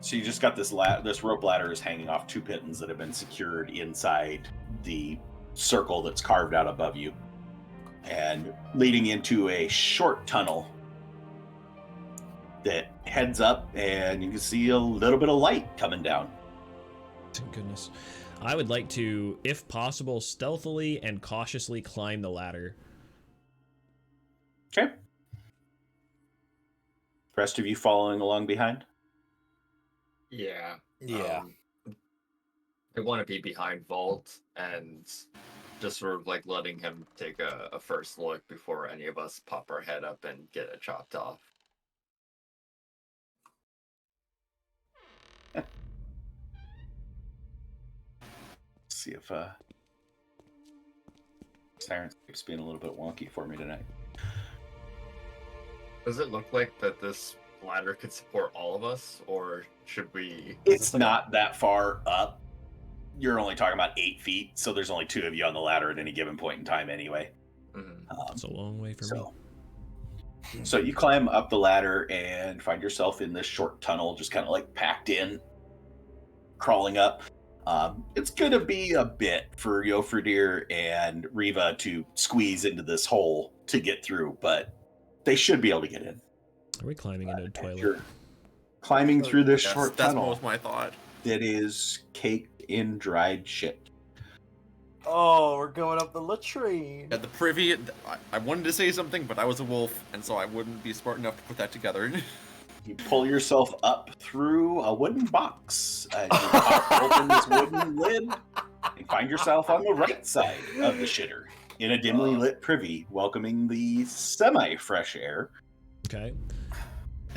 So you just got this rope ladder is hanging off 2 pittons that have been secured inside the circle that's carved out above you, and leading into a short tunnel that heads up, and you can see a little bit of light coming down. Thank goodness. I would like to, if possible, stealthily and cautiously climb the ladder. Okay. The rest of you following along behind? Yeah. Yeah. I want to be behind Vault and just sort of letting him take a first look before any of us pop our head up and get it chopped off. See if Siren keeps being a little bit wonky for me tonight. Does it look like that this ladder could support all of us, or should we... It's not that far up. You're only talking about 8 feet, so there's only 2 of you on the ladder at any given point in time anyway. It's a long way for me. So you climb up the ladder and find yourself in this short tunnel, just kind of packed in, crawling up. It's going to be a bit for Yofredir and Riva to squeeze into this hole to get through, but they should be able to get in. Are we climbing into a And toilet? you're climbing through this Yes, short that's tunnel most my thought. that is caked in dried shit. Oh, we're going up the latrine. Yeah, the privy. I wanted to say something, but I was a wolf, and so I wouldn't be smart enough to put that together. You pull yourself up through a wooden box, and you pop open this wooden lid, and find yourself on the right side of the shitter, in a dimly lit privy, welcoming the semi-fresh air. Okay.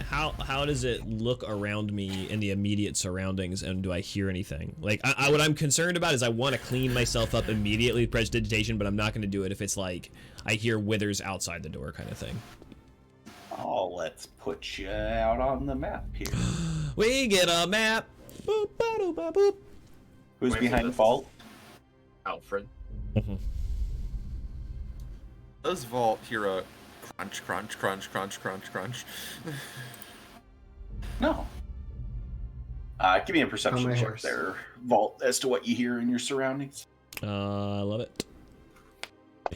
How does it look around me in the immediate surroundings, and do I hear anything? Like, what I'm concerned about is I want to clean myself up immediately with prestidigitation, but I'm not going to do it if it's like I hear withers outside the door kind of thing. Oh, let's put you out on the map here. We get a map. Boop, ba-doop, ba, boop. Who's Wait for behind this. Vault? Alfred. Does Vault hear a crunch, crunch, crunch, crunch, crunch, crunch? No. Give me a perception my check horse. there, Vault, as to what you hear in your surroundings. I love it.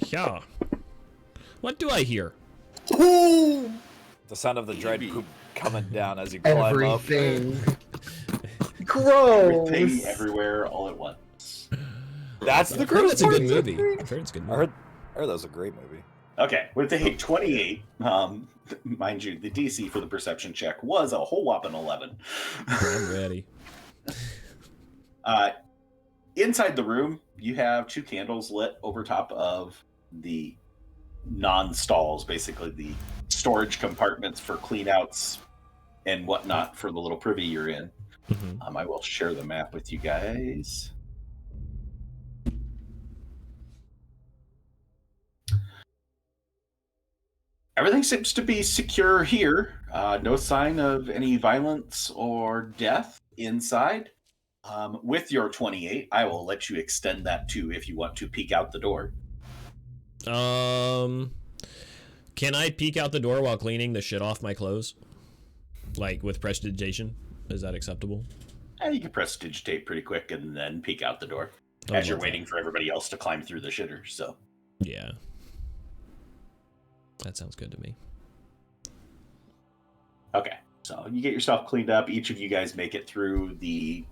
Yeah. What do I hear? The sound of the dried Baby. poop coming down as you climb up. Everything. Gross. Everything, everywhere, all at once. That's the I've heard gross it's a part. good movie. I've heard it's a good I movie. heard that was a great movie. Okay, with a 28, mind you, the DC for the perception check was a whole whopping 11. I'm ready. Inside the room, you have 2 candles lit over top of the non-stalls, basically the storage compartments for cleanouts and whatnot for the little privy you're in. Mhm. I will share the map with you guys. Everything seems to be secure here. No sign of any violence or death inside. With your 28, I will let you extend that too if you want to peek out the door. Can I peek out the door while cleaning the shit off my clothes? Like with prestidigitation? Is that acceptable? You can prestidigitate pretty quick and then peek out the door Oh, as you're love waiting for everybody else to climb through the shitter. So, that. Yeah. That sounds good to me. okay. So you get yourself cleaned up. Each of you guys make it through the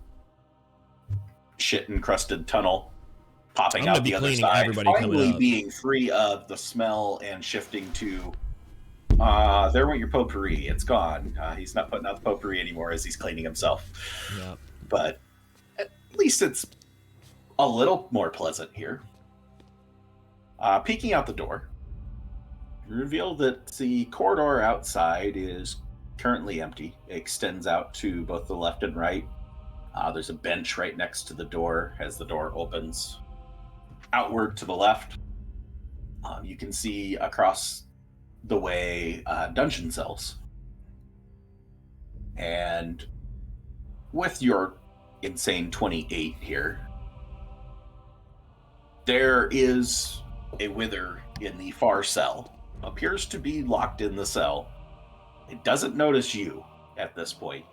shit-encrusted tunnel, popping I'm gonna out be the other cleaning side, everybody coming finally up. being free of the smell and shifting to there went your potpourri. It's gone. He's not putting out the potpourri anymore as he's cleaning himself. Yeah. But at least it's a little more pleasant here. Peeking out the door, you reveal that the corridor outside is currently empty. It extends out to both the left and right. There's a bench right next to the door as the door opens. Outward to the left, you can see across the way dungeon cells. And with your insane 28 here, there is a wither in the far cell. Appears to be locked in the cell. It doesn't notice you at this point.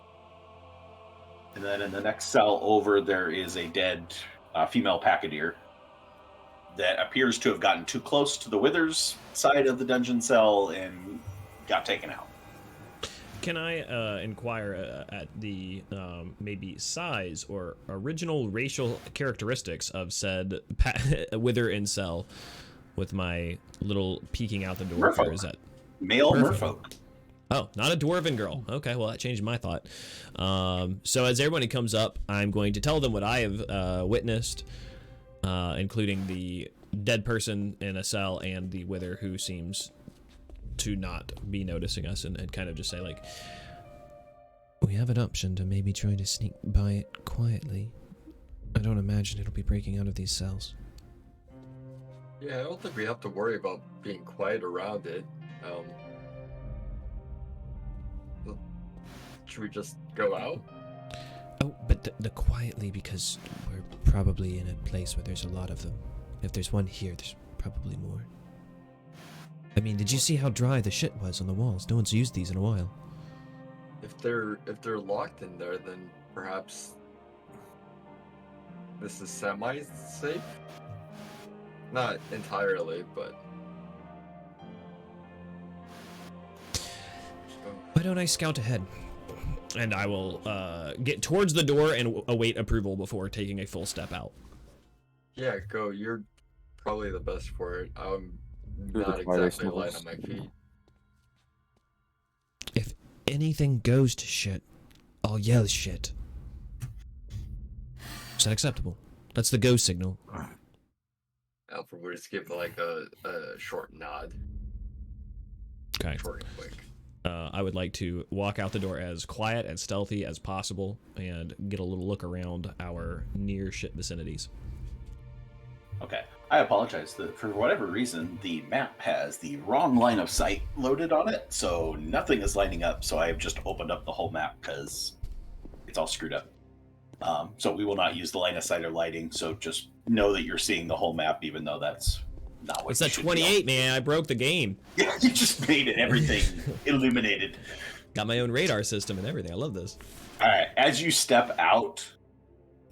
And then in the next cell over, there is a dead female pachydeer that appears to have gotten too close to the wither's side of the dungeon cell and got taken out. Can I inquire at the maybe size or original racial characteristics of said wither in cell with my little peeking out the door? Merfolk. Here, is that Male Merfolk. merfolk. Oh, not a dwarven girl. Okay, well, that changed my thought. So as everybody comes up, I'm going to tell them what I have witnessed, including the dead person in a cell and the wither who seems to not be noticing us, and kind of just say, like, we have an option to maybe try to sneak by it quietly. I don't imagine it'll be breaking out of these cells. Yeah, I don't think we have to worry about being quiet around it. Should we just go out? Oh, but the quietly, because we're probably in a place where there's a lot of them. If there's one here, there's probably more. I mean, did you see how dry the shit was on the walls? No one's used these in a while. If they're locked in there, then perhaps this is semi-safe. Not entirely, but... Why don't I scout ahead? And I will get towards the door and await approval before taking a full step out. Yeah, go. You're probably the best for it. I'm You're the not quietest exactly of light us. on my feet. If anything goes to shit, I'll yell shit. Is that acceptable? That's the go signal. Alfred would just give like a short nod. Okay. Short and quick. I would like to walk out the door as quiet and stealthy as possible and get a little look around our near ship vicinities. Okay. I apologize. For whatever reason, the map has the wrong line of sight loaded on it, so nothing is lining up. So I have just opened up the whole map because it's all screwed up. So we will not use the line of sight or lighting. So just know that you're seeing the whole map, even though that's not what It's you that should 28, man. I broke the game. be on. Yeah, you just made it everything illuminated. Got my own radar system and everything. I love this. All right. As you step out,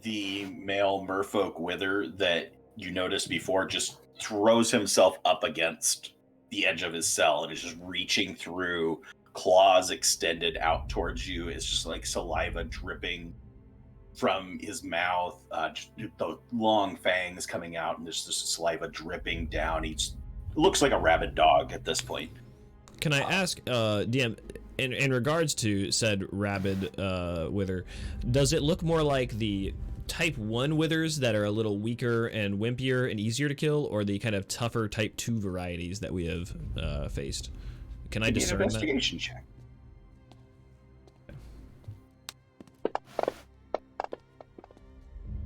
the male merfolk wither that you noticed before just throws himself up against the edge of his cell and is just reaching through, claws extended out towards you. It's just like saliva dripping from his mouth, just the long fangs coming out, and there's just saliva dripping down. He looks like a rabid dog at this point. Can I ask, DM, in regards to said rabid wither, does it look more like the type 1 withers that are a little weaker and wimpier and easier to kill, or the kind of tougher type 2 varieties that we have faced? Can I Give me an discern that? investigation check.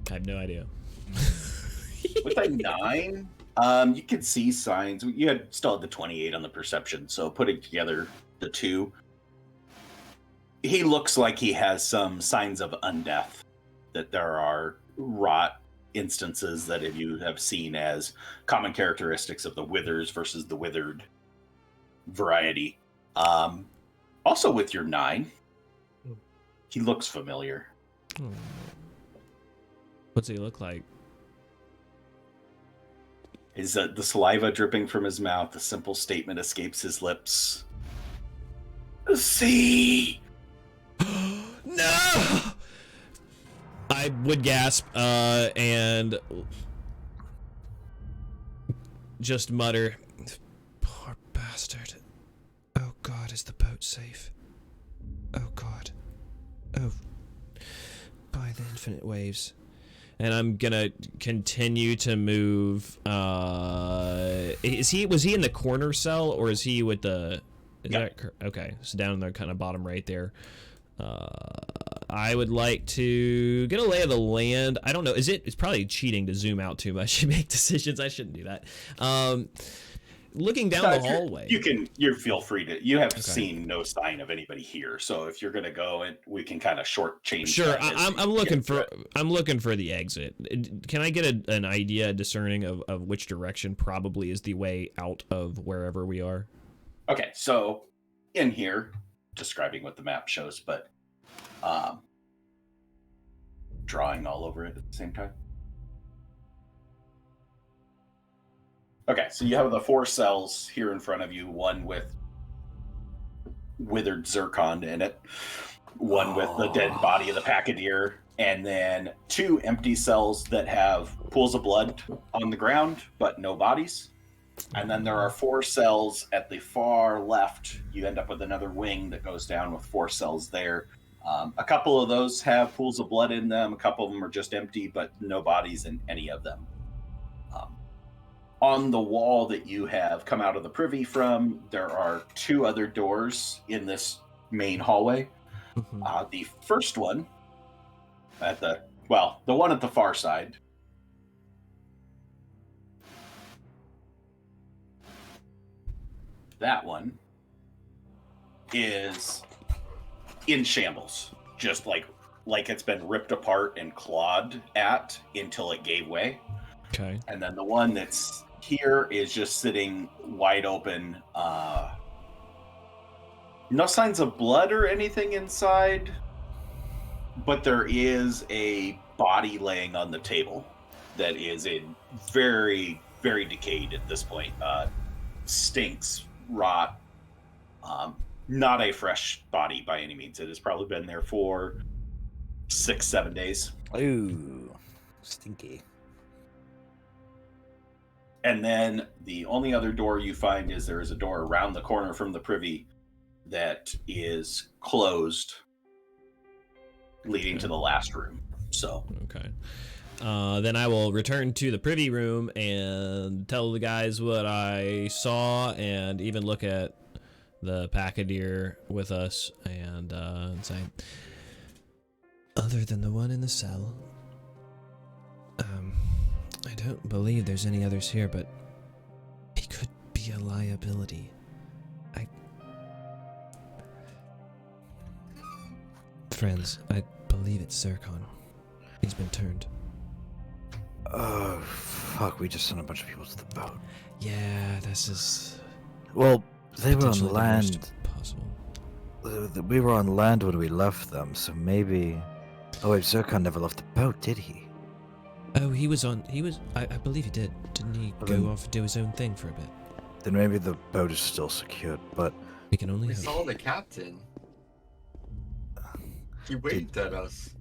I have no idea. With a 9, you can see signs. You still had the 28 on the perception, so putting together the two, he looks like he has some signs of undeath. That there are rot instances that you have seen as common characteristics of the withers versus the withered variety. Also, with your 9, he looks familiar. What's he look like? Is the saliva dripping from his mouth? The simple statement escapes his lips. See. No! I would gasp and just mutter, "Poor bastard. Oh God, is the boat safe? Oh God. Oh, by the infinite waves." And I'm gonna continue to move. Was he in the corner cell, or is he with the? Okay? So down in the kind of bottom right there. I would like to get a lay of the land. I don't know. It's probably cheating to zoom out too much and make decisions. I shouldn't do that. Looking down the hallway. You feel free to. You have seen no sign of anybody here, so if you're gonna go, we can kind of shortchange. Sure, I'm looking for the exit. Can I get an idea, discerning of which direction probably is the way out of wherever we are? Okay, so in here, describing what the map shows, but drawing all over it at the same time. Okay, so you have the 4 cells here in front of you, one with withered zircon in it, one with the dead body of the pachydeer, and then 2 empty cells that have pools of blood on the ground, but no bodies. And then there are 4 cells at the far left. You end up with another wing that goes down with 4 cells there. A couple of those have pools of blood in them. A couple of them are just empty, but no bodies in any of them. On the wall that you have come out of the privy from, there are 2 other doors in this main hallway. The first one, the one at the far side, that one is in shambles, just like it's been ripped apart and clawed at until it gave way. Okay. And then the one that's here is just sitting wide open. No signs of blood or anything inside, but there is a body laying on the table that is in very, very decayed at this point. Stinks, rot. Not a fresh body by any means. It has probably been there for 6-7 days. Ooh, stinky. And then the only other door you find is there is a door around the corner from the privy that is closed, leading to the last room. So, Okay. Then I will return to the privy room and tell the guys what I saw, and even look at the pachydeer with us and say, other than the one in the cell, I don't believe there's any others here, but he could be a liability. Friends, I believe it's Zircon. He's been turned. Oh, fuck, we just sent a bunch of people to the boat. Yeah, this is Well, they were on potentially the worst land. possible. We were on land when we left them, so maybe... Oh wait, Zircon never left the boat, did he? Oh, I believe he did. Didn't he Well, go then- off and do his own thing for a bit? Then maybe the boat is still secured, but... We can only We hope. saw the captain. He waved at us.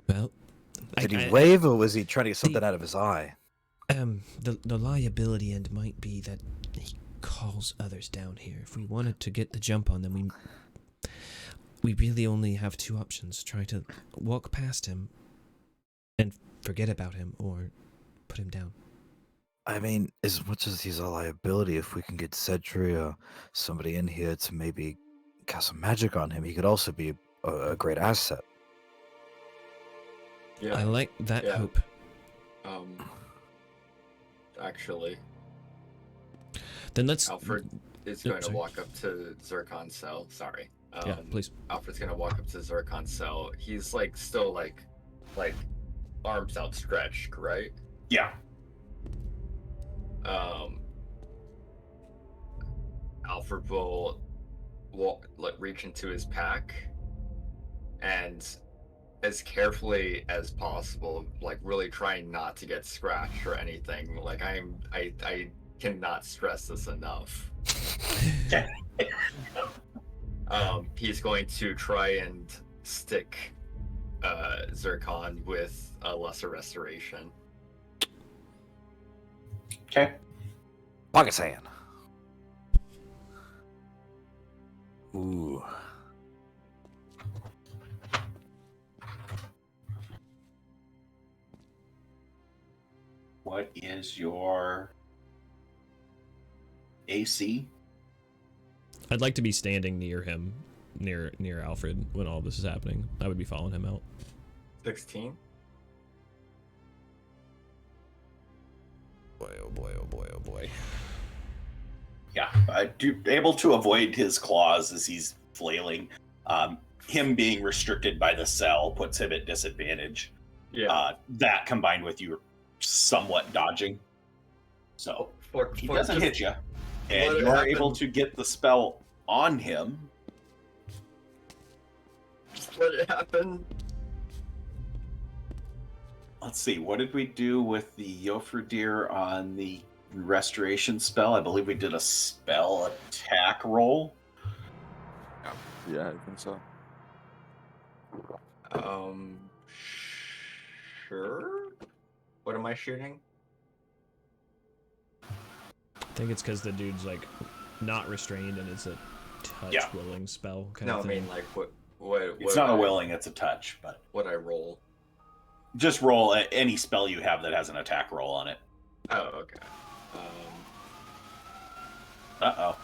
Well, Did he wave, or was he trying to get something out of his eye? The liability end might be that he calls others down here. If we wanted to get the jump on them, we really only have two options: try to walk past him and forget about him, or put him down. I mean, as much as he's a liability, if we can get Cedri or somebody in here to maybe cast some magic on him, he could also be a great asset. Yeah. I like that Yeah. hope. Actually, Then let's. Alfred is Oh, going to sorry. walk up to Zircon's cell. Sorry. Yeah, please. Alfred's going to walk up to Zircon's cell. He's like still like arms outstretched, right? yeah. Alfred will reach into his pack and, as carefully as possible, like really trying not to get scratched or anything. Like I cannot stress this enough. He's going to try and stick Zircon with a lesser restoration. Okay. Pocket sand. Ooh. What is your AC? I'd like to be standing near him, near Alfred, when all this is happening. I would be following him out. 16. Boy, oh boy, oh boy, oh boy. Yeah, able to avoid his claws as he's flailing. Him being restricted by the cell puts him at disadvantage. Yeah. That combined with you somewhat dodging. So he doesn't hit you. And Let it you're happen. able to get the spell on him. Just let it happen. Let's see, what did we do with the Yofradir on the restoration spell? I believe we did a spell attack roll. Yeah, I think so. Sure. What am I shooting? I think it's because the dude's like not restrained and it's a touch Yeah. willing spell kind No, of I thing. mean like what It's not a willing, it's a touch, but What I roll. just roll any spell you have that has an attack roll on it. Oh, okay. Uh-oh.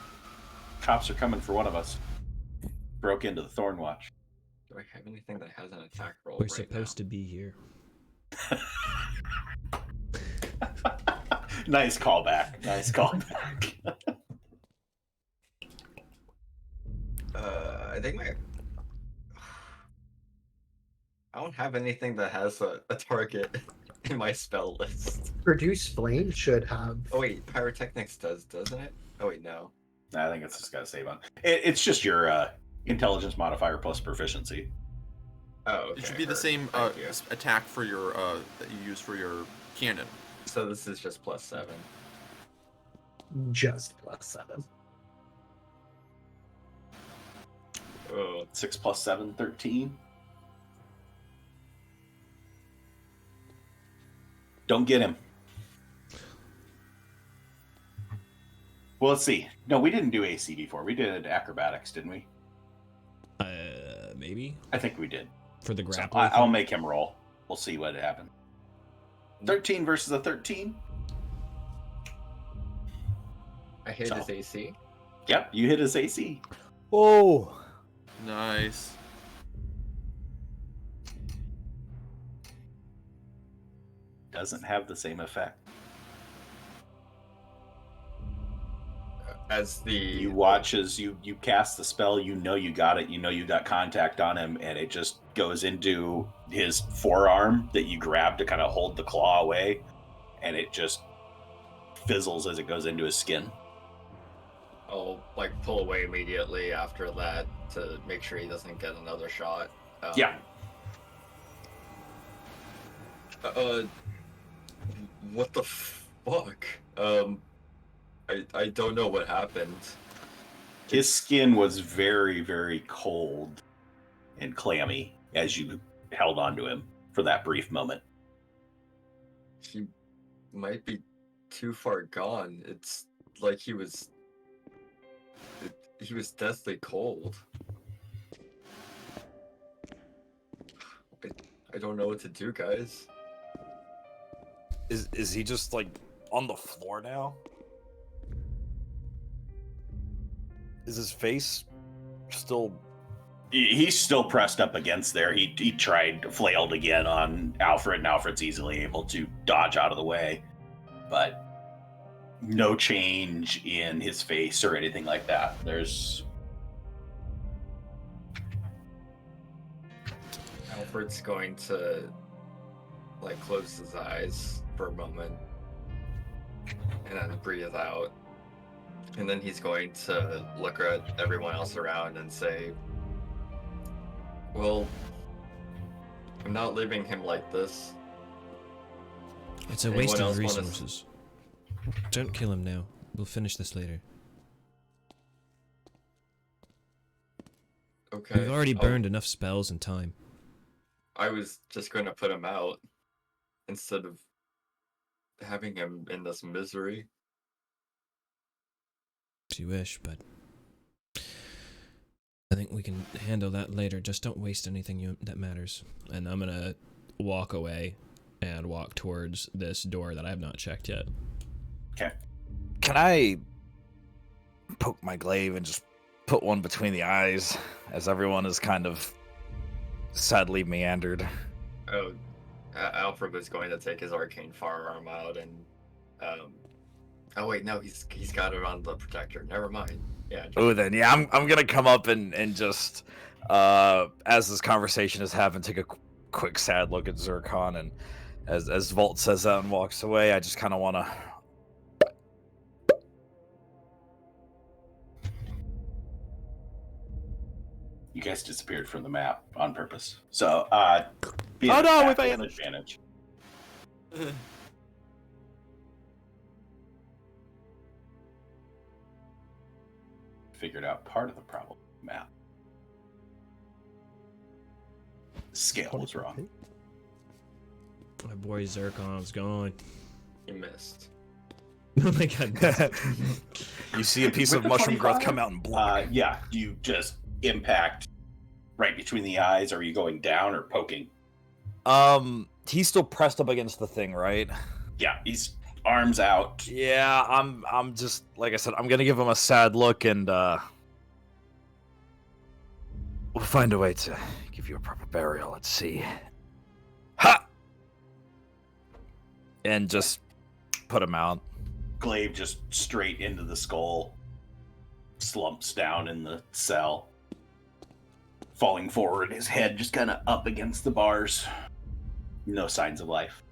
Cops are coming for one of us. Broke into the Thornwatch. Do I have anything that has an attack roll? We're right supposed to be here. Nice callback. Nice callback. I think I don't have anything that has a target in my spell list. Produce flame should have. Oh wait, pyrotechnics doesn't it? Oh wait, no. I think it's just got to save on. It's just your intelligence modifier plus proficiency. Oh, okay. It should be the heard. same Thank you. attack for your that you use for your cannon. So this is just +7. Just +7. Oh, 6 plus 7, 13. Don't get him. Well, let's see. No, we didn't do AC before. We did acrobatics, didn't we? Maybe I think we did. for the So grappling. I'll make him roll. We'll see what happens. 13 versus a 13. I hit So- his AC. Yep, you hit his AC. Oh, Nice. Doesn't have the same effect. As the You watch as you cast the spell, you know you got it, you know you got contact on him, and it just goes into his forearm that you grab to kind of hold the claw away, and it just fizzles as it goes into his skin. I'll like pull away immediately after that to make sure he doesn't get another shot. Yeah. What the fuck? I don't know what happened. His skin was very, very cold and clammy as you held onto him for that brief moment. He might be too far gone. It's like he was deathly cold. I don't know what to do, guys. is he just like on the floor now? Is his face still? He's still pressed up against there. He tried, flailed again on Alfred, and Alfred's easily able to dodge out of the way. But no change in his face or anything like that. Alfred's going to like close his eyes for a moment and then breathe out. And then he's going to look at everyone else around and say, well, I'm not leaving him like this. It's a Anyone waste of else wanna- resources. Don't kill him now. We'll finish this later. Okay. We've already I'll- burned enough spells and time. I was just going to put him out instead of having him in this misery. If you wish, but I think we can handle that later. Just don't waste anything that matters. And I'm gonna walk away and walk towards this door that I have not checked yet. Okay. Can I poke my glaive and just put one between the eyes as everyone is kind of sadly meandered? Oh, Alfred was going to take his arcane firearm out and, oh wait, no, he's got it on the protector. Never mind. Yeah. Oh, then yeah, I'm gonna come up and just as this conversation is happening, take a quick sad look at Zircon, and as Volt says that and walks away, I just kind of want to. You guys disappeared from the map on purpose. So, be Oh, an no, attack with with advantage. Figured out part of the problem with the map. The scale was wrong. My boy Zircon's gone. He missed. Oh my god. You see a piece With of the mushroom growth 25? come out and block. Yeah, you just impact right between the eyes. Are you going down or poking? He's still pressed up against the thing, right? Yeah, he's arms out. Yeah, I'm just like I said, I'm gonna give him a sad look, and we'll find a way to give you a proper burial. Let's see. Ha! And just put him out. Glaive just straight into the skull. Slumps down in the cell. Falling forward, his head just kind of up against the bars. No signs of life.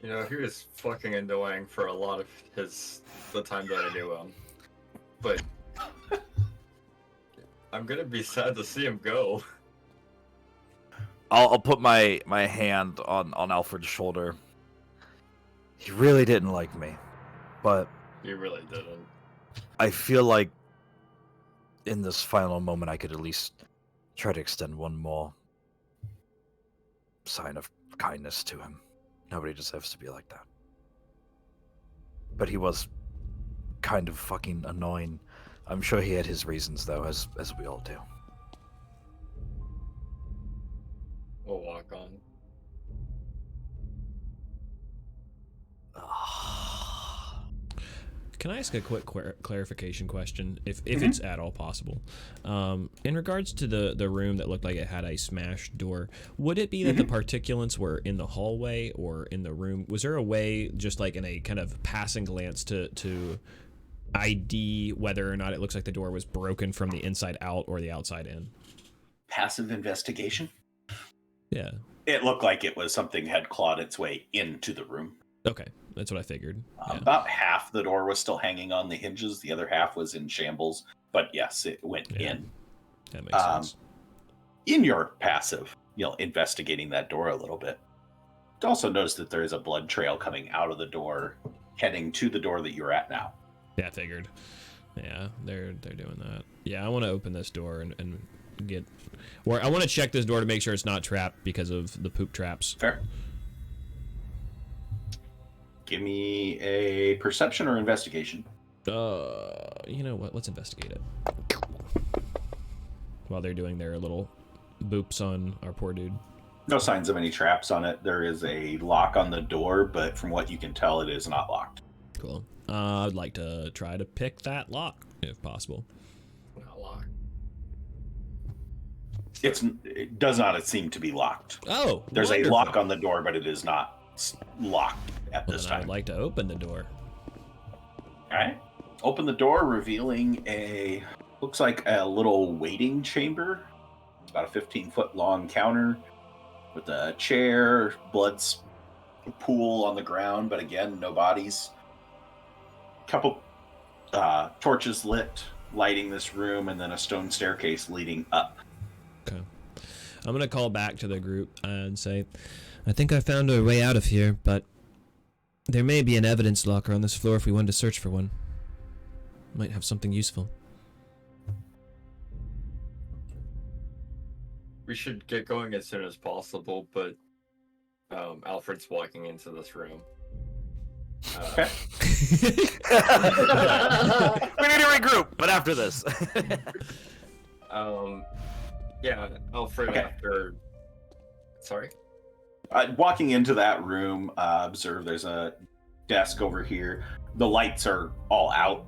You know, he was fucking annoying for a lot of the time that I knew him. But I'm gonna be sad to see him go. I'll put my hand on Alfred's shoulder. He really didn't like me, but You really didn't. I feel like in this final moment I could at least try to extend one more sign of kindness to him. Nobody deserves to be like that. But he was kind of fucking annoying. I'm sure he had his reasons, though, as we all do. We'll walk on. Can I ask a quick clarification question, if it's at all possible? In regards to the room that looked like it had a smashed door, would it be that the particulates were in the hallway or in the room? Was there a way, just like in a kind of passing glance, to ID whether or not it looks like the door was broken from the inside out or the outside in? Passive investigation. Yeah. It looked like it was something had clawed its way into the room. Okay, that's what I figured. Yeah. About half the door was still hanging on the hinges. The other half was in shambles. But yes, it went in. That makes sense. In your passive, investigating that door a little bit, you also notice that there is a blood trail coming out of the door, heading to the door that you're at now. Yeah, I figured. Yeah, they're doing that. Yeah, I want to open this door and get... Or I want to check this door to make sure it's not trapped because of the poop traps. Fair. Give me a perception or investigation. You know what? Let's investigate it. While they're doing their little boops on our poor dude. No signs of any traps on it. There is a lock on the door, but from what you can tell, it is not locked. Cool. I'd like to try to pick that lock, if possible. Not locked. It does not seem to be locked. Oh, There's wonderful. a lock on the door, but it is not locked at this Then time. I'd like to open the door. All right. Open the door, revealing looks like a little waiting chamber. It's about a 15-foot long counter with a chair, blood pool on the ground, but again, no bodies. Couple torches lit, lighting this room, and then a stone staircase leading up. Okay. I'm going to call back to the group and say, I think I found a way out of here, but there may be an evidence locker on this floor if we wanted to search for one. Might have something useful. We should get going as soon as possible, but Alfred's walking into this room. Okay. We need to regroup, but after this. Yeah, Alfred Okay. after... Sorry? Walking into that room, observe there's a desk over here. The lights are all out.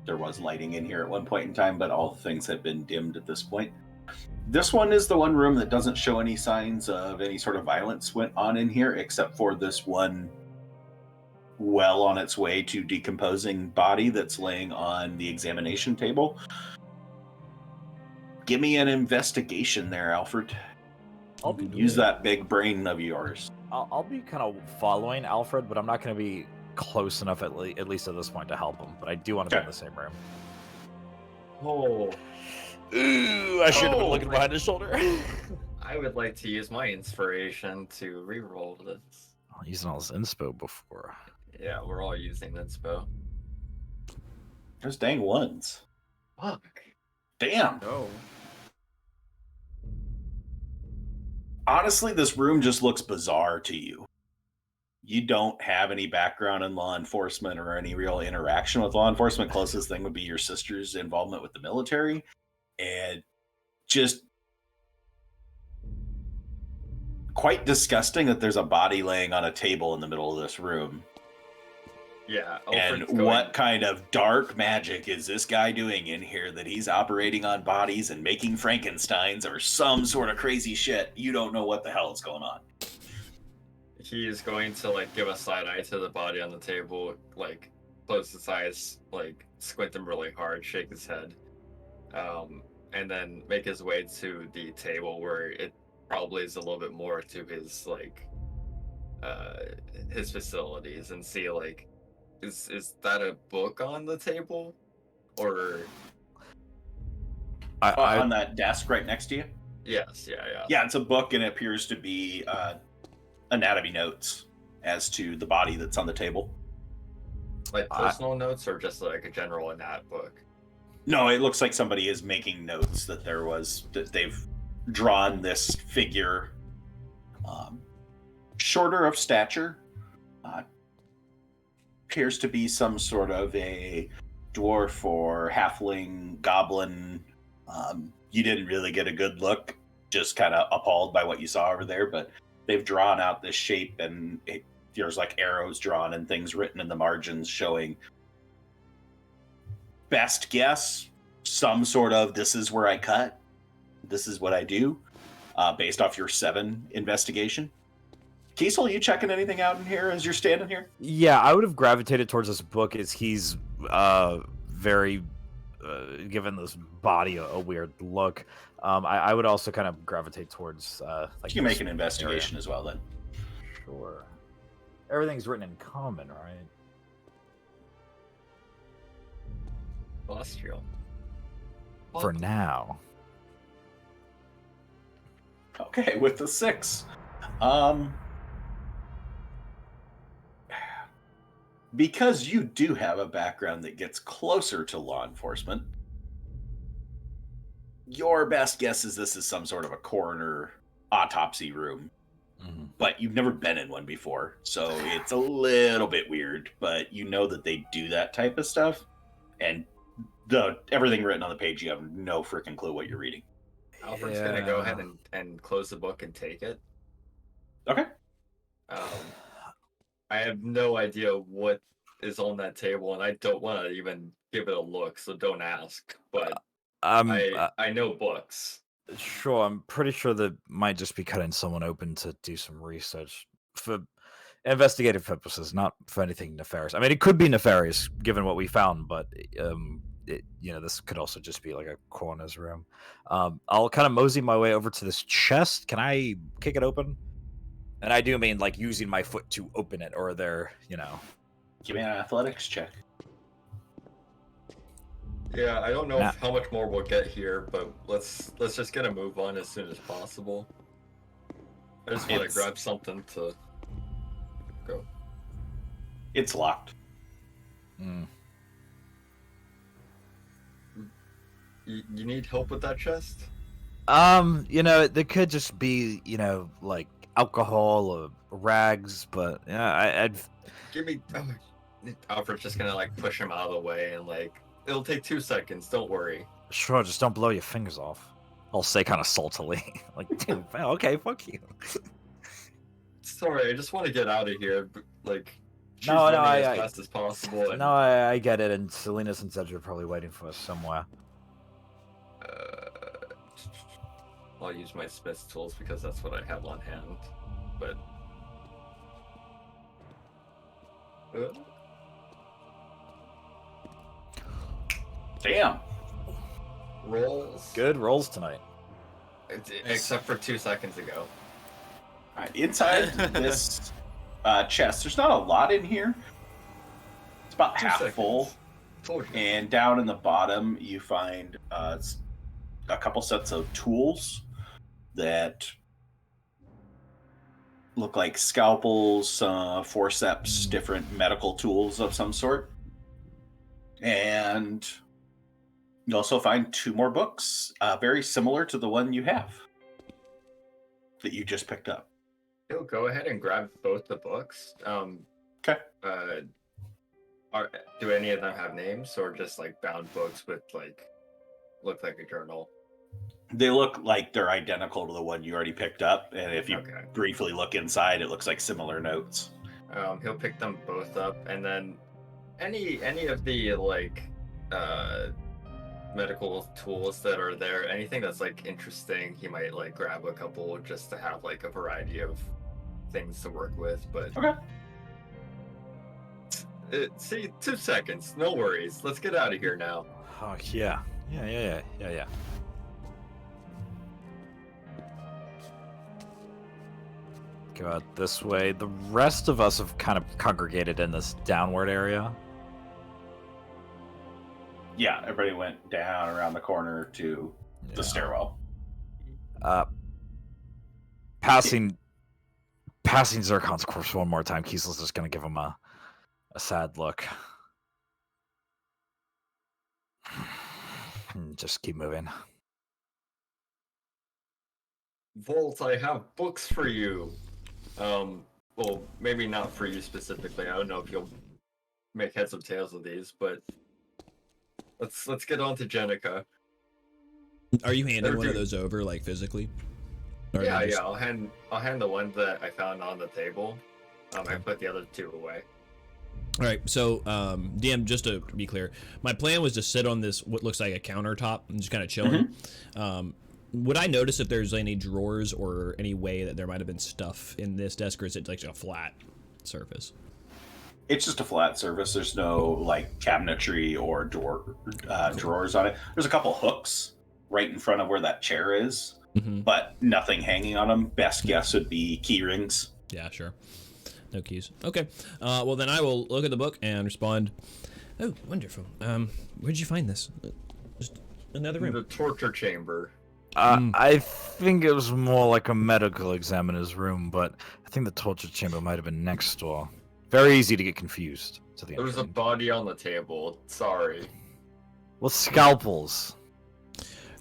There was lighting in here at one point in time, but all the things have been dimmed at this point. This one is the one room that doesn't show any signs of any sort of violence went on in here, except for this one well on its way to decomposing body that's laying on the examination table. Give me an investigation there, Alfred. I'll be Use that big brain of yours. I'll be kind of following Alfred, but I'm not going to be close enough at least at this point to help him. But I do want to be in the same room. Oh, Ooh, I should have been Oh, looking behind his shoulder. I would like to use my inspiration to reroll this. I'm using all this inspo before. Yeah, we're all using inspo. Those dang ones. Fuck. Damn. No. Honestly, this room just looks bizarre to you. You don't have any background in law enforcement or any real interaction with law enforcement. Closest thing would be your sister's involvement with the military. And just quite disgusting that there's a body laying on a table in the middle of this room. Yeah, And Alfred's going- what kind of dark magic is this guy doing in here that he's operating on bodies and making Frankensteins or some sort of crazy shit? You don't know what the hell is going on. He is going to give a side eye to the body on the table, close his eyes, squint him really hard, shake his head, and then make his way to the table where it probably is a little bit more to his facilities, and see is that a book on the table, or On that desk right next to you? Yes, yeah. Yeah, it's a book, and it appears to be anatomy notes as to the body that's on the table. Like personal notes or just like a general anat book? No, it looks like somebody is making notes that they've drawn this figure, shorter of stature, appears to be some sort of a dwarf or halfling goblin. You didn't really get a good look, just kind of appalled by what you saw over there, but they've drawn out this shape, and there's like arrows drawn and things written in the margins showing best guess, some sort of this is where I cut, this is what I do, based off your 7 investigation. Kiesel, you checking anything out in here as you're standing here? Yeah, I would have gravitated towards this book as he's very given this body a weird look. I would also kind of gravitate towards like you can make an investigation as well then. Sure. Everything's written in common, right? Celestial. For now. Okay, with the 6. Because you do have a background that gets closer to law enforcement, your best guess is this is some sort of a coroner autopsy room. Mm-hmm. But you've never been in one before, so it's a little bit weird, but you know that they do that type of stuff, and everything written on the page, you have no freaking clue what you're reading. Alfred's gonna go ahead and close the book and take it. Okay. I have no idea what is on that table, and I don't want to even give it a look, so don't ask. But I know books. Sure, I'm pretty sure that might just be cutting someone open to do some research for investigative purposes, not for anything nefarious. I mean, it could be nefarious given what we found, but this could also just be like a coroner's room. I'll kind of mosey my way over to this chest. Can I kick it open? And I do mean like using my foot to open it, or they're, Give me an athletics check. Yeah, I don't know how much more we'll get here, but let's just get a move on as soon as possible. I just want to grab something to go. It's locked. You need help with that chest? There could just be, like alcohol or rags, but yeah, I'd give me. Alfred's just gonna like push him out of the way and like it'll take 2 seconds. Don't worry. Sure, just don't blow your fingers off. I'll say kind of saltily, like, dude, okay, fuck you. Sorry, I just want to get out of here. Like, no, as fast as possible. And... No, I get it. And Salinas and Zedra are probably waiting for us somewhere. I'll use my Smith's tools because that's what I have on hand. But damn. Rolls. Good rolls tonight. Except for 2 seconds ago. All right, inside this chest, there's not a lot in here. It's about half full. And down in the bottom, you find a couple sets of tools that look like scalpels, forceps, different medical tools of some sort. And you also find 2 more books, very similar to the one you have that you just picked up. He'll go ahead and grab both the books. Okay. Do any of them have names, or just like bound books with like look like a journal? They look like they're identical to the one you already picked up, and if you briefly look inside, it looks like similar notes. He'll pick them both up, and then any of the like medical tools that are there, anything that's like interesting, he might like grab a couple just to have like a variety of things to work with. But okay. See, 2 seconds, no worries. Let's get out of here now. Oh yeah. Go out this way. The rest of us have kind of congregated in this downward area. Yeah, everybody went down around the corner to the stairwell. Passing Zircon's corpse one more time, Kiesel's just gonna give him a sad look. Just keep moving. Volt, I have books for you. Well, maybe not for you specifically. I don't know if you'll make heads or tails of these, but let's get on to Jenica. Are you handing one of those over, like physically? Or Yeah, you just- I'll hand the one that I found on the table. I put the other two away. All right, so DM, just to be clear, my plan was to sit on this what looks like a countertop and just kind of chilling. Would I notice if there's any drawers or any way that there might have been stuff in this desk, or is it like a flat surface? It's just a flat surface. There's no like cabinetry or drawers on it. There's a couple hooks right in front of where that chair is, but nothing hanging on them. Best guess would be key rings. Yeah, sure. No keys. Okay. Well, then I will look at the book and respond. Oh, wonderful. Where'd you find this? Just another room. The torture chamber. I think it was more like a medical examiner's room, but I think the torture chamber might have been next door. Very easy to get confused. To the There was a body on the table. Sorry. Well, scalpels.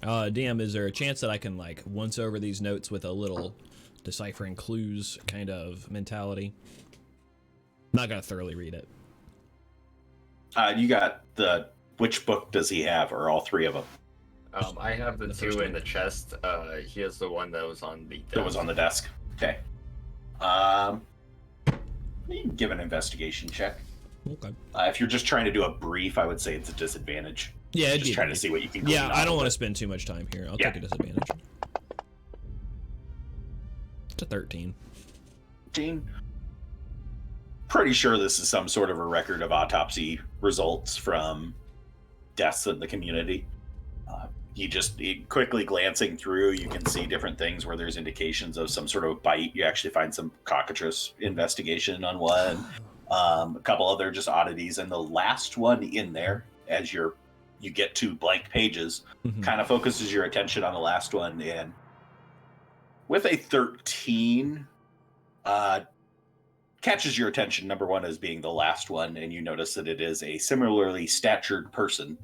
DM, is there a chance that I can like once over these notes with a little deciphering clues kind of mentality? I'm not gonna thoroughly read it. You got which book does he have, or all three of them? I have the The two first in one. the chest. He has the one that was on the desk. That was on the desk. Okay. You can give an investigation check. Okay. If you're just trying to do a brief, I would say it's a disadvantage. Yeah, it'd Just be trying to nice. see what you can. Yeah, glean I off don't of want to it. spend too much time here. I'll Yeah. take a disadvantage. It's a 13. Gene, pretty sure this is some sort of a record of autopsy results from deaths in the community. Quickly glancing through, you can see different things where there's indications of some sort of bite. You actually find some cockatrice investigation on one, a couple other just oddities, and the last one in there, as you get to blank pages, kind of focuses your attention on the last one, and with a 13, catches your attention, number one, as being the last one, and you notice that it is a similarly statured person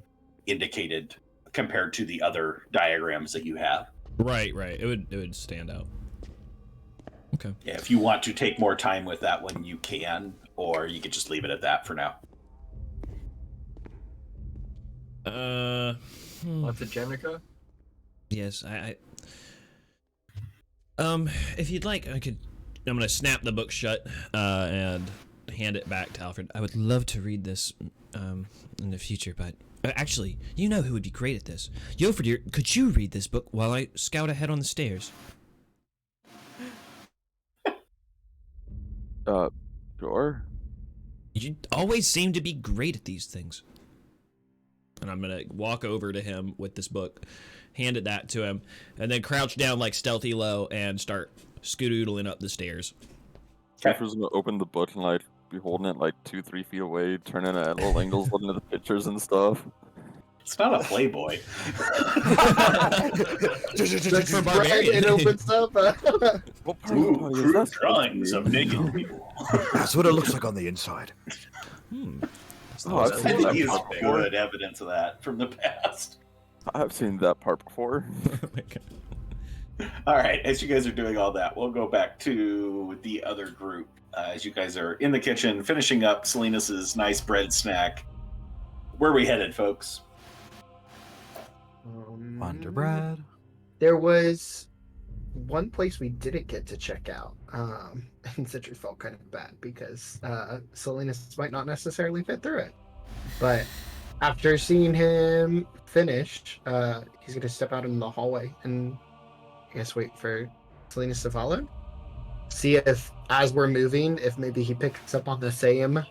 indicated compared to the other diagrams that you have. Right. It would stand out. Okay. Yeah, if you want to take more time with that one, you can, or you could just leave it at that for now. What's it, Jenica? Yes, if you'd like, I'm gonna snap the book shut and hand it back to Alfred. I would love to read this in the future, but actually, you know who would be great at this? Alfred, could you read this book while I scout ahead on the stairs? Sure. You always seem to be great at these things. And I'm gonna walk over to him with this book, hand that to him, and then crouch down like stealthy low and start scoodoodling up the stairs. Jeffrey's gonna open the book and like be holding it like 2-3 feet away, turning at little angles, looking at the pictures and stuff. It's not a Playboy. Just for barbarian. It opens up. Ooh, crude drawings of naked people. That's what it looks like on the inside. Oh, I've I seen think that he's part before. good evidence of that from the past. I've seen that part before. Oh my God. All right, as you guys are doing all that, we'll go back to the other group. As you guys are in the kitchen finishing up Salinas' nice bread snack. Where are we headed, folks? Wonder bread. There was one place we didn't get to check out, and Citry felt kind of bad because Salinas might not necessarily fit through it. But after seeing him finish, he's going to step out in the hallway and I guess wait for Salinas to follow. See if, as we're moving, if maybe he picks up on the same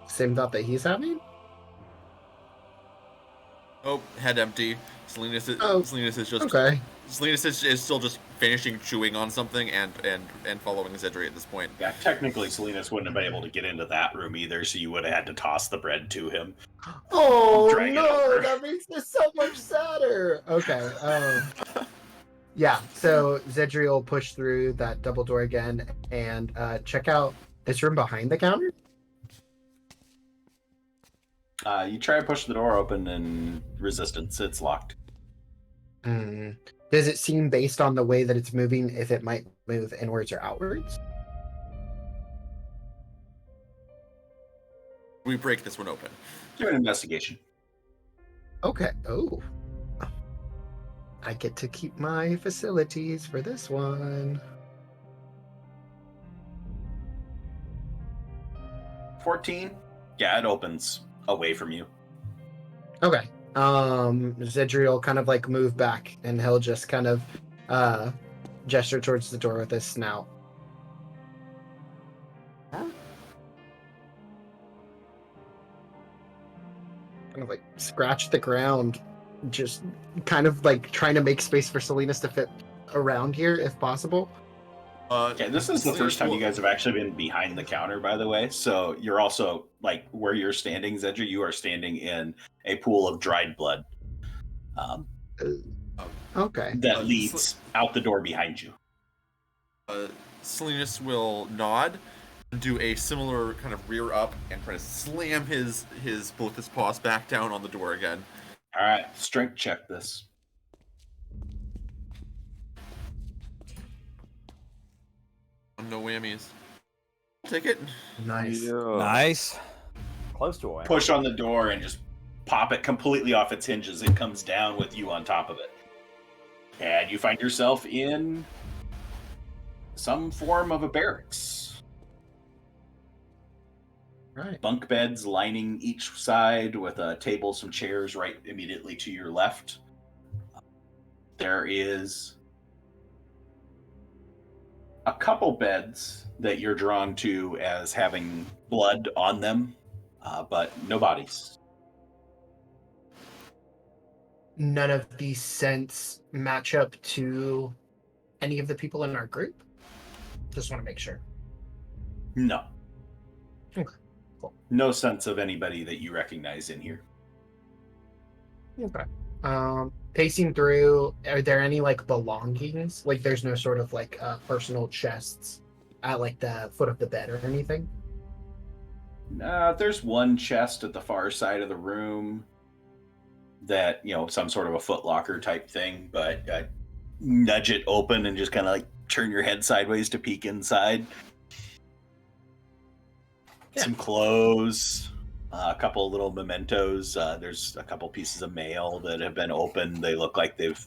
thought that he's having. Oh, head empty. Salinas is just Okay. Salinas is still just finishing chewing on something and following Zedri at this point. Yeah, technically, Salinas wouldn't have been able to get into that room either, so you would have had to toss the bread to him. Oh Drag it no, over. that makes this so much sadder. Okay. Yeah, so Zedriel will push through that double door again and check out this room behind the counter. You try to push the door open and resistance. It's locked. Hmm. Does it seem, based on the way that it's moving, if it might move inwards or outwards? We break this one open. Do an investigation. Okay. Oh. I get to keep my facilities for this one. 14. Yeah, it opens away from you. Okay. Zedriel will kind of like move back and he'll just kind of gesture towards the door with his snout. Kind of like scratch the ground, just kind of like trying to make space for Salinas to fit around here if possible. Okay, this is the first time you guys have actually been behind the counter, by the way. So you're also, like, where you're standing, Zedra, you are standing in a pool of dried blood Okay. that leads out the door behind you. Salinas will nod, do a similar kind of rear up, and try to slam his both his paws back down on the door again. All right, strength check this. No whammies. I'll take it. Nice. Yeah. Nice. Close to a win. Push on the door and just pop it completely off its hinges. It comes down with you on top of it. And you find yourself in some form of a barracks. Right. Bunk beds lining each side with a table, some chairs right immediately to your left. There is a couple beds that you're drawn to as having blood on them, but no bodies. None of these scents match up to any of the people in our group? Just want to make sure. No. Okay, cool. No sense of anybody that you recognize in here. Okay. Pacing through, are there any like belongings? Like there's no sort of like personal chests at like the foot of the bed or anything? There's one chest at the far side of the room that, some sort of a footlocker type thing, but nudge it open and just kind of like turn your head sideways to peek inside. Yeah. Some clothes, a couple of little mementos. There's a couple pieces of mail that have been opened. They look like they've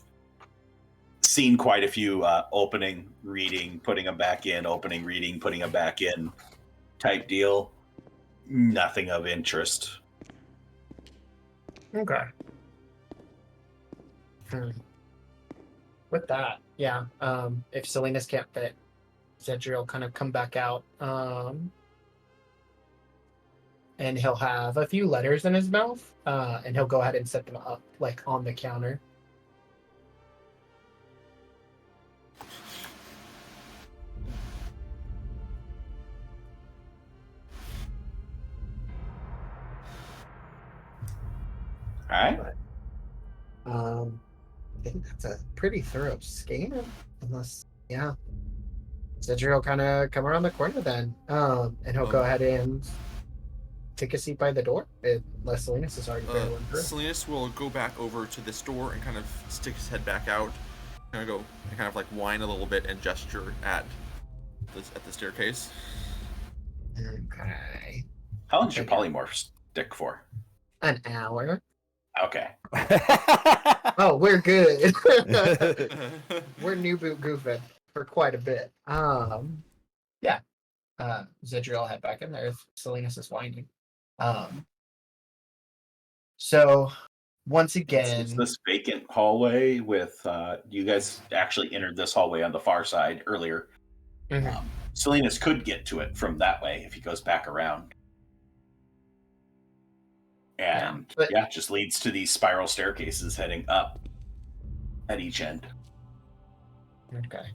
seen quite a few opening, reading, putting them back in, opening, reading, putting them back in type deal. Nothing of interest. Okay. With that, yeah. If Salinas can't fit, Zedriel will kind of come back out. And he'll have a few letters in his mouth. And he'll go ahead and set them up like on the counter. All right. I think that's a pretty thorough scan. Unless, yeah. Zedriel will kind of come around the corner then. And he'll go ahead and take a seat by the door. Unless Salinas is already there. Salinas will go back over to this door and kind of stick his head back out. Kind of like whine a little bit and gesture at the staircase. Okay. How long's your polymorph stick for? An hour. Okay. Oh, we're good. We're new boot goofing for quite a bit. Yeah. Zedriel will head back in there if Salinas is whining. So once again, It's this vacant hallway with you guys actually entered this hallway on the far side earlier. Mhm. Salinas could get to it from that way if he goes back around. And but- it just leads to these spiral staircases heading up at each end. Okay.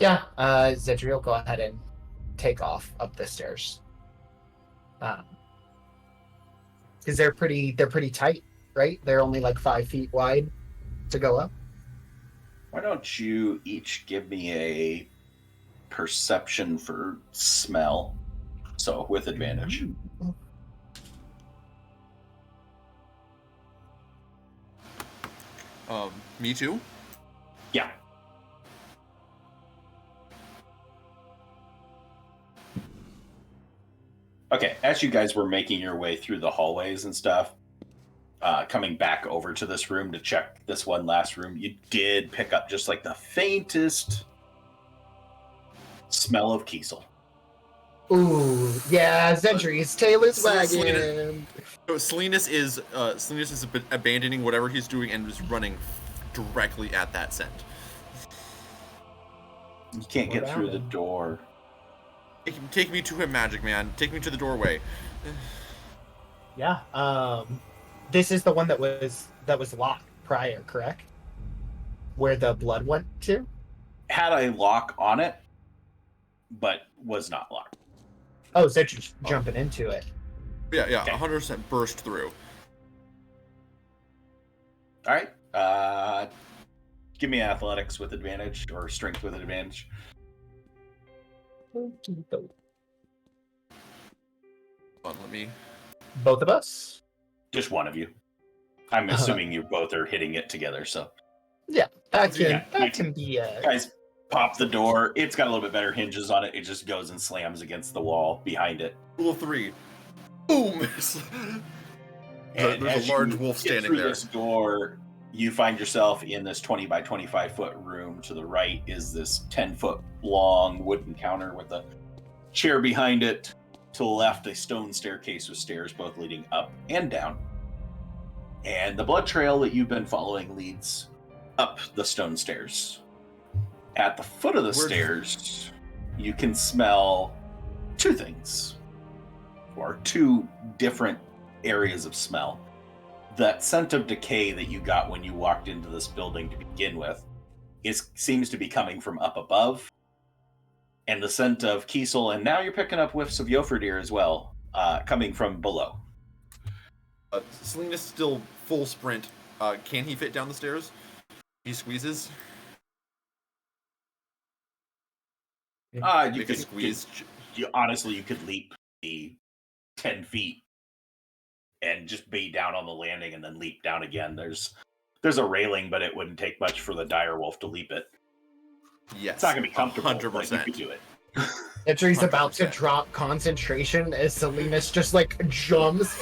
Yeah, Zedriel, go ahead and take off up the stairs. Because they're pretty tight. right? They're only like 5 feet wide to go up. Why don't you each give me a perception for smell? So with advantage. Me too. Yeah. Okay, as you guys were making your way through the hallways and stuff, coming back over to this room to check this one last room, you did pick up just like the faintest smell of Kiesel. Ooh, yeah, Zedri's tail is Selena- wagging. So Salinas is abandoning whatever he's doing and is running directly at that scent. You can't get What through the happened? door. Take me to him, Magic Man. Take me to the doorway. Yeah. This is the one that was locked prior, correct? Where the blood went to? Had a lock on it, but was not locked. Oh, Zedri's jumping into it. Yeah, Okay. 100% burst through. All right. Give me athletics with advantage or strength with advantage. Hold on, let me. Both of us? Just one of you. I'm assuming you both are hitting it together, so. Yeah, that Yeah, can be guys pop the door. It's got a little bit better hinges on it. It just goes and slams against the wall behind it. Rule of 3. Boom! And There's as a large you wolf get standing through there. this door, you find yourself in this 20 by 25 foot room. To the right is this 10-foot long wooden counter with a chair behind it. To the left, a stone staircase with stairs both leading up and down. And the blood trail that you've been following leads up the stone stairs. At the foot of the stairs, you can smell two things, or two different areas of smell. That scent of decay that you got when you walked into this building to begin with seems to be coming from up above. And the scent of Kiesel, and now you're picking up whiffs of Yoferdir as well, coming from below. Selena's still full sprint. Can he fit down the stairs? He squeezes. You Make a could squeeze. honestly, you could leap the 10 feet and just be down on the landing and then leap down again. There's a railing, but it wouldn't take much for the direwolf to leap it. Yes. It's not going to be comfortable, 100%. but you could do it. Zedri's about to 100%. drop concentration as Salinas just like jumps.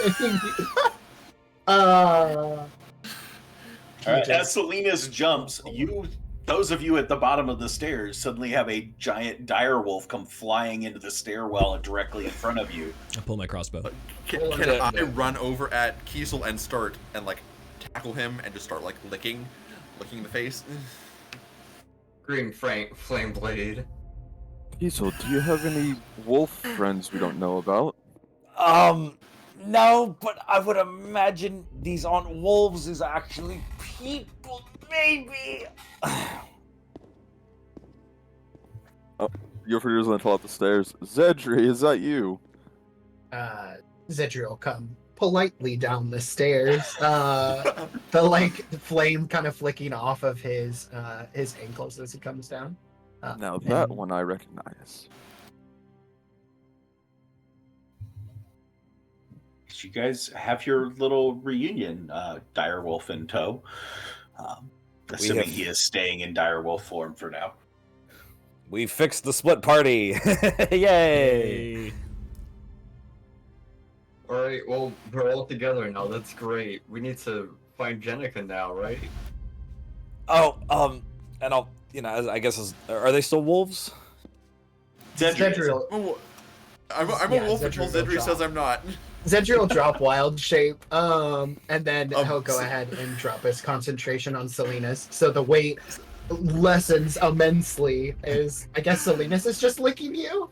All right, as Salinas jumps, those of you at the bottom of the stairs suddenly have a giant direwolf come flying into the stairwell directly in front of you. I pull my crossbow. Can I run over at Kiesel and start and like tackle him and just start like licking the face? Green flame blade. Kiesel, do you have any wolf friends we don't know about? No, but I would imagine these aren't wolves, these are actually people, maybe. Yoferdir's gonna fall up the stairs. Zedri, is that you? Zedri will come politely down the stairs. The like flame kind of flicking off of his ankles as he comes down. Now that and- one I recognize. You guys have your little reunion, direwolf in tow. Assuming he is staying in direwolf form for now. We fixed the split party. Yay! Alright, well, we're all together now. That's great. We need to find Jenica now, right? Oh, and I'll, I guess, are they still wolves? Zedri will, Oh, I'm Yeah, a wolf until Zedri will Zedri drop. says I'm not. Zedri will drop wild shape, and then he'll go so- ahead and drop his concentration on Salinas. So the weight lessens immensely. I guess Salinas is just licking you.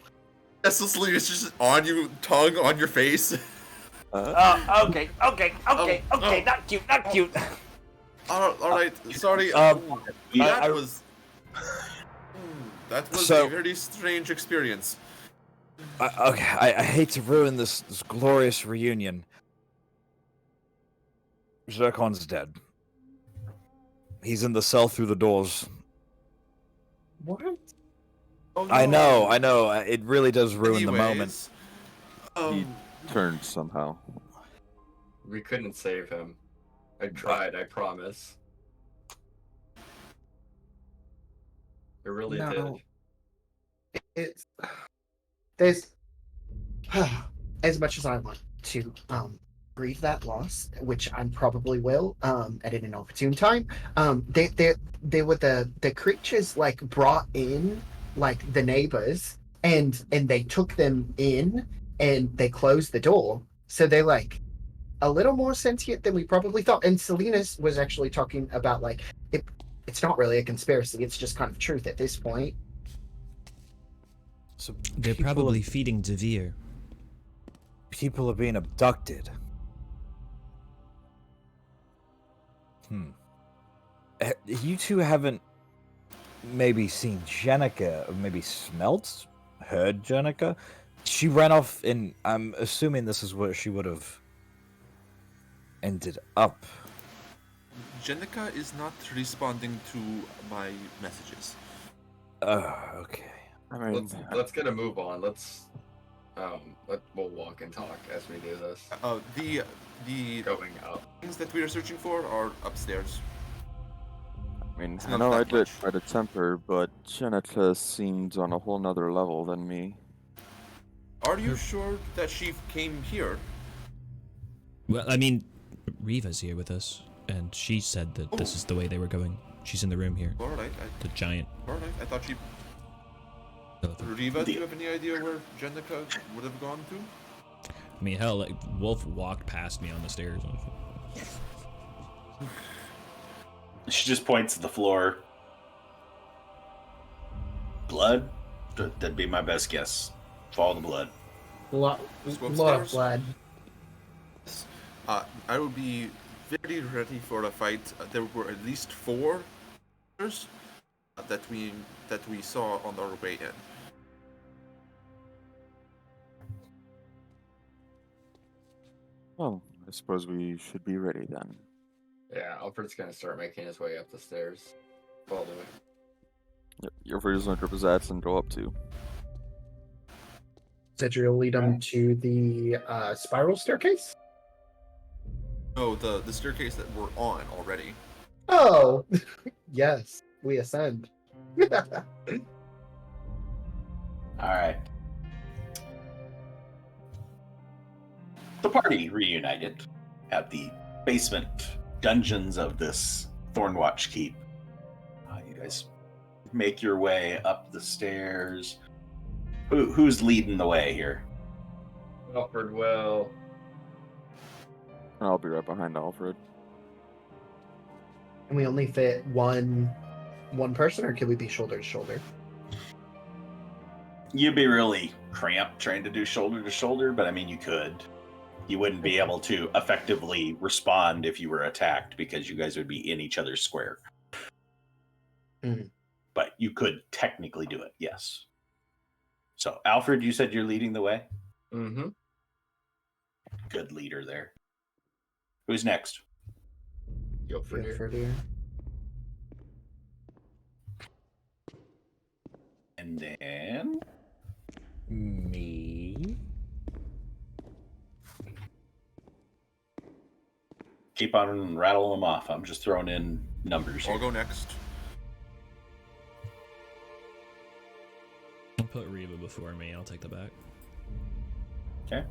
Yes, so Selena's just on you, tongue on your face. Okay, oh. not cute. Alright, sorry. I that was So- a very strange experience. I hate to ruin this glorious reunion. Zircon's dead. He's in the cell through the doors. What? Oh, I no. know. It really does ruin the moment. Anyways, He turned somehow. We couldn't save him. I tried, I promise. I really No. did. It's there's as much as I want to grieve that loss, which I probably will at an inopportune time. They were the creatures like brought in like the neighbors and they took them in and they closed the door. So they're like a little more sentient than we probably thought. And Salinas was actually talking about like it's not really a conspiracy, it's just kind of truth at this point. So They're probably feeding Devere. people are being abducted. You two haven't maybe seen Jenica, or maybe smelt, heard Jenica? She ran off, and I'm assuming this is where she would have ended up. Jenica is not responding to my messages. I Okay. mean, Let's get a move on. We'll walk and talk as we do this. The Going up. things that we are searching for are upstairs. I It's I not know I that did much. try to temper, but Jenica seems on a whole nother level than me. Are you sure that she came here? Well, I mean, Riva's here with us, and she said that this is the way they were going. She's in the room here. Alright, The giant. I thought she... elephant. Riva, do you have any idea where Jenica would have gone to? I mean, hell, like Wolf walked past me on the stairs. She just points at the floor. Blood? That'd be my best guess. Follow the blood. Lot Just go of upstairs? blood. I will be very ready for a fight. There were at least 4 that we saw on our way in. Well, I suppose we should be ready then. Yeah, Alfred's gonna start making his way up the stairs. Follow the way. Yep, you're free to know Drippazats and go up to. Cedric will lead them to the spiral staircase. No, the staircase that we're on already. Oh, yes, we ascend. All right. The party reunited at the basement dungeons of this Thornwatch Keep. You guys make your way up the stairs. Who's leading the way here? Alfred will. I'll be right behind Alfred. And we only fit one person, or can we be shoulder to shoulder? You'd be really cramped trying to do shoulder to shoulder, but I mean, you could. You wouldn't be able to effectively respond if you were attacked because you guys would be in each other's square. Mhm. But you could technically do it, yes. So, Alfred, you said you're leading the way? Mm-hmm. Good leader there. Who's next? Go for Yeah, it. for dear. And then... Me? keep on rattling them off. I'm just throwing in numbers I'll here. go next. I'll put Riva before me. I'll take the back. Okay.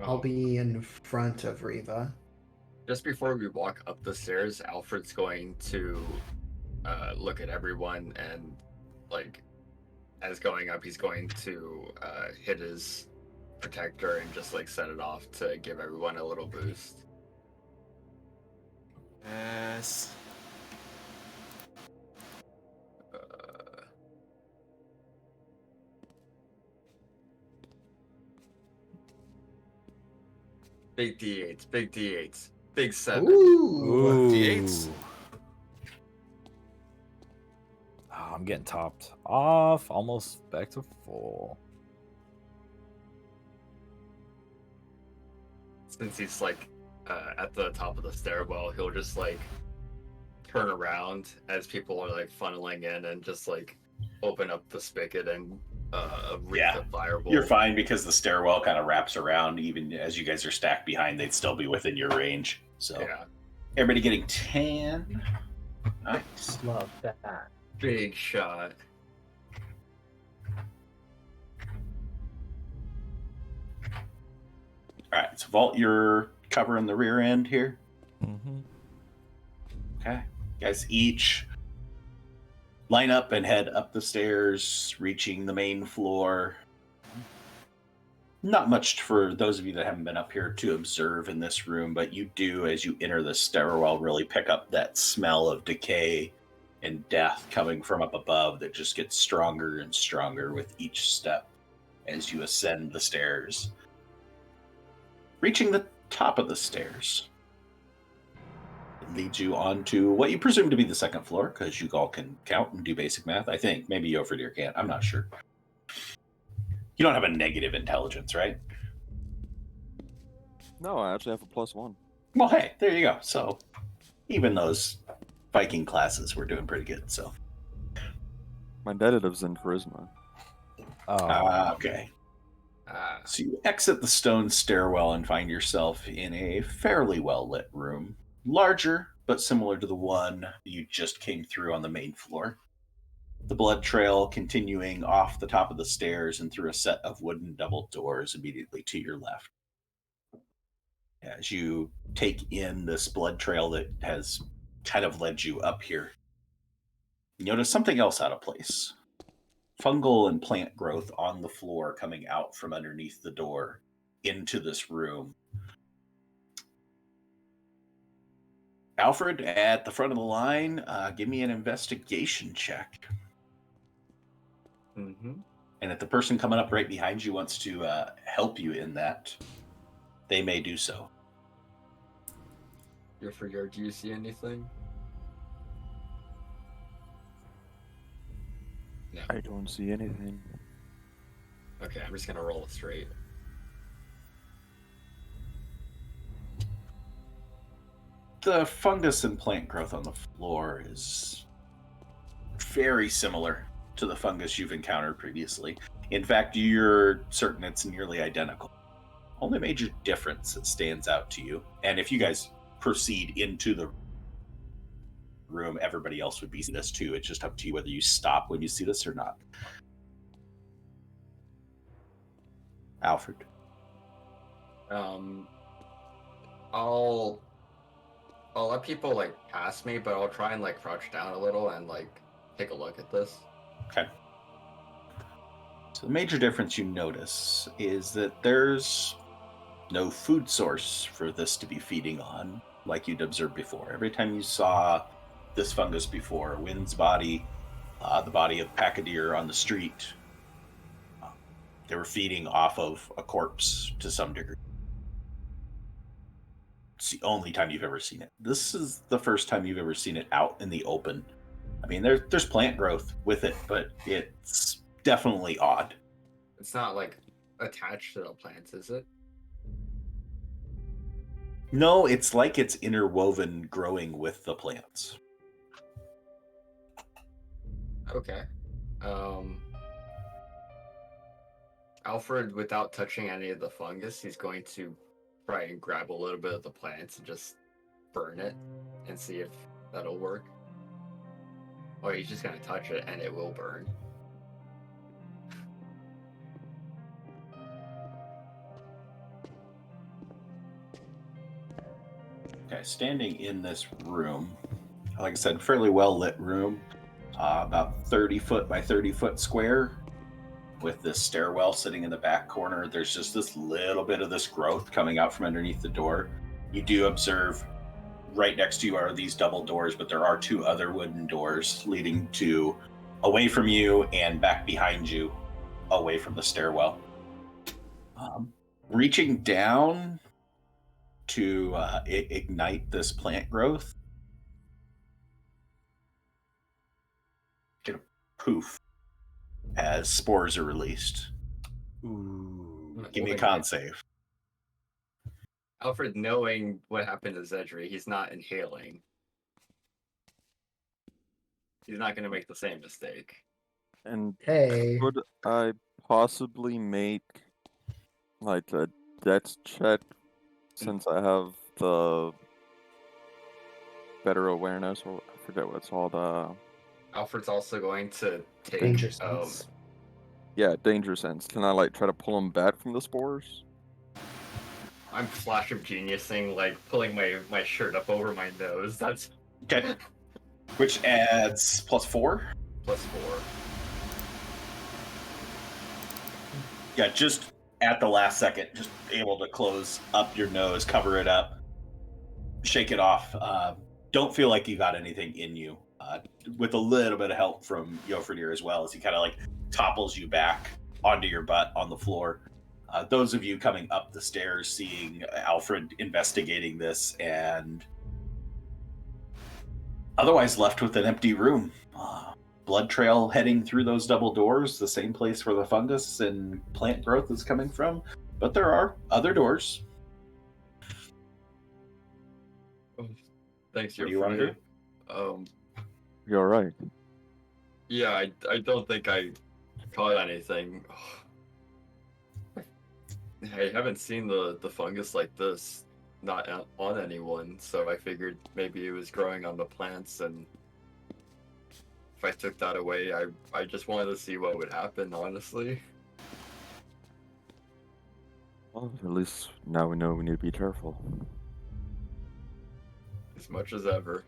I'll be in front of Riva. Just before we walk up the stairs, Alfred's going to look at everyone and, like, as going up, he's going to hit his protector and just, like, set it off to give everyone a little boost. Yes. Big D8s, big D8s, big 7. Ooh. D8s. Oh, I'm getting topped off. Almost back to full. Since he's like at the top of the stairwell, he'll just like turn around as people are like funneling in and just like open up the spigot and read Yeah. the fireball. You're fine because the stairwell kind of wraps around. Even as you guys are stacked behind, they'd still be within your range. So Yeah, everybody getting 10. Nice. Love that. big shot. All right, so Vault, you're covering the rear end here. Mm-hmm. Okay. You guys each line up and head up the stairs, reaching the main floor. Not much for those of you that haven't been up here to observe in this room, but you do, as you enter the stairwell, really pick up that smell of decay and death coming from up above that just gets stronger and stronger with each step as you ascend the stairs. Reaching the top of the stairs, it leads you onto what you presume to be the second floor, because you all can count and do basic math, I think. Maybe Alfred can't. I'm not sure. You don't have a negative intelligence, right? No, I actually have a +1. Well, hey, there you go. So even those Viking classes were doing pretty good. So My negative's in charisma. Oh, okay. Ah, So you exit the stone stairwell and find yourself in a fairly well-lit room. Larger, but similar to the one you just came through on the main floor. The blood trail continuing off the top of the stairs and through a set of wooden double doors immediately to your left. As you take in this blood trail that has kind of led you up here, you notice something else out of place. Fungal and plant growth on the floor coming out from underneath the door into this room. Alfred, at the front of the line, give me an investigation check. mm-hmm. And if the person coming up right behind you wants to help you in that, they may do so. Your figure, do you see anything? No. I don't see anything. Okay, I'm just gonna roll it straight. The fungus and plant growth on the floor is very similar to the fungus you've encountered previously. In fact, you're certain it's nearly identical. Only major difference that stands out to you, and if you guys proceed into the room, everybody else would be seeing this too. It's just up to you whether you stop when you see this or not. Alfred. I'll let people like pass me, but I'll try and like crouch down a little and like take a look at this. Okay. So the major difference you notice is that there's no food source for this to be feeding on like you'd observed before. Every time you saw this fungus before, Wynn's body, the body of Packadeer on the street, they were feeding off of a corpse to some degree. It's the only time you've ever seen it. This is the first time you've ever seen it out in the open. I mean, there's plant growth with it, but it's definitely odd. It's not like attached to the plants, is it? No, it's like it's interwoven growing with the plants. Okay. Alfred, without touching any of the fungus, he's going to try and grab a little bit of the plants and just burn it and see if that'll work. Or he's just gonna touch it and it will burn. Okay, standing in this room, like I said, fairly well lit room, about 30 foot by 30 foot square, with this stairwell sitting in the back corner. There's just this little bit of this growth coming out from underneath the door. You do observe right next to you are these double doors, but there are two other wooden doors leading to away from you and back behind you, away from the stairwell. Reaching down to ignite this plant growth, get a poof as spores are released. ooh. Give me a con save. Alfred, knowing what happened to Zedri, he's not inhaling. He's not going to make the same mistake. And Hey. could I possibly make like a dex check since I have the better awareness, or I forget what it's called. Alfred's also going to take Danger sense. Yeah, danger sense. Can I like try to pull him back from the spores? I'm flash of geniusing, like pulling my shirt up over my nose. That's Okay. Which adds +4. +4. Yeah, just at the last second, just able to close up your nose, cover it up, shake it off. Don't feel like you got anything in you. With a little bit of help from Jofridir as well, as he kind of like topples you back onto your butt on the floor. Those of you coming up the stairs, seeing Alfred investigating this, and otherwise left with an empty room. Blood trail heading through those double doors, the same place where the fungus and plant growth is coming from. But there are other doors. Thanks, What do you want to do? You're right. Yeah, I don't think I caught anything. I haven't seen the fungus like this, not on anyone, so I figured maybe it was growing on the plants, and if I took that away, I just wanted to see what would happen, honestly. Well, at least now we know we need to be careful. As much as ever.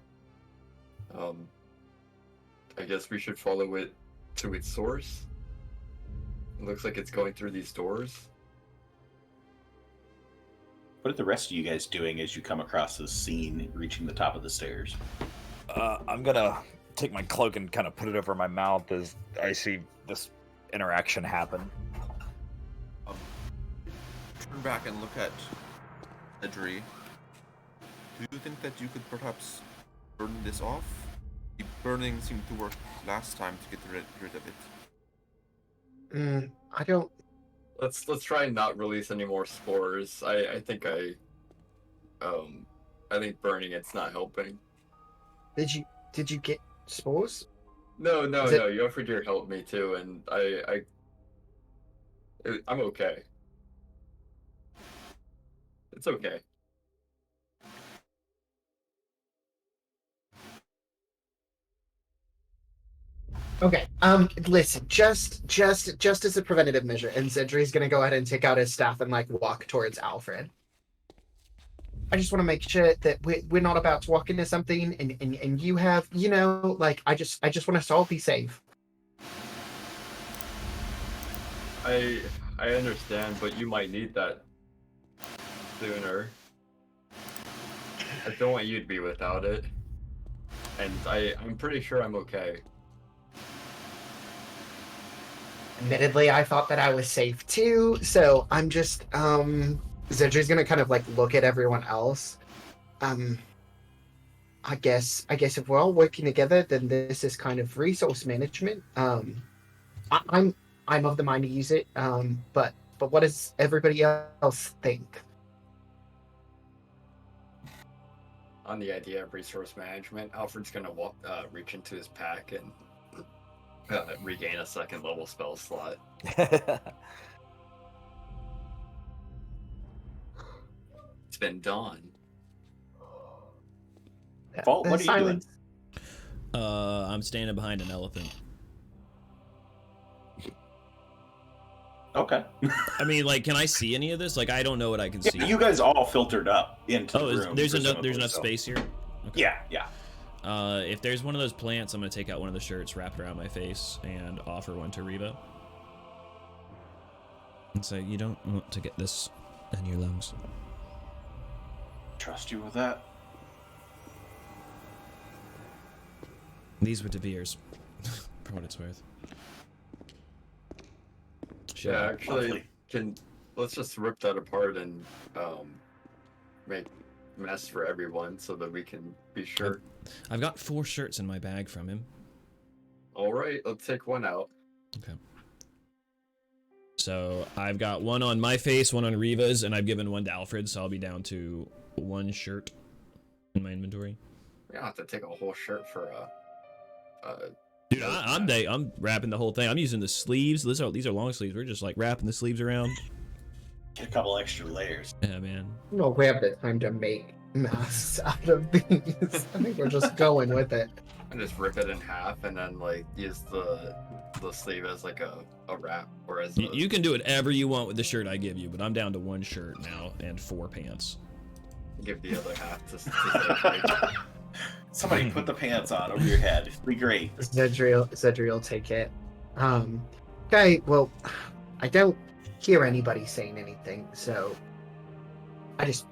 I guess we should follow it to its source. It looks like it's going through these doors. What are the rest of you guys doing as you come across this scene, reaching the top of the stairs? I'm gonna take my cloak and kind of put it over my mouth as I see this interaction happen. Turn back and look at Edry. Do you think that you could perhaps burn this off? The burning seemed to work last time to get rid of it. I don't. Let's try and not release any more spores. I think burning it's not helping. Did you get spores? No. You offered your help me too, and I'm okay. It's okay. Okay. Listen, just as a preventative measure, and Zedri's gonna go ahead and take out his staff and like walk towards Alfred. I just want to make sure that we're not about to walk into something, and you have, like I just want us to all be safe. I understand, but you might need that sooner. I don't want you to be without it, and I'm pretty sure I'm okay. Admittedly, I thought that I was safe too, so I'm just Zedri's gonna kind of like look at everyone else. I guess if we're all working together, then this is kind of resource management. I'm of the mind to use it. But what does everybody else think? On the idea of resource management, Alfred's gonna reach into his pack and regain a second level spell slot. It's been done. Vault, what are you doing? I'm standing behind an elephant. Okay. I mean, like, can I see any of this? Like, I don't know what I can see. You guys all filtered up into the room. There's presumably, enough so- space here. Okay. Yeah. If there's one of those plants, I'm gonna take out one of the shirts, wrap it around my face, and offer one to Reba. And say, you don't want to get this in your lungs. Trust you with that. These were De Beers, for what it's worth. Yeah, actually, Lovely. let's just rip that apart and make mess for everyone so that we can be sure. I've got 4 shirts in my bag from him. All right, let's take one out. Okay. So I've got one on my face, one on Riva's, and I've given one to Alfred, so I'll be down to one shirt in my inventory. We don't have to take a whole shirt for a Dude, I'm wrapping the whole thing. I'm using the sleeves. These are long sleeves. We're just like wrapping the sleeves around. Get a couple extra layers. Yeah, man. No, we have the time to make masks out of these. I think we're just going with it. and just rip it in half and then like use the sleeve as like a wrap or as You can do whatever you want with the shirt I give you, but I'm down to one shirt now and 4 pants. give the other half to Somebody put the pants on over your head. It'd be great. Zedriel take it. Okay, well, I don't hear anybody saying anything, so I just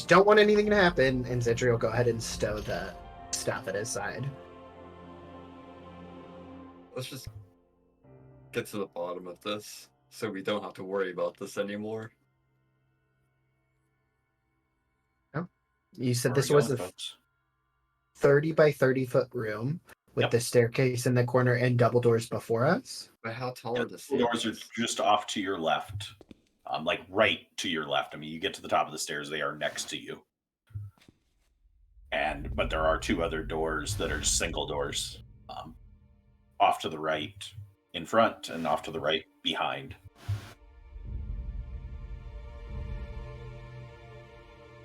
don't want anything to happen, and Zedriel go ahead and stow the staff at his side. Let's just get to the bottom of this so we don't have to worry about this anymore. You said Where are this we was going, a folks? 30 by 30 foot room with Yep. the staircase in the corner and double doors before us. But how tall Yeah, are the the doors are stairs? just off to your left. Like right to your left. I mean, you get to the top of the stairs, they are next to you. But there are 2 other doors that are single doors. Off to the right in front and off to the right behind.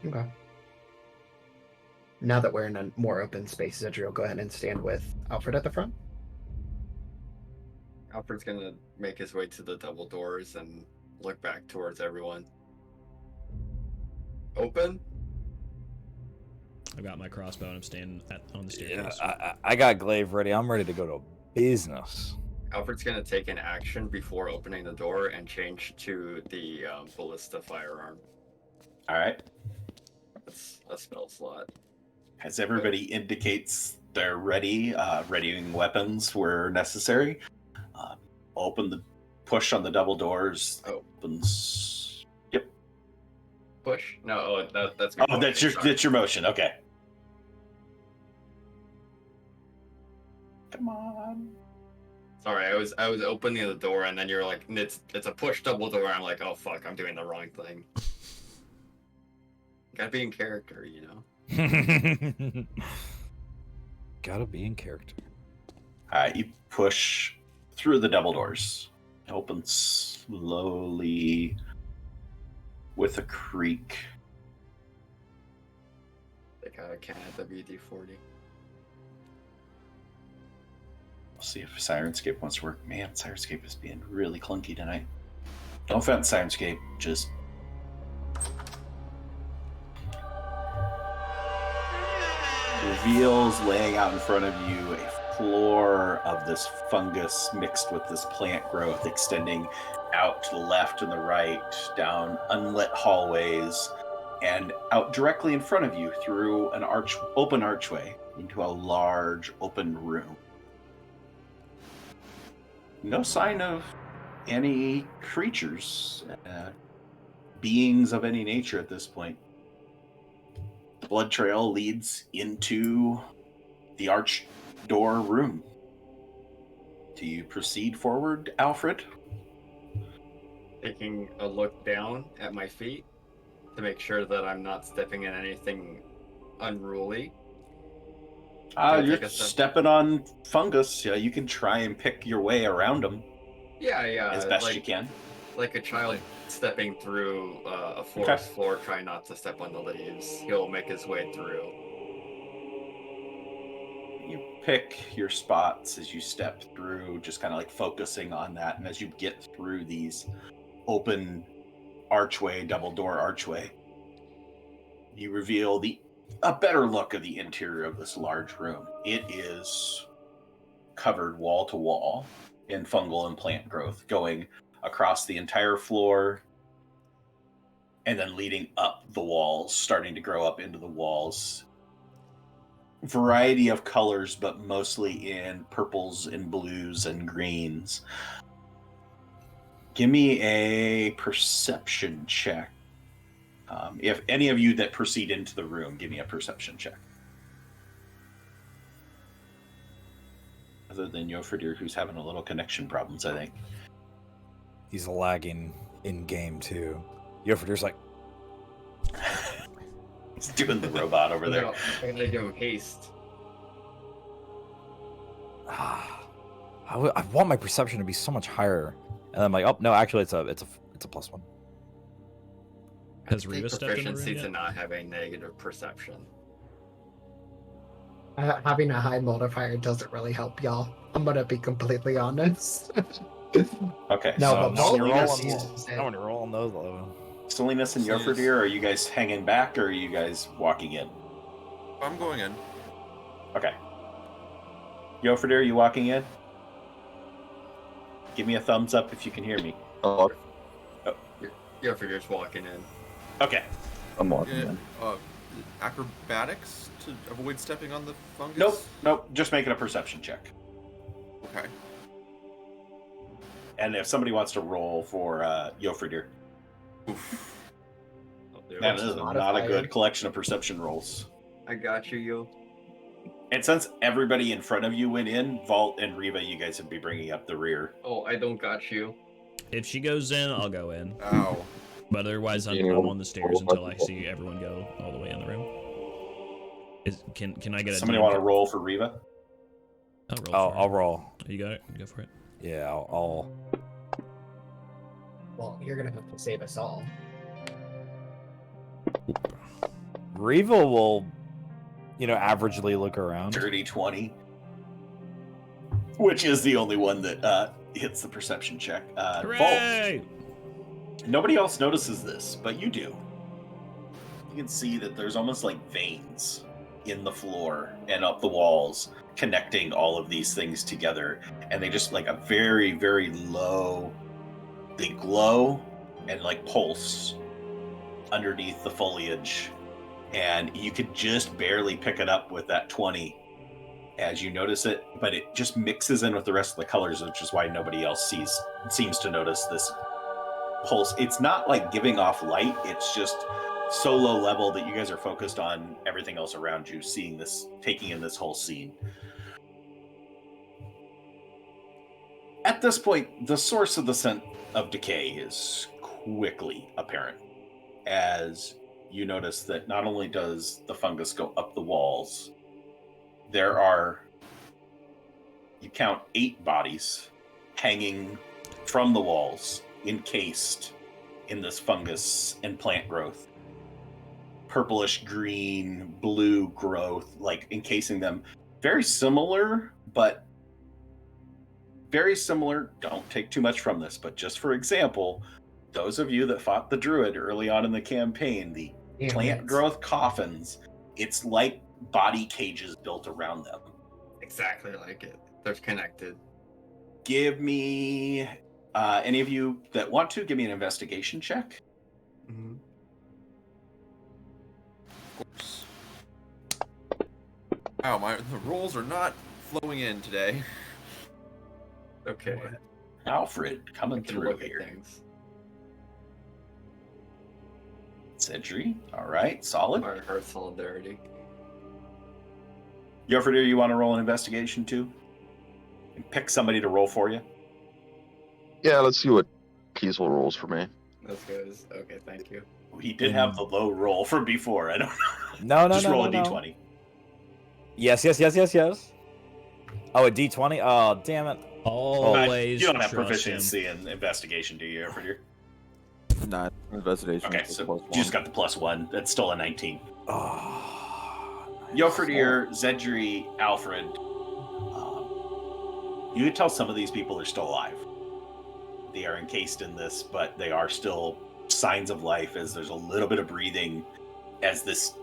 Okay. Now that we're in a more open space, Zedriel, go ahead and stand with Alfred at the front. Alfred's gonna make his way to the double doors and look back towards everyone. Open? I've got my crossbow and I'm standing on the staircase. I got glaive ready. I'm ready to go to business. Alfred's gonna take an action before opening the door and change to the ballista firearm. All right. That's a spell slot. As everybody indicates they're ready, readying weapons where necessary. Push on the double doors. Oh. Opens. Yep. Push? No, that's me. Oh, that's your motion. Okay. Come on. Sorry, I was opening the door and then you're like, it's a push double door. I'm like, oh fuck, I'm doing the wrong thing. Gotta be in character, you know. Gotta be in character. All right, you push through the double doors. It opens slowly with a creak. Like a can at WD-40. We'll see if Sirenscape wants to work. Man, Sirenscape is being really clunky tonight. No offense, Sirenscape. Just reveals laying out in front of you a floor of this fungus mixed with this plant growth extending out to the left and the right, down unlit hallways, and out directly in front of you through an open archway into a large open room. No sign of any creatures, beings of any nature at this point. The blood trail leads into the arch door room. Do you proceed forward, Alfred? Taking a look down at my feet to make sure that I'm not stepping in anything unruly. You're take a step? stepping on fungus. Yeah, you can try and pick your way around them Yeah, as best you can. Like a child stepping through a forest floor, trying not to step on the leaves. He'll make his way through. You pick your spots as you step through, just kind of like focusing on that. And as you get through these open archway, double door archway, you reveal a better look of the interior of this large room. It is covered wall to wall in fungal and plant growth, going across the entire floor and then leading up the walls, starting to grow up into the walls. Variety of colors, but mostly in purples and blues and greens. Give me a perception check. If any of you that proceed into the room, give me a perception check. Other than Jofridir, who's having a little connection problems, I think. He's lagging in game too. Yofordir's like, He's doing the robot over there. No, I'm gonna go haste. I want my perception to be so much higher, and I'm like, oh no, actually, it's a +1. Has I Reva think stepped in the room proficiency to yet? not have a negative perception. Having a high modifier doesn't really help y'all. I'm gonna be completely honest. Okay, No, so but now when you're Salinas, rolling, uses it. now when you're rolling those low. Salinas and Salinas. Yofordir, are you guys hanging back or are you guys walking in? I'm going in. Okay. Yofordir, are you walking in? Give me a thumbs up if you can hear me. Oh, Yeah, for just walking in. Okay. I'm walking Yeah, in. acrobatics to avoid stepping on the fungus? Nope. Just making a perception check. Okay. And if somebody wants to roll for Yofordir, Oof. I'll do that it. is not a Modifier. good collection of perception rolls. I got you, yo. And since everybody in front of you went in, Vault and Reva, you guys would be bringing up the rear. Oh, I don't got you. If she goes in, I'll go in. Ow. But otherwise, I'm on the stairs until I see everyone go all the way in the room. Can I get a Somebody DM? want to roll for Reva? I'll roll. for I'll it. roll. You got it. Go for it. Yeah, I'll. Well, you're gonna have to save us all. Reva will, averagely look around. Dirty 20. Which is the only one that hits the perception check. Vault. Hooray! Nobody else notices this, but you do. You can see that there's almost like veins in the floor and up the walls connecting all of these things together. And they just like a very, very low, they glow and like pulse underneath the foliage. And you could just barely pick it up with that 20 as you notice it, but it just mixes in with the rest of the colors, which is why nobody else seems to notice this pulse. It's not like giving off light, it's just so low level that you guys are focused on everything else around you, seeing this, taking in this whole scene. At this point, the source of the scent of decay is quickly apparent as you notice that not only does the fungus go up the walls, there are, you count 8 bodies hanging from the walls, encased in this fungus and plant growth. Purplish, green, blue growth, like encasing them. Very similar, but very similar. Don't take too much from this, but just for example, those of you that fought the druid early on in the campaign, the plant growth coffins, it's like body cages built around them. Exactly like it. They're connected. Give me, any of you that want to, give me an investigation check. Mm-hmm. Of course. Wow, the rolls are not flowing in today. Okay. Alfred I coming can through look at here. things. Cedry, all right, solid. Fire Heart Solidarity. Yofordir, you want to roll an investigation too? And pick somebody to roll for you? Yeah, let's see what Kiesel rolls for me. That's good. Okay, thank you. He did have the low roll from before. I don't No, Just roll a d20. Yes. Oh, a d20? Oh, damn it. Always You don't have trust proficiency in investigation, do you, Yofordir? Not investigation. Okay, is so +1. you just got the +1. That's still a 19. Oh, nice. Yofordir, Zedri, Alfred. You can tell some of these people are still alive. They are encased in this, but they are still signs of life as there's a little bit of breathing as this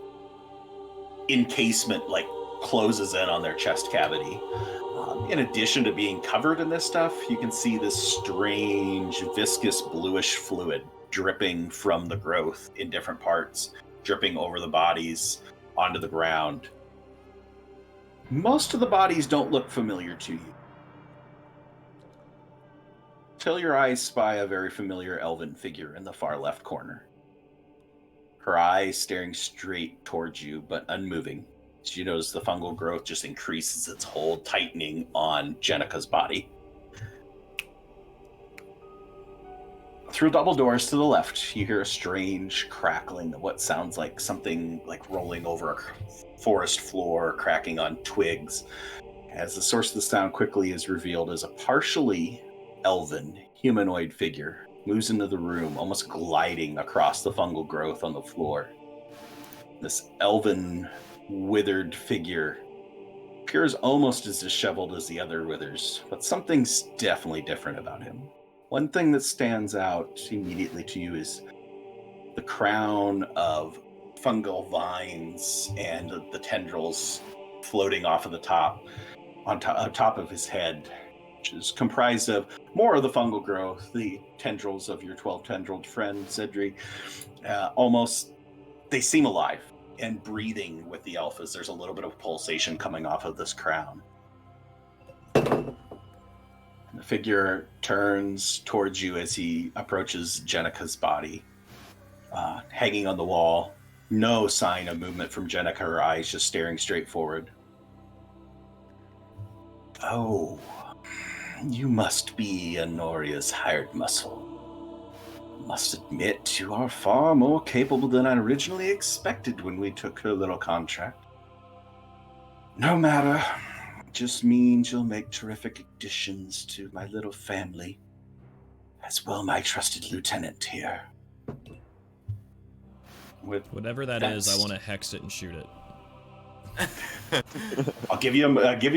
encasement like closes in on their chest cavity. In addition to being covered in this stuff, you can see this strange viscous bluish fluid dripping from the growth in different parts, dripping over the bodies onto the ground. Most of the bodies don't look familiar to you, till your eyes spy a very familiar elven figure in the far left corner. Her eyes staring straight towards you, but unmoving. You notice the fungal growth just increases its hold, tightening on Jenica's body. Through double doors to the left, you hear a strange crackling of what sounds like something like rolling over a forest floor, cracking on twigs. As the source of the sound quickly is revealed as a partially elven humanoid figure moves into the room, almost gliding across the fungal growth on the floor. This elven, withered figure appears almost as disheveled as the other withers, but something's definitely different about him. One thing that stands out immediately to you is the crown of fungal vines and the tendrils floating off of the top, on top of his head, which is comprised of more of the fungal growth, the tendrils of your 12-tendrilled friend, Zedri. Almost, they seem alive and breathing with the alphas. There's a little bit of pulsation coming off of this crown. The figure turns towards you as he approaches Jenica's body, hanging on the wall. No sign of movement from Jenica, her eyes just staring straight forward. Oh, you must be Honoria's hired muscle. Must admit, you are far more capable than I originally expected when we took her little contract. No matter. Just means you'll make terrific additions to my little family. As well, my trusted lieutenant here. With Whatever that is, I want to hex it and shoot it. I'll give you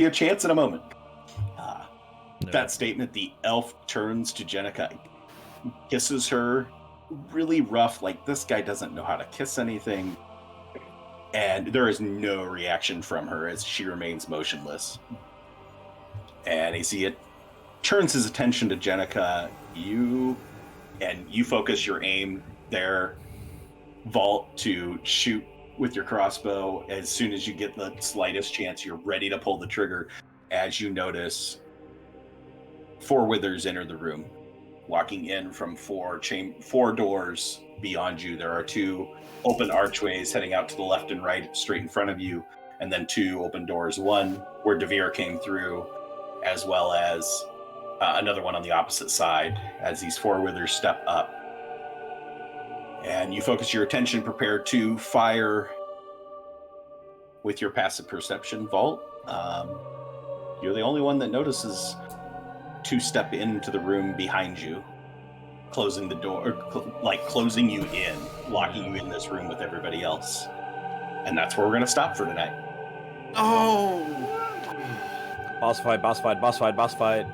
a chance in a moment. No. That statement, the elf turns to Jenica, kisses her, really rough, like this guy doesn't know how to kiss anything. And there is no reaction from her as she remains motionless. And as he turns his attention to Jenica, you focus your aim there, Vault, to shoot with your crossbow. As soon as you get the slightest chance, you're ready to pull the trigger as you notice 4 withers enter the room, walking in from 4 doors beyond you. There are 2 open archways heading out to the left and right, straight in front of you, and then 2 open doors. One where Devere came through, as well as another one on the opposite side as these 4 withers step up. And you focus your attention, prepare to fire with your passive perception, Vault. You're the only one that notices 2 step into the room behind you, closing the door, closing you in, locking you in this room with everybody else. And that's where we're going to stop for tonight. Oh! Boss fight, boss fight, boss fight, boss fight.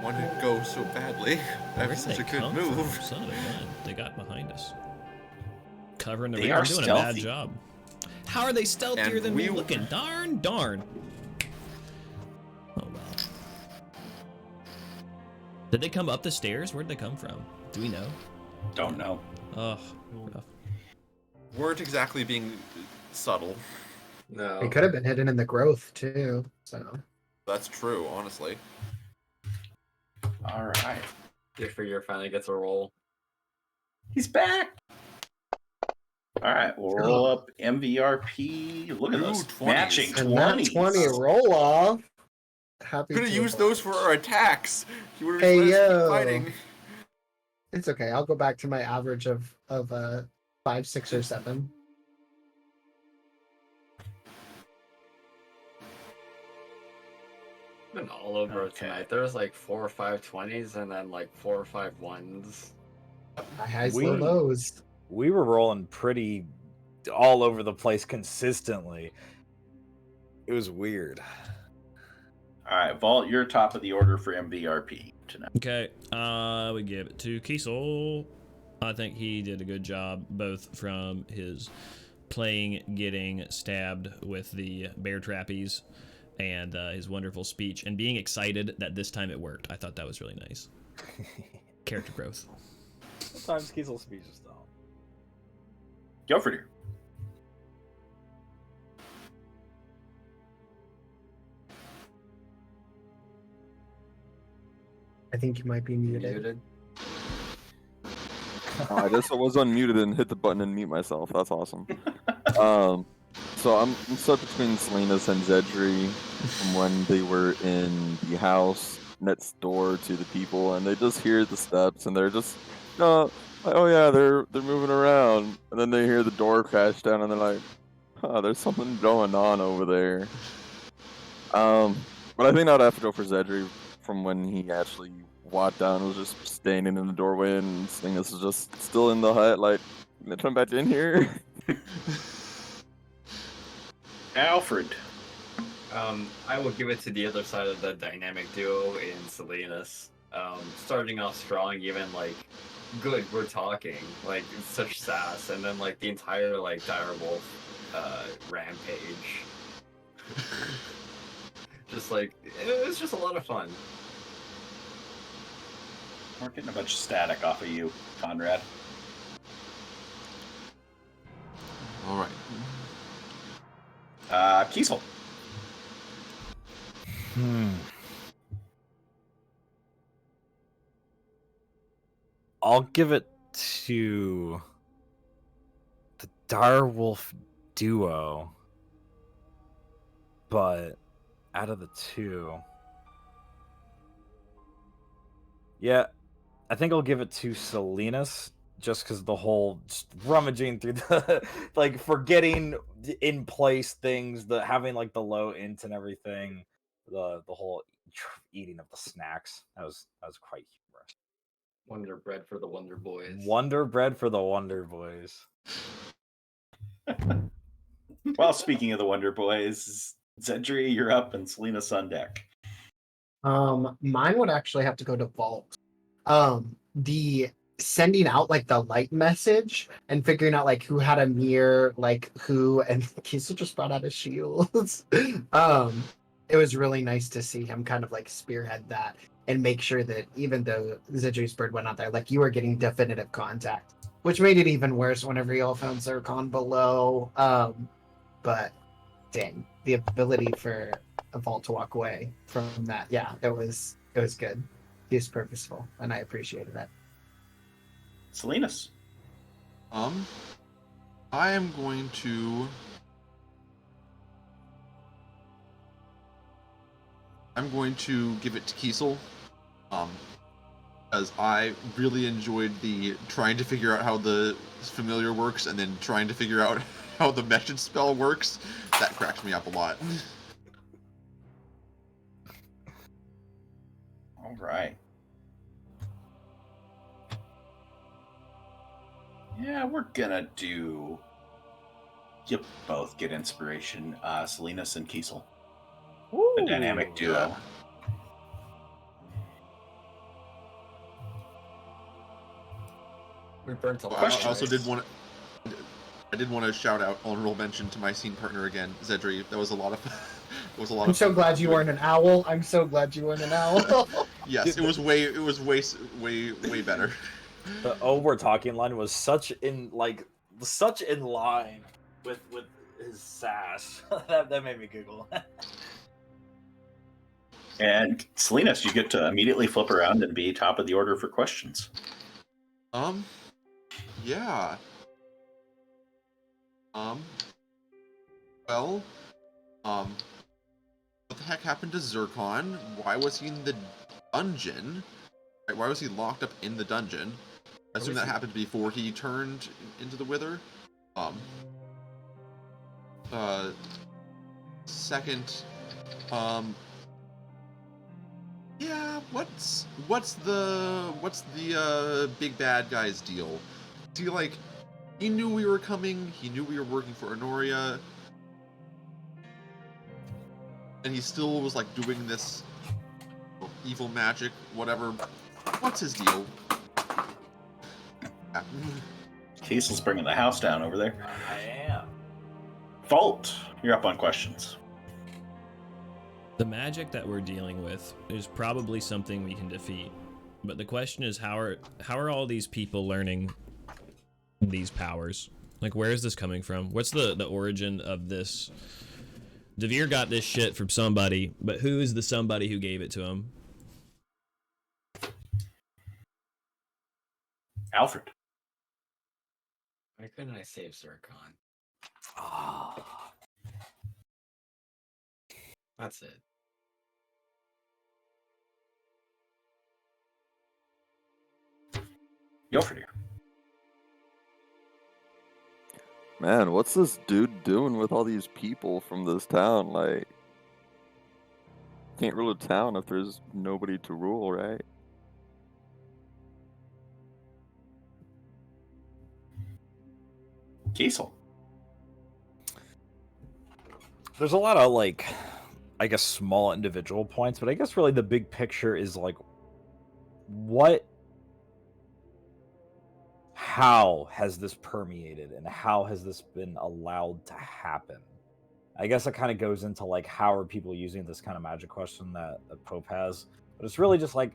Wanted to go so badly. That was Where'd such a they good come move. from? Son of a gun. They got behind us. Covering the They rear, are doing a bad stealthy. job. How are they stealthier And than we me were- looking? Darn. Oh, well. Did they come up the stairs? Where'd they come from? Do we know? Don't know. Ugh. Rough. Weren't exactly being subtle. No. It could have been hidden in the growth too. So That's true, honestly. All right. Your figure finally gets a roll. He's back. All right, we'll roll up MVRP. Look at Ooh, those 20s. matching and that 20s. 20 roll off. Happy Could have to used those for our attacks. You would have Hey, let us keep yo. fighting. It's okay. I'll go back to my average of 5, 6, or 7. Been all over it Okay. tonight. There's like 4 or 5 20s and then like 4 or 5 1s. My highs, We- low, lows. We were rolling pretty all over the place consistently. It was weird. All right, Vault, you're top of the order for MVRP tonight. Okay, we give it to Kiesel. I think he did a good job, both from his playing, getting stabbed with the bear trappies, and his wonderful speech, and being excited that this time it worked. I thought that was really nice. Character growth. Sometimes Kiesel speeches though. Go for it. I think you might be muted. Muted. I just was unmuted and hit the button and mute myself. That's awesome. So I'm stuck between Salinas and Zedri from when they were in the house. next door to the people, and they just hear the steps, and they're just, no, like, oh yeah, they're moving around, and then they hear the door crash down, and they're like, huh, there's something going on over there. But I think I'd have to go for Zedri from when he actually walked down, was just standing in the doorway, and Slingus is just still in the hut, like, can I come back in here? Alfred. I will give it to the other side of the dynamic duo in Salinas. Starting off strong, even like good, we're talking, like such sass, and then like the entire like direwolf rampage. Just like it was just a lot of fun. We're getting a bunch of static off of you, Conrad. All right. Kiesel. I'll give it to the direwolf duo, but out of the two, yeah, I think I'll give it to Salinas, just because the whole just rummaging through the like forgetting in place things, the having like the low int and everything, the whole eating of the snacks, that was quite humorous. Wonder bread for the Wonder Boys. Wonder bread for the Wonder Boys. Well, speaking of the Wonder Boys, Zedri, you're up, and Selena's on deck. Mine would actually have to go to Vault. The sending out like the light message and figuring out like who had a mirror, like who, and Kiesel just brought out his shields. It was really nice to see him kind of like spearhead that and make sure that even though Zedri's bird went out there, like you were getting definitive contact, which made it even worse whenever you all found Zircon below. But dang, the ability for a Vault to walk away from that, yeah, it was good. He was purposeful, and I appreciated that. Salinas. I am going to. I'm going to give it to Kiesel, as I really enjoyed the trying to figure out how the familiar works and then trying to figure out how the message spell works. That cracked me up a lot. All right. Yeah, we're gonna do. You both get inspiration, Salinas and Kiesel. The dynamic duo. Yeah. We burnt a lot. I also did want to shout out honorable mention to my scene partner again, Zedri. That was a lot of I'm so glad you weren't an owl. I'm so glad you weren't an owl. Yes, it was way better. The "oh, we're talking" line was such in line with his sass. that made me giggle. And Salinas, you get to immediately flip around and be top of the order for questions. Yeah. Well, what the heck happened to Zircon? Why was he in the dungeon? Right, why was he locked up in the dungeon? I assume that happened before he turned into the Wither. Second, yeah, what's the big bad guy's deal? Is he like, he knew we were coming, he knew we were working for Honoria, and he still was like doing this evil magic, whatever. What's his deal? Kiesel's bringing the house down over there. I am. Vault, you're up on questions. The magic that we're dealing with is probably something we can defeat, but the question is how are all these people learning these powers? Like, where is this coming from? What's the origin of this? Devere got this shit from somebody, but who is the somebody who gave it to him? Alfred. Why couldn't I save Zircon? That's it. Alfred here. Man, what's this dude doing with all these people from this town? Like, can't rule a town if there's nobody to rule, right? Kiesel. There's a lot of, like, I guess, small individual points, but I guess really the big picture is, like, how has this permeated and how has this been allowed to happen? I guess it kind of goes into, like, how are people using this kind of magic question that Pope has, but it's really just, like,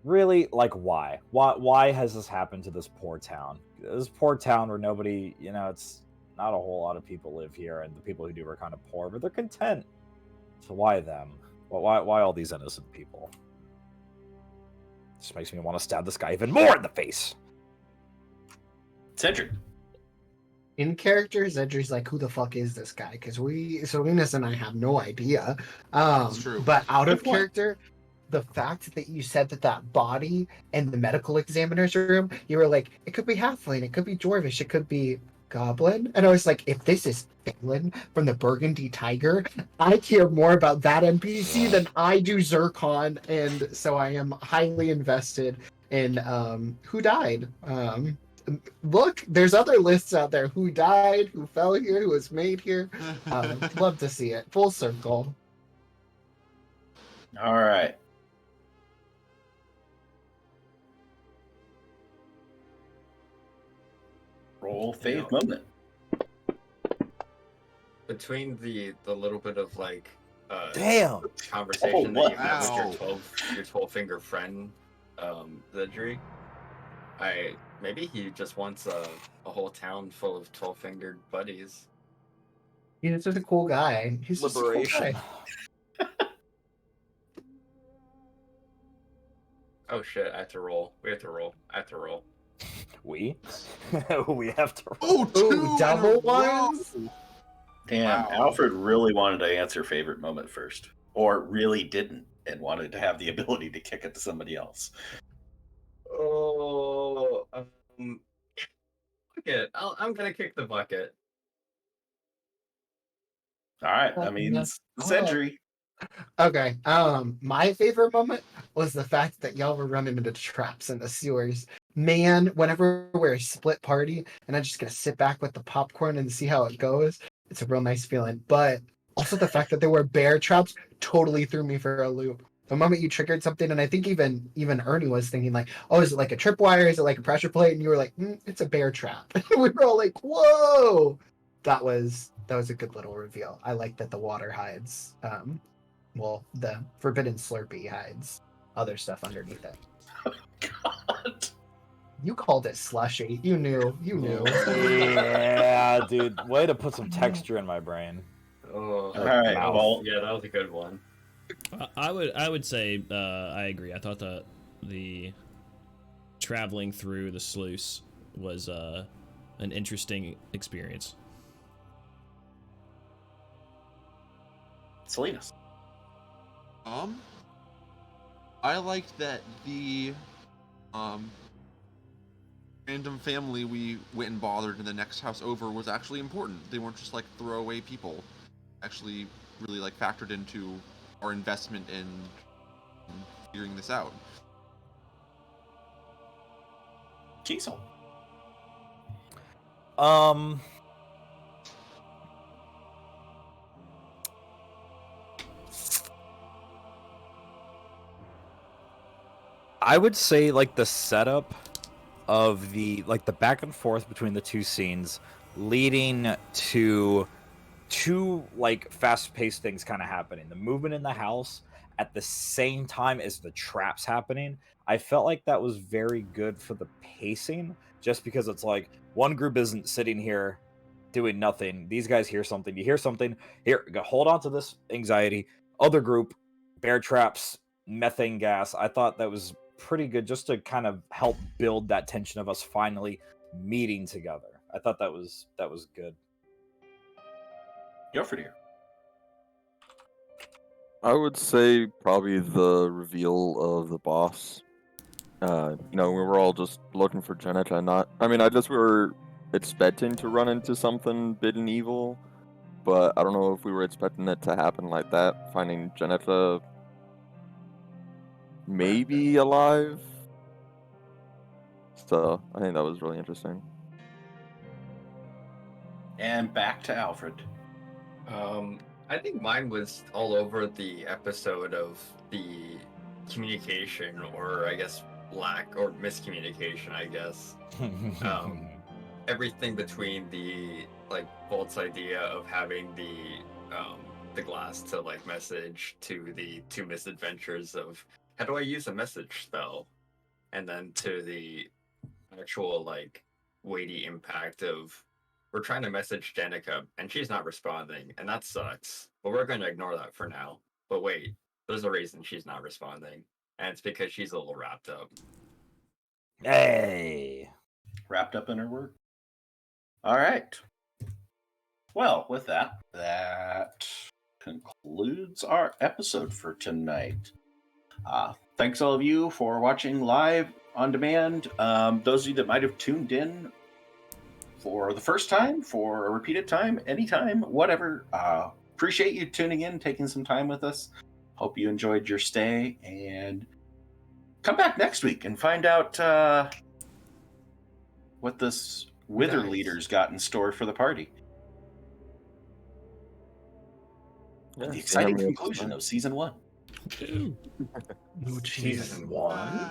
really, like, why? Why has this happened to this poor town? This poor town where nobody, it's not a whole lot of people live here, and the people who do are kind of poor, but they're content. So why them? Why all these innocent people? Just makes me want to stab this guy even more in the face. Cedric. In character, Zedri's like, who the fuck is this guy? Because Salinas and I have no idea. That's true. But out of Good point. character, the fact that you said that body in the medical examiner's room, you were like, it could be halfling, it could be dwarvish, it could be goblin. And I was like, if this is Phelan from the Burgundy Tiger, I care more about that NPC than I do Zircon. And so I am highly invested in who died. Look, there's other lists out there. Who died, who fell here, who was made here. Love to see it. Full circle. All right. Roll fave moment. Between the little bit of like Damn. conversation that you had wow. with your 12-finger friend, Zedri, maybe he just wants a whole town full of 12-fingered buddies. He's just a cool guy. He's just a cool Liberation. guy. Oh shit! I have to roll. We have to roll. I have to roll. We have to. Oh, two Ooh, in double a row. ones? Damn, Wow. Alfred really wanted to answer favorite moment first, or really didn't, and wanted to have the ability to kick it to somebody else. Oh, bucket. I'm gonna kick the bucket. All right, that means Cedric. Okay. My favorite moment was the fact that y'all were running into traps in the sewers. Man, whenever we're a split party and I just gonna sit back with the popcorn and see how it goes, it's a real nice feeling. But also the fact that there were bear traps totally threw me for a loop. The moment you triggered something, and I think even Ernie was thinking like, "Oh, is it like a tripwire? Is it like a pressure plate?" And you were like, "It's a bear trap." We were all like, "Whoa!" That was a good little reveal. I like that the water hides. Well, the forbidden Slurpee hides other stuff underneath it. God. You called it slushy. You knew. Yeah, dude. Way to put some texture in my brain. Oh, All right, mouth. well, yeah, that was a good one. I would say I agree. I thought the traveling through the sluice was an interesting experience. Salinas. I liked that the random family we went and bothered in the next house over was actually important. They weren't just like throwaway people. Actually, really like factored into our investment in figuring this out. Kiesel. I would say like the setup of the back and forth between the two scenes leading to two like fast-paced things kind of happening. The movement in the house at the same time as the traps happening. I felt like that was very good for the pacing, just because it's like one group isn't sitting here doing nothing. These guys hear something. You hear something. Here, hold on to this anxiety. Other group, bear traps, methane gas. I thought that was pretty good just to kind of help build that tension of us finally meeting together. I thought that was good. Alfred here. I would say probably the reveal of the boss we were all just looking for Jenica. We were expecting to run into something big and evil, but I don't know if we were expecting it to happen like that. Finding Jenica maybe alive. So I think that was really interesting. And back to Alfred. I think mine was all over the episode of the communication, or I guess lack or miscommunication, I guess. Everything between the Bolt's idea of having the glass to message to the two misadventures of how do I use a message spell, and then to the actual weighty impact of we're trying to message Danica and she's not responding, and that sucks. But we're going to ignore that for now. But wait, there's a reason she's not responding, and it's because she's a little wrapped up. Hey. Wrapped up in her work. All right. Well, with that concludes our episode for tonight. Thanks all of you for watching live on demand. Those of you that might have tuned in for the first time, for a repeated time, anytime, whatever. Appreciate you tuning in, taking some time with us. Hope you enjoyed your stay, and come back next week and find out what this Wither leader's got in store for the party. Yeah, The exciting conclusion of season 1. Ooh. Season 1?